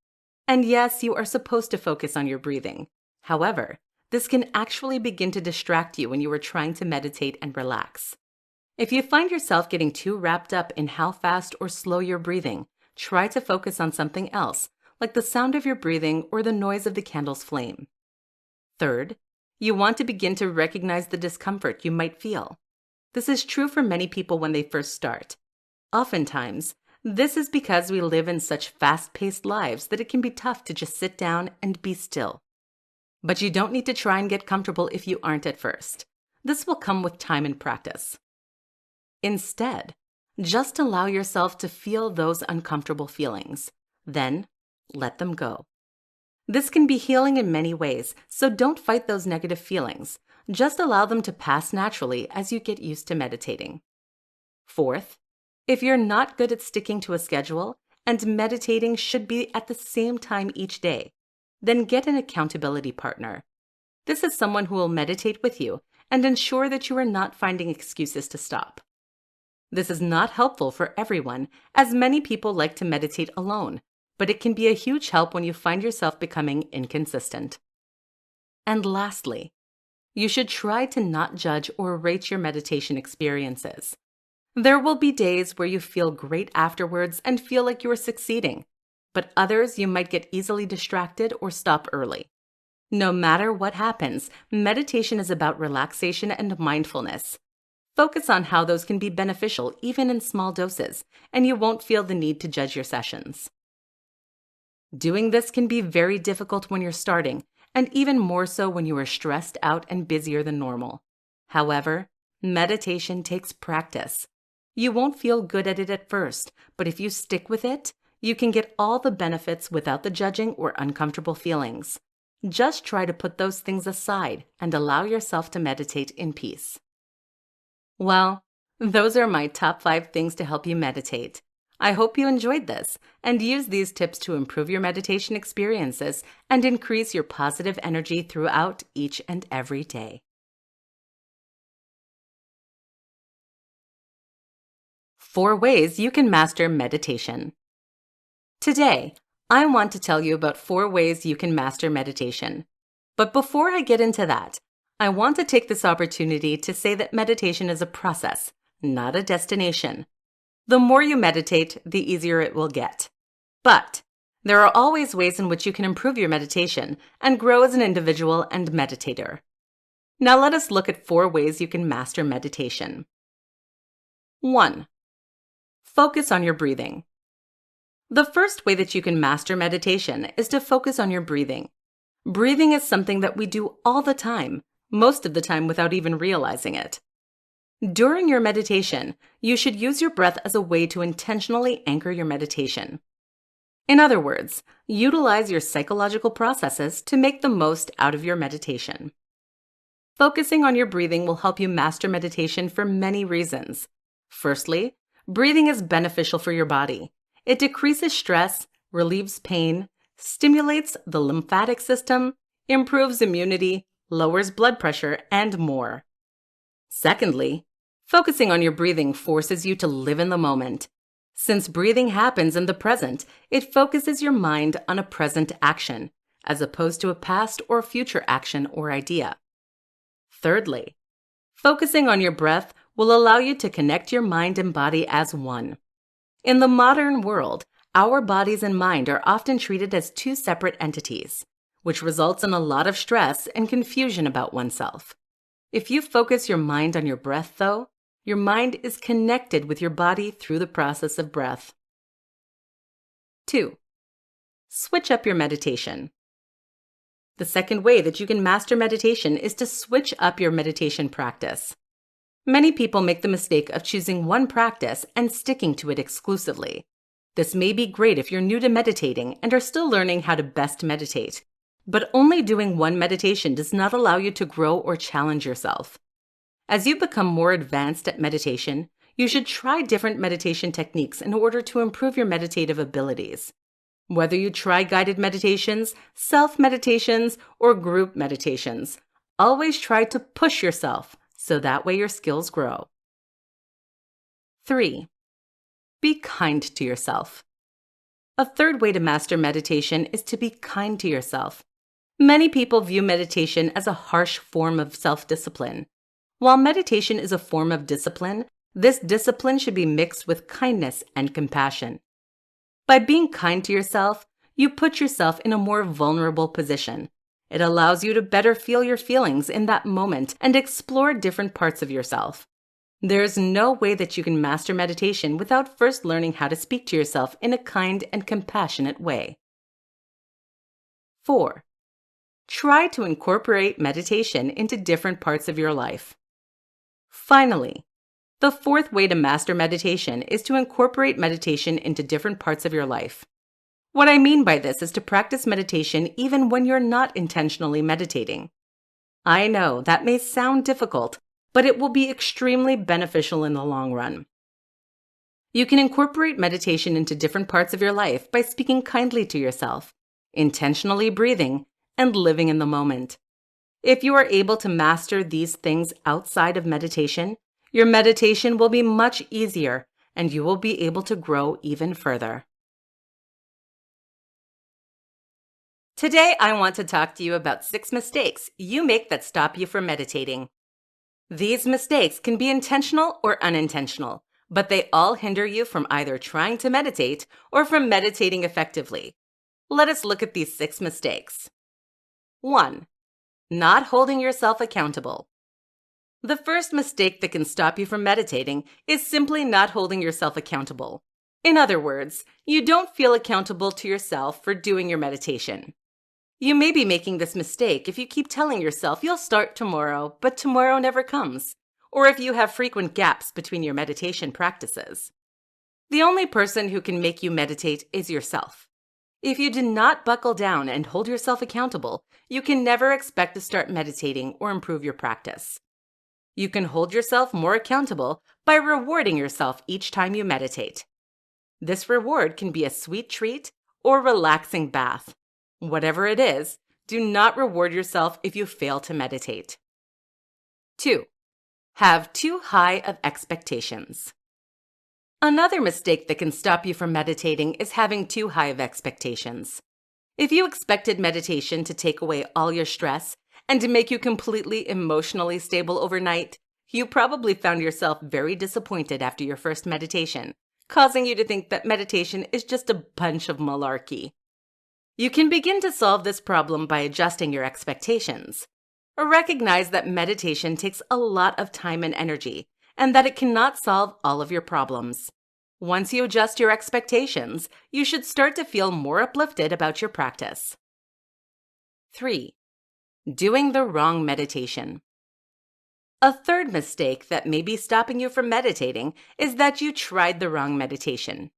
And yes, you are supposed to focus on your breathing. However, this can actually begin to distract you when you are trying to meditate and relax. If you find yourself getting too wrapped up in how fast or slow you're breathing, try to focus on something else, like the sound of your breathing or the noise of the candle's flame. Third, you want to begin to recognize the discomfort you might feel. This is true for many people when they first start. Oftentimes, this is because we live in such fast-paced lives that it can be tough to just sit down and be still. But you don't need to try and get comfortable if you aren't at first. This will come with time and practice. Instead, just allow yourself to feel those uncomfortable feelings. Then, let them go. This can be healing in many ways, so don't fight those negative feelings. Just allow them to pass naturally as you get used to meditating. Fourth, if you're not good at sticking to a schedule and meditating should be at the same time each day, then get an accountability partner. This is someone who will meditate with you and ensure that you are not finding excuses to stop. This is not helpful for everyone, as many people like to meditate alone, but it can be a huge help when you find yourself becoming inconsistent. And lastly, you should try to not judge or rate your meditation experiences. There will be days where you feel great afterwards and feel like you are succeeding, but others you might get easily distracted or stop early. No matter what happens, meditation is about relaxation and mindfulness. Focus on how those can be beneficial even in small doses, and you won't feel the need to judge your sessions. Doing this can be very difficult when you're starting, and even more so when you are stressed out and busier than normal. However, meditation takes practice. You won't feel good at it at first, but if you stick with it, you can get all the benefits without the judging or uncomfortable feelings. Just try to put those things aside and allow yourself to meditate in peace. Well, those are my top 5 things to help you meditate. I hope you enjoyed this and use these tips to improve your meditation experiences and increase your positive energy throughout each and every day. 4 ways you can master meditation. Today, I want to tell you about 4 ways you can master meditation. But before I get into that, I want to take this opportunity to say that meditation is a process, not a destination. The more you meditate, the easier it will get. But there are always ways in which you can improve your meditation and grow as an individual and meditator. Now let us look at 4 ways you can master meditation. 1. Focus on your breathing. The first way that you can master meditation is to focus on your breathing. Breathing is something that we do all the time, most of the time without even realizing it. During your meditation, you should use your breath as a way to intentionally anchor your meditation. In other words, utilize your psychological processes to make the most out of your meditation. Focusing on your breathing will help you master meditation for many reasons. Firstly, breathing is beneficial for your body. It decreases stress, relieves pain, stimulates the lymphatic system, improves immunity, lowers blood pressure, and more. Secondly, focusing on your breathing forces you to live in the moment. Since breathing happens in the present, it focuses your mind on a present action, as opposed to a past or future action or idea. Thirdly, focusing on your breath will allow you to connect your mind and body as one. In the modern world, our bodies and mind are often treated as two separate entities, which results in a lot of stress and confusion about oneself. If you focus your mind on your breath, though, your mind is connected with your body through the process of breath. 2. Switch up your meditation. The second way that you can master meditation is to switch up your meditation practice. Many people make the mistake of choosing one practice and sticking to it exclusively. This may be great if you're new to meditating and are still learning how to best meditate, but only doing one meditation does not allow you to grow or challenge yourself. As you become more advanced at meditation, you should try different meditation techniques in order to improve your meditative abilities. Whether you try guided meditations, self-meditations, or group meditations, always try to push yourself so that way your skills grow. 3. Be kind to yourself. A third way to master meditation is to be kind to yourself. Many people view meditation as a harsh form of self-discipline. While meditation is a form of discipline, this discipline should be mixed with kindness and compassion. By being kind to yourself, you put yourself in a more vulnerable position. It allows you to better feel your feelings in that moment and explore different parts of yourself. There's no way that you can master meditation without first learning how to speak to yourself in a kind and compassionate way. 4. Try to incorporate meditation into different parts of your life. Finally, the fourth way to master meditation is to incorporate meditation into different parts of your life. What I mean by this is to practice meditation even when you're not intentionally meditating. I know that may sound difficult, but it will be extremely beneficial in the long run. You can incorporate meditation into different parts of your life by speaking kindly to yourself, intentionally breathing, and living in the moment. If you are able to master these things outside of meditation, your meditation will be much easier and you will be able to grow even further. Today, I want to talk to you about 6 mistakes you make that stop you from meditating. These mistakes can be intentional or unintentional, but they all hinder you from either trying to meditate or from meditating effectively. Let us look at these 6 mistakes. 1. Not holding yourself accountable. The first mistake that can stop you from meditating is simply not holding yourself accountable. In other words, you don't feel accountable to yourself for doing your meditation. You may be making this mistake if you keep telling yourself you'll start tomorrow, but tomorrow never comes, or if you have frequent gaps between your meditation practices. The only person who can make you meditate is yourself. If you do not buckle down and hold yourself accountable, you can never expect to start meditating or improve your practice. You can hold yourself more accountable by rewarding yourself each time you meditate. This reward can be a sweet treat or relaxing bath. Whatever it is, do not reward yourself if you fail to meditate. 2. Have too high of expectations. Another mistake that can stop you from meditating is having too high of expectations. If you expected meditation to take away all your stress and to make you completely emotionally stable overnight, you probably found yourself very disappointed after your first meditation, causing you to think that meditation is just a bunch of malarkey. You can begin to solve this problem by adjusting your expectations. Recognize that meditation takes a lot of time and energy, and that it cannot solve all of your problems. Once you adjust your expectations, you should start to feel more uplifted about your practice. 3. Doing the wrong meditation. A third mistake that may be stopping you from meditating is that you tried the wrong meditation.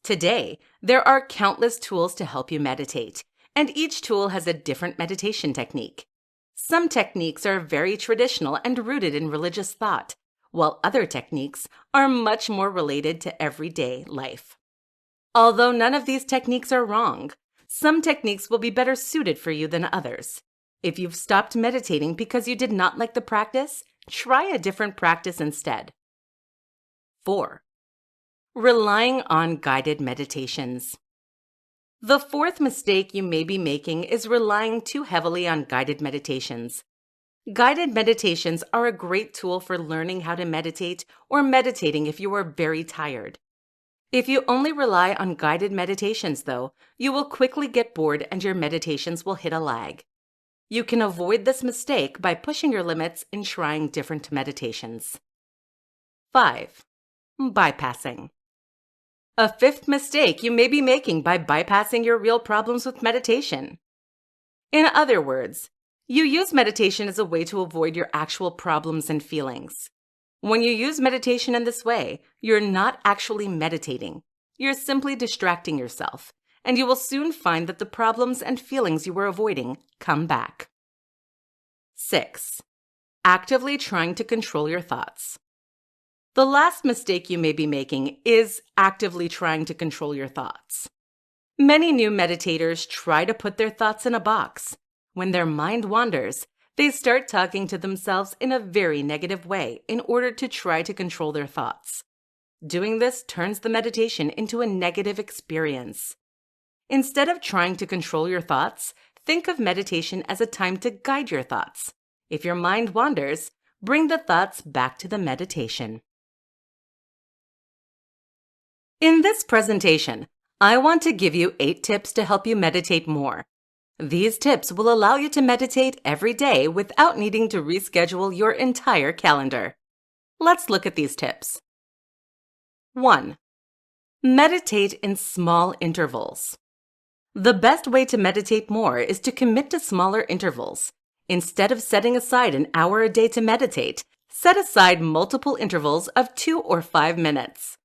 Today, there are countless tools to help you meditate, and each tool has a different meditation technique. Some techniques are very traditional and rooted in religious thought, while other techniques are much more related to everyday life. Although none of these techniques are wrong, some techniques will be better suited for you than others. If you've stopped meditating because you did not like the practice, try a different practice instead. 4. Relying on guided meditations. The fourth mistake you may be making is relying too heavily on guided meditations. Guided meditations are a great tool for learning how to meditate or meditating if you are very tired. If you only rely on guided meditations, though, you will quickly get bored and your meditations will hit a lag. You can avoid this mistake by pushing your limits and trying different meditations. 5. Bypassing. A fifth mistake you may be making by bypassing your real problems with meditation. In other words, you use meditation as a way to avoid your actual problems and feelings. When you use meditation in this way, you're not actually meditating. You're simply distracting yourself, and you will soon find that the problems and feelings you were avoiding come back. 6. Actively trying to control your thoughts. The last mistake you may be making is actively trying to control your thoughts. Many new meditators try to put their thoughts in a box. When their mind wanders, they start talking to themselves in a very negative way in order to try to control their thoughts. Doing this turns the meditation into a negative experience. Instead of trying to control your thoughts, think of meditation as a time to guide your thoughts. If your mind wanders, bring the thoughts back to the meditation. In this presentation, I want to give you 8 tips to help you meditate more. These tips will allow you to meditate every day without needing to reschedule your entire calendar. Let's look at these tips. 1. Meditate in small intervals. The best way to meditate more is to commit to smaller intervals. Instead of setting aside an hour a day to meditate, set aside multiple intervals of 2 or 5 minutes.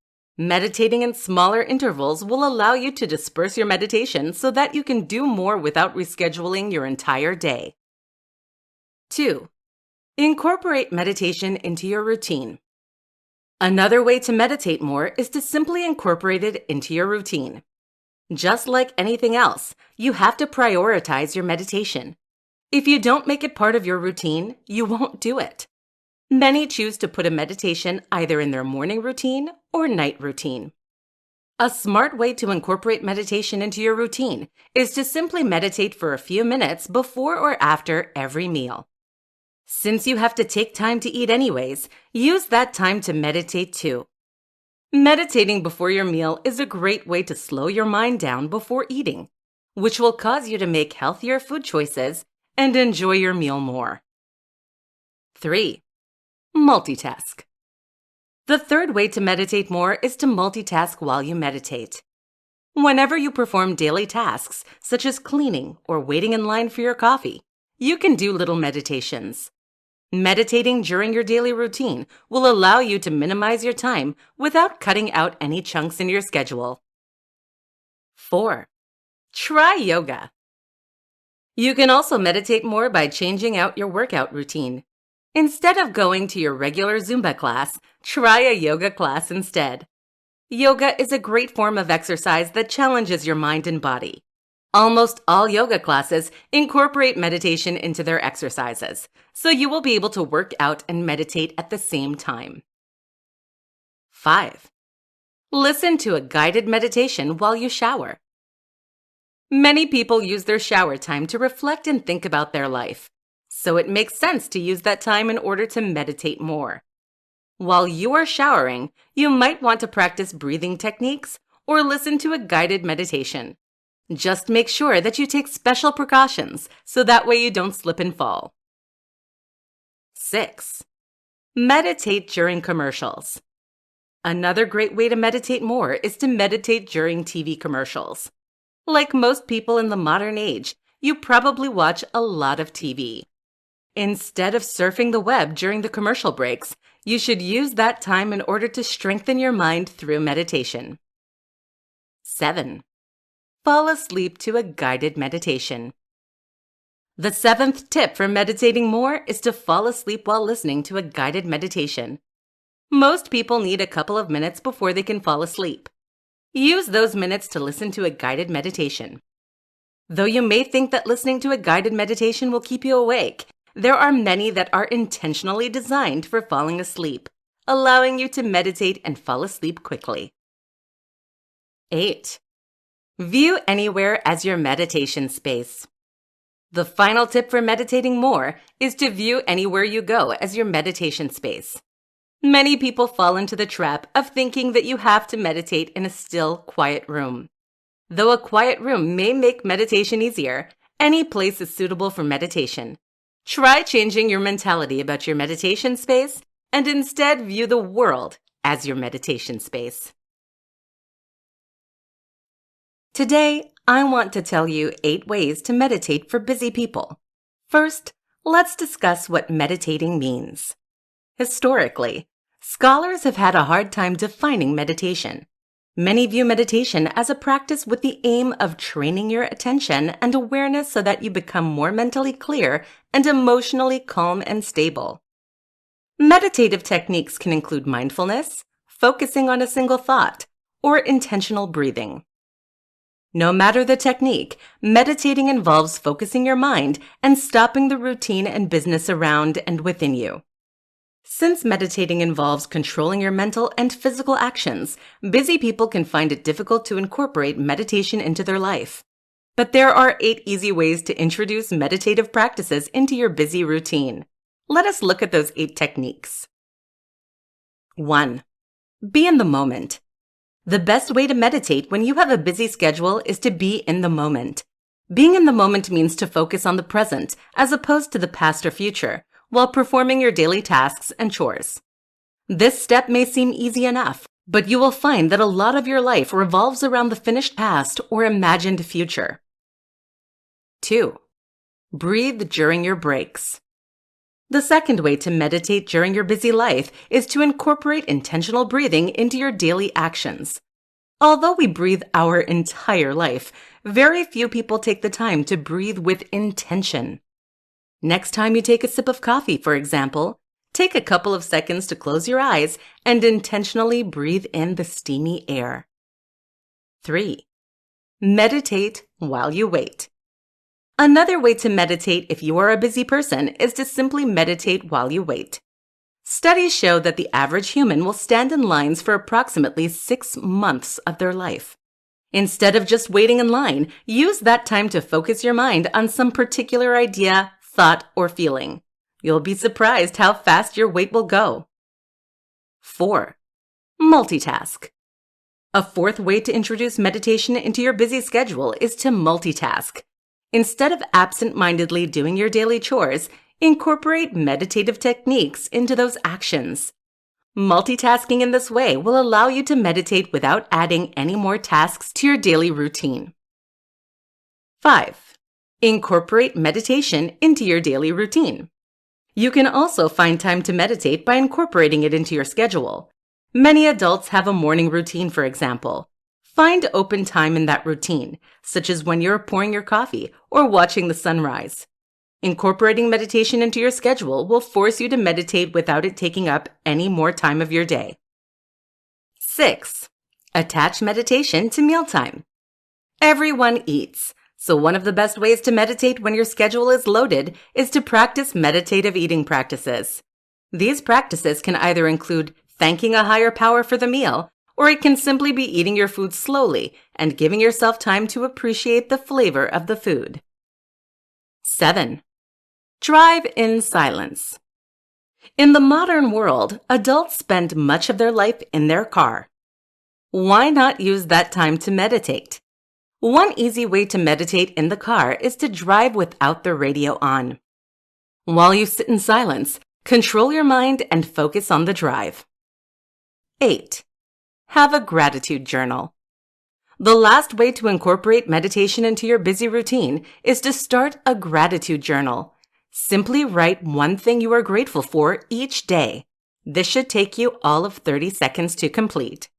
Meditating in smaller intervals will allow you to disperse your meditation so that you can do more without rescheduling your entire day. 2. Incorporate meditation into your routine. Another way to meditate more is to simply incorporate it into your routine. Just like anything else, you have to prioritize your meditation. If you don't make it part of your routine, you won't do it. Many choose to put a meditation either in their morning routine or night routine. A smart way to incorporate meditation into your routine is to simply meditate for a few minutes before or after every meal. Since you have to take time to eat anyways, use that time to meditate too. Meditating before your meal is a great way to slow your mind down before eating, which will cause you to make healthier food choices and enjoy your meal more. 3. Multitask. The third way to meditate more is to multitask while you meditate. Whenever you perform daily tasks, such as cleaning or waiting in line for your coffee, you can do little meditations. Meditating during your daily routine will allow you to minimize your time without cutting out any chunks in your schedule. 4. Try yoga. You can also meditate more by changing out your workout routine. Instead of going to your regular Zumba class, try a yoga class instead. Yoga is a great form of exercise that challenges your mind and body. Almost all yoga classes incorporate meditation into their exercises, so you will be able to work out and meditate at the same time. 5. Listen to a guided meditation while you shower. Many people use their shower time to reflect and think about their life, so it makes sense to use that time in order to meditate more. While you are showering, you might want to practice breathing techniques or listen to a guided meditation. Just make sure that you take special precautions so that way you don't slip and fall. 6. Meditate during commercials. Another great way to meditate more is to meditate during TV commercials. Like most people in the modern age, you probably watch a lot of TV. Instead of surfing the web during the commercial breaks, you should use that time in order to strengthen your mind through meditation. 7. Fall asleep to a guided meditation. The 7th tip for meditating more is to fall asleep while listening to a guided meditation. Most people need a couple of minutes before they can fall asleep. Use those minutes to listen to a guided meditation. Though you may think that listening to a guided meditation will keep you awake, there are many that are intentionally designed for falling asleep, allowing you to meditate and fall asleep quickly. 8. View anywhere as your meditation space. The final tip for meditating more is to view anywhere you go as your meditation space. Many people fall into the trap of thinking that you have to meditate in a still, quiet room. Though a quiet room may make meditation easier, any place is suitable for meditation. Try changing your mentality about your meditation space and instead view the world as your meditation space. Today, I want to tell you 8 ways to meditate for busy people. First, let's discuss what meditating means. Historically, scholars have had a hard time defining meditation. Many view meditation as a practice with the aim of training your attention and awareness so that you become more mentally clear and emotionally calm and stable. Meditative techniques can include mindfulness, focusing on a single thought, or intentional breathing. No matter the technique, meditating involves focusing your mind and stopping the routine and business around and within you. Since meditating involves controlling your mental and physical actions, busy people can find it difficult to incorporate meditation into their life. But there are 8 easy ways to introduce meditative practices into your busy routine. Let us look at those 8 techniques. 1. Be in the moment. The best way to meditate when you have a busy schedule is to be in the moment. Being in the moment means to focus on the present as opposed to the past or future, while performing your daily tasks and chores. This step may seem easy enough, but you will find that a lot of your life revolves around the finished past or imagined future. 2. Breathe during your breaks. The second way to meditate during your busy life is to incorporate intentional breathing into your daily actions. Although we breathe our entire life, very few people take the time to breathe with intention. Next time you take a sip of coffee, for example, take a couple of seconds to close your eyes and intentionally breathe in the steamy air. 3. Meditate while you wait. Another way to meditate if you are a busy person is to simply meditate while you wait. Studies show that the average human will stand in lines for approximately 6 months of their life. Instead of just waiting in line, use that time to focus your mind on some particular idea, thought, or feeling. You'll be surprised how fast your wait will go. 4. Multitask. A fourth way to introduce meditation into your busy schedule is to multitask. Instead of absent-mindedly doing your daily chores, incorporate meditative techniques into those actions. Multitasking in this way will allow you to meditate without adding any more tasks to your daily routine. 5. Incorporate meditation into your daily routine. You can also find time to meditate by incorporating it into your schedule. Many adults have a morning routine, for example. Find open time in that routine, such as when you're pouring your coffee or watching the sunrise. Incorporating meditation into your schedule will force you to meditate without it taking up any more time of your day. 6. Attach meditation to mealtime. Everyone eats, so one of the best ways to meditate when your schedule is loaded is to practice meditative eating practices. These practices can either include thanking a higher power for the meal, or it can simply be eating your food slowly and giving yourself time to appreciate the flavor of the food. 7. Drive in silence. In the modern world, adults spend much of their life in their car. Why not use that time to meditate? One easy way to meditate in the car is to drive without the radio on. While you sit in silence, control your mind and focus on the drive. 8. Have a gratitude journal. The last way to incorporate meditation into your busy routine is to start a gratitude journal. Simply write one thing you are grateful for each day. This should take you all of 30 seconds to complete.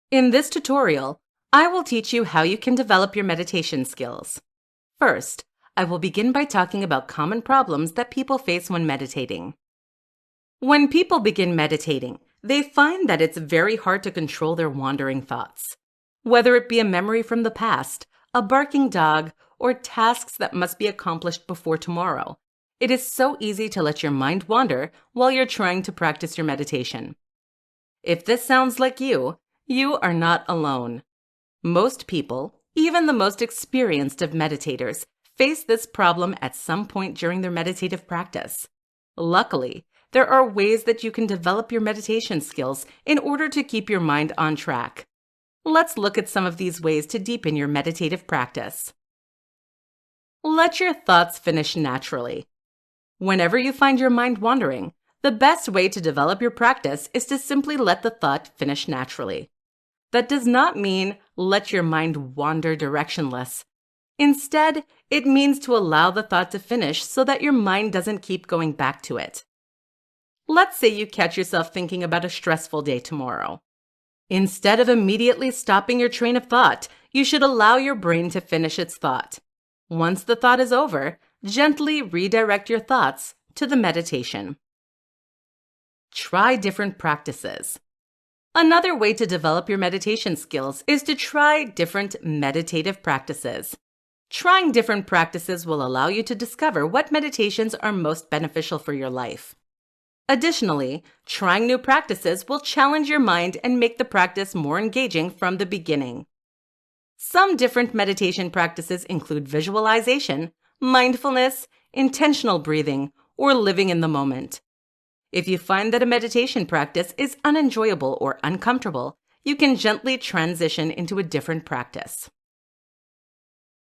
In this tutorial, I will teach you how you can develop your meditation skills. First, I will begin by talking about common problems that people face when meditating. When people begin meditating, they find that it's very hard to control their wandering thoughts. Whether it be a memory from the past, a barking dog, or tasks that must be accomplished before tomorrow, it is so easy to let your mind wander while you're trying to practice your meditation. If this sounds like you are not alone. Most people, even the most experienced of meditators, face this problem at some point during their meditative practice. Luckily, there are ways that you can develop your meditation skills in order to keep your mind on track. Let's look at some of these ways to deepen your meditative practice. Let your thoughts finish naturally. Whenever you find your mind wandering, the best way to develop your practice is to simply let the thought finish naturally. That does not mean let your mind wander directionless. Instead, it means to allow the thought to finish so that your mind doesn't keep going back to it. Let's say you catch yourself thinking about a stressful day tomorrow. Instead of immediately stopping your train of thought, you should allow your brain to finish its thought. Once the thought is over, gently redirect your thoughts to the meditation. Try different practices. Another way to develop your meditation skills is to try different meditative practices. Trying different practices will allow you to discover what meditations are most beneficial for your life. Additionally, trying new practices will challenge your mind and make the practice more engaging from the beginning. Some different meditation practices include visualization, mindfulness, intentional breathing, or living in the moment. If you find that a meditation practice is unenjoyable or uncomfortable, you can gently transition into a different practice.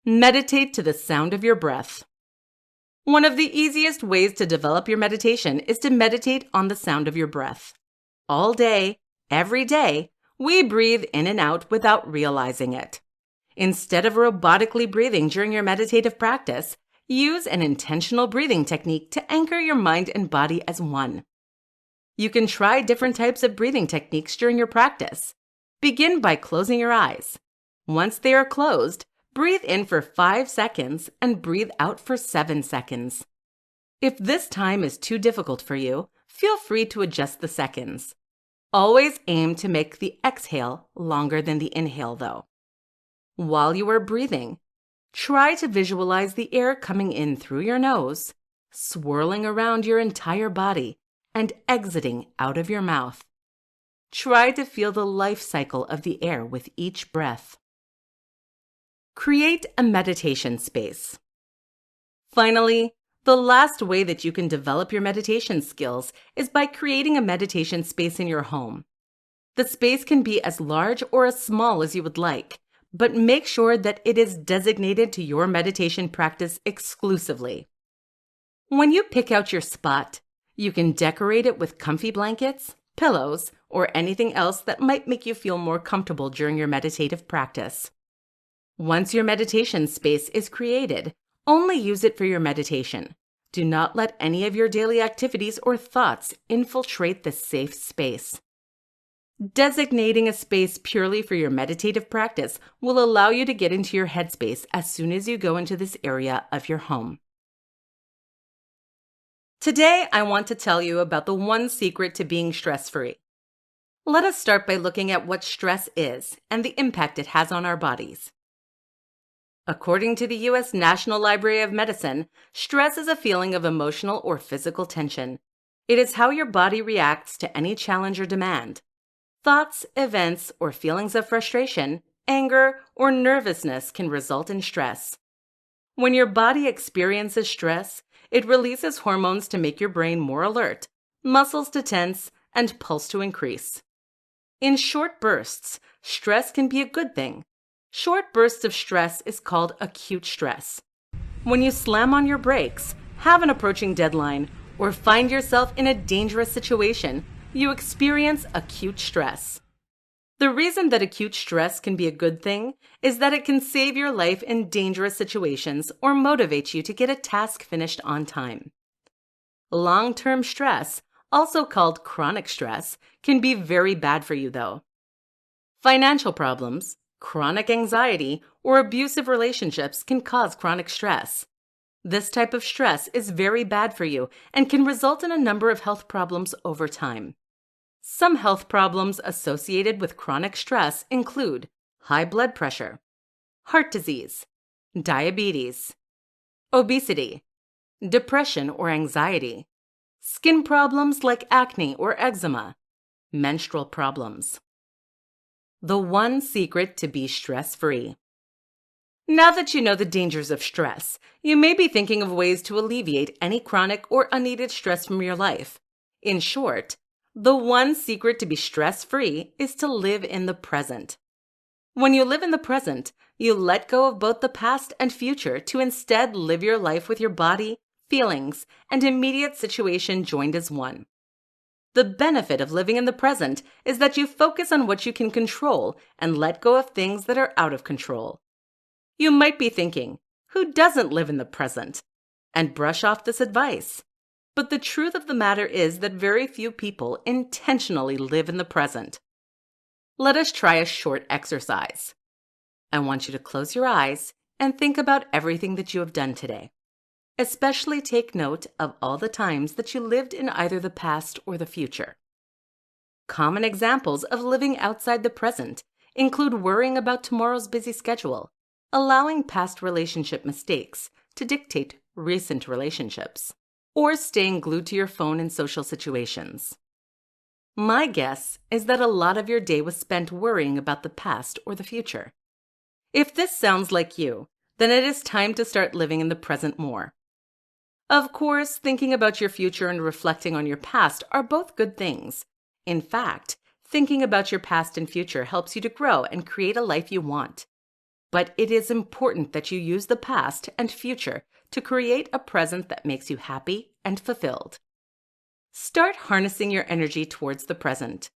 Meditate to the sound of your breath. One of the easiest ways to develop your meditation is to meditate on the sound of your breath. All day, every day, we breathe in and out without realizing it. Instead of robotically breathing during your meditative practice, use an intentional breathing technique to anchor your mind and body as one. You can try different types of breathing techniques during your practice. Begin by closing your eyes. Once they are closed, breathe in for 5 seconds and breathe out for 7 seconds. If this time is too difficult for you, feel free to adjust the seconds. Always aim to make the exhale longer than the inhale, though. While you are breathing, try to visualize the air coming in through your nose, swirling around your entire body, and exiting out of your mouth. Try to feel the life cycle of the air with each breath. Create a meditation space. Finally, the last way that you can develop your meditation skills is by creating a meditation space in your home. The space can be as large or as small as you would like, but make sure that it is designated to your meditation practice exclusively. When you pick out your spot, you can decorate it with comfy blankets, pillows, or anything else that might make you feel more comfortable during your meditative practice. Once your meditation space is created, only use it for your meditation. Do not let any of your daily activities or thoughts infiltrate this safe space. Designating a space purely for your meditative practice will allow you to get into your headspace as soon as you go into this area of your home. Today, I want to tell you about the one secret to being stress-free. Let us start by looking at what stress is and the impact it has on our bodies. According to the U.S. National Library of Medicine, stress is a feeling of emotional or physical tension. It is how your body reacts to any challenge or demand. Thoughts, events, or feelings of frustration, anger, or nervousness can result in stress. When your body experiences stress, it releases hormones to make your brain more alert, muscles to tense, and pulse to increase. In short bursts, stress can be a good thing. Short bursts of stress is called acute stress. When you slam on your brakes, have an approaching deadline, or find yourself in a dangerous situation, you experience acute stress. The reason that acute stress can be a good thing is that it can save your life in dangerous situations or motivate you to get a task finished on time. Long-term stress, also called chronic stress, can be very bad for you though. Financial problems, chronic anxiety, or abusive relationships can cause chronic stress. This type of stress is very bad for you and can result in a number of health problems over time. Some health problems associated with chronic stress include high blood pressure, heart disease, diabetes, obesity, depression or anxiety, skin problems like acne or eczema, menstrual problems. The one secret to be stress-free. Now that you know the dangers of stress, you may be thinking of ways to alleviate any chronic or unneeded stress from your life. In short, the one secret to be stress-free is to live in the present. When you live in the present, you let go of both the past and future to instead live your life with your body, feelings, and immediate situation joined as one. The benefit of living in the present is that you focus on what you can control and let go of things that are out of control. You might be thinking, who doesn't live in the present? And brush off this advice. But the truth of the matter is that very few people intentionally live in the present. Let us try a short exercise. I want you to close your eyes and think about everything that you have done today. Especially take note of all the times that you lived in either the past or the future. Common examples of living outside the present include worrying about tomorrow's busy schedule, allowing past relationship mistakes to dictate recent relationships, or staying glued to your phone in social situations. My guess is that a lot of your day was spent worrying about the past or the future. If this sounds like you, then it is time to start living in the present more. Of course, thinking about your future and reflecting on your past are both good things. In fact, thinking about your past and future helps you to grow and create a life you want. But it is important that you use the past and future to create a present that makes you happy and fulfilled. Start harnessing your energy towards the present.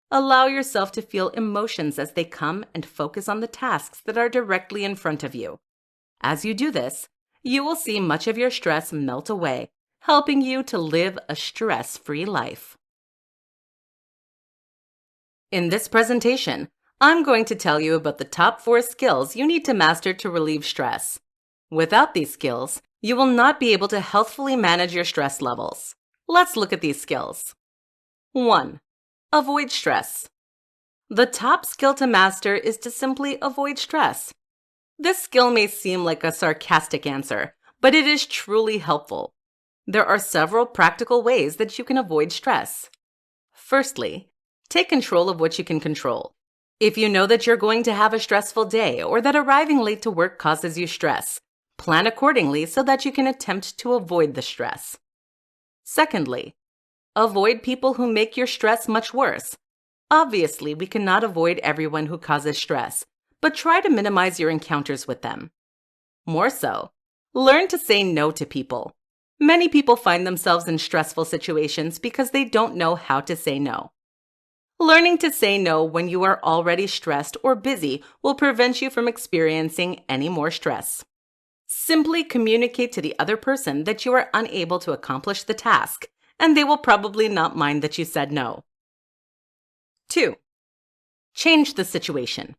Allow yourself to feel emotions as they come and focus on the tasks that are directly in front of you. As you do this, you will see much of your stress melt away, helping you to live a stress-free life. In this presentation, I'm going to tell you about the top 4 skills you need to master to relieve stress. Without these skills, you will not be able to healthfully manage your stress levels. Let's look at these skills. 1. Avoid stress. The top skill to master is to simply avoid stress. This skill may seem like a sarcastic answer, but it is truly helpful. There are several practical ways that you can avoid stress. Firstly, take control of what you can control. If you know that you're going to have a stressful day or that arriving late to work causes you stress, plan accordingly so that you can attempt to avoid the stress. Secondly, avoid people who make your stress much worse. Obviously, we cannot avoid everyone who causes stress, but try to minimize your encounters with them. More so, learn to say no to people. Many people find themselves in stressful situations because they don't know how to say no. Learning to say no when you are already stressed or busy will prevent you from experiencing any more stress. Simply communicate to the other person that you are unable to accomplish the task, and they will probably not mind that you said no. 2. Change the situation.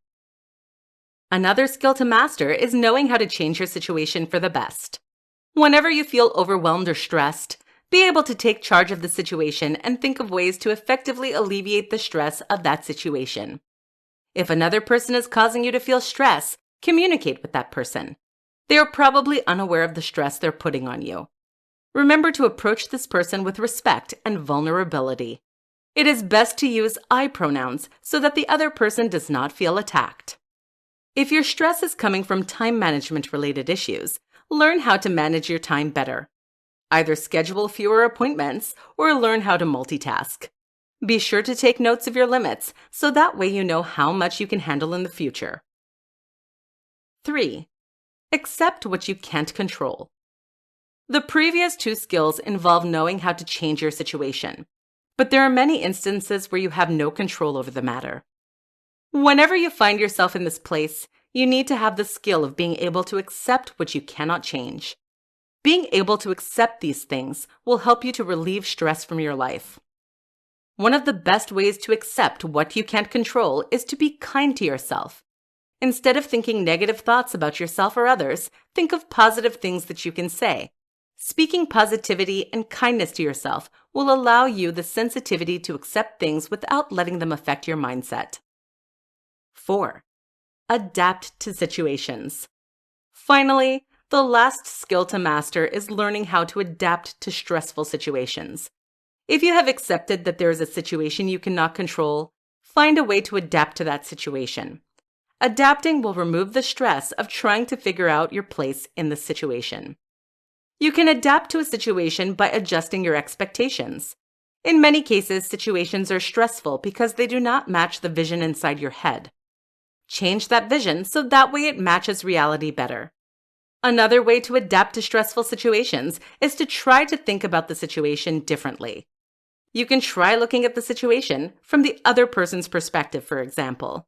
Another skill to master is knowing how to change your situation for the best. Whenever you feel overwhelmed or stressed, be able to take charge of the situation and think of ways to effectively alleviate the stress of that situation. If another person is causing you to feel stress, communicate with that person. They are probably unaware of the stress they're putting on you. Remember to approach this person with respect and vulnerability. It is best to use I pronouns so that the other person does not feel attacked. If your stress is coming from time management related issues, learn how to manage your time better. Either schedule fewer appointments or learn how to multitask. Be sure to take notes of your limits so that way you know how much you can handle in the future. 3. Accept what you can't control. The previous 2 skills involve knowing how to change your situation, but there are many instances where you have no control over the matter. Whenever you find yourself in this place, you need to have the skill of being able to accept what you cannot change. Being able to accept these things will help you to relieve stress from your life. One of the best ways to accept what you can't control is to be kind to yourself. Instead of thinking negative thoughts about yourself or others, think of positive things that you can say. Speaking positivity and kindness to yourself will allow you the sensitivity to accept things without letting them affect your mindset. 4. Adapt to situations. Finally, the last skill to master is learning how to adapt to stressful situations. If you have accepted that there is a situation you cannot control, find a way to adapt to that situation. Adapting will remove the stress of trying to figure out your place in the situation. You can adapt to a situation by adjusting your expectations. In many cases, situations are stressful because they do not match the vision inside your head. Change that vision so that way it matches reality better. Another way to adapt to stressful situations is to try to think about the situation differently. You can try looking at the situation from the other person's perspective, for example.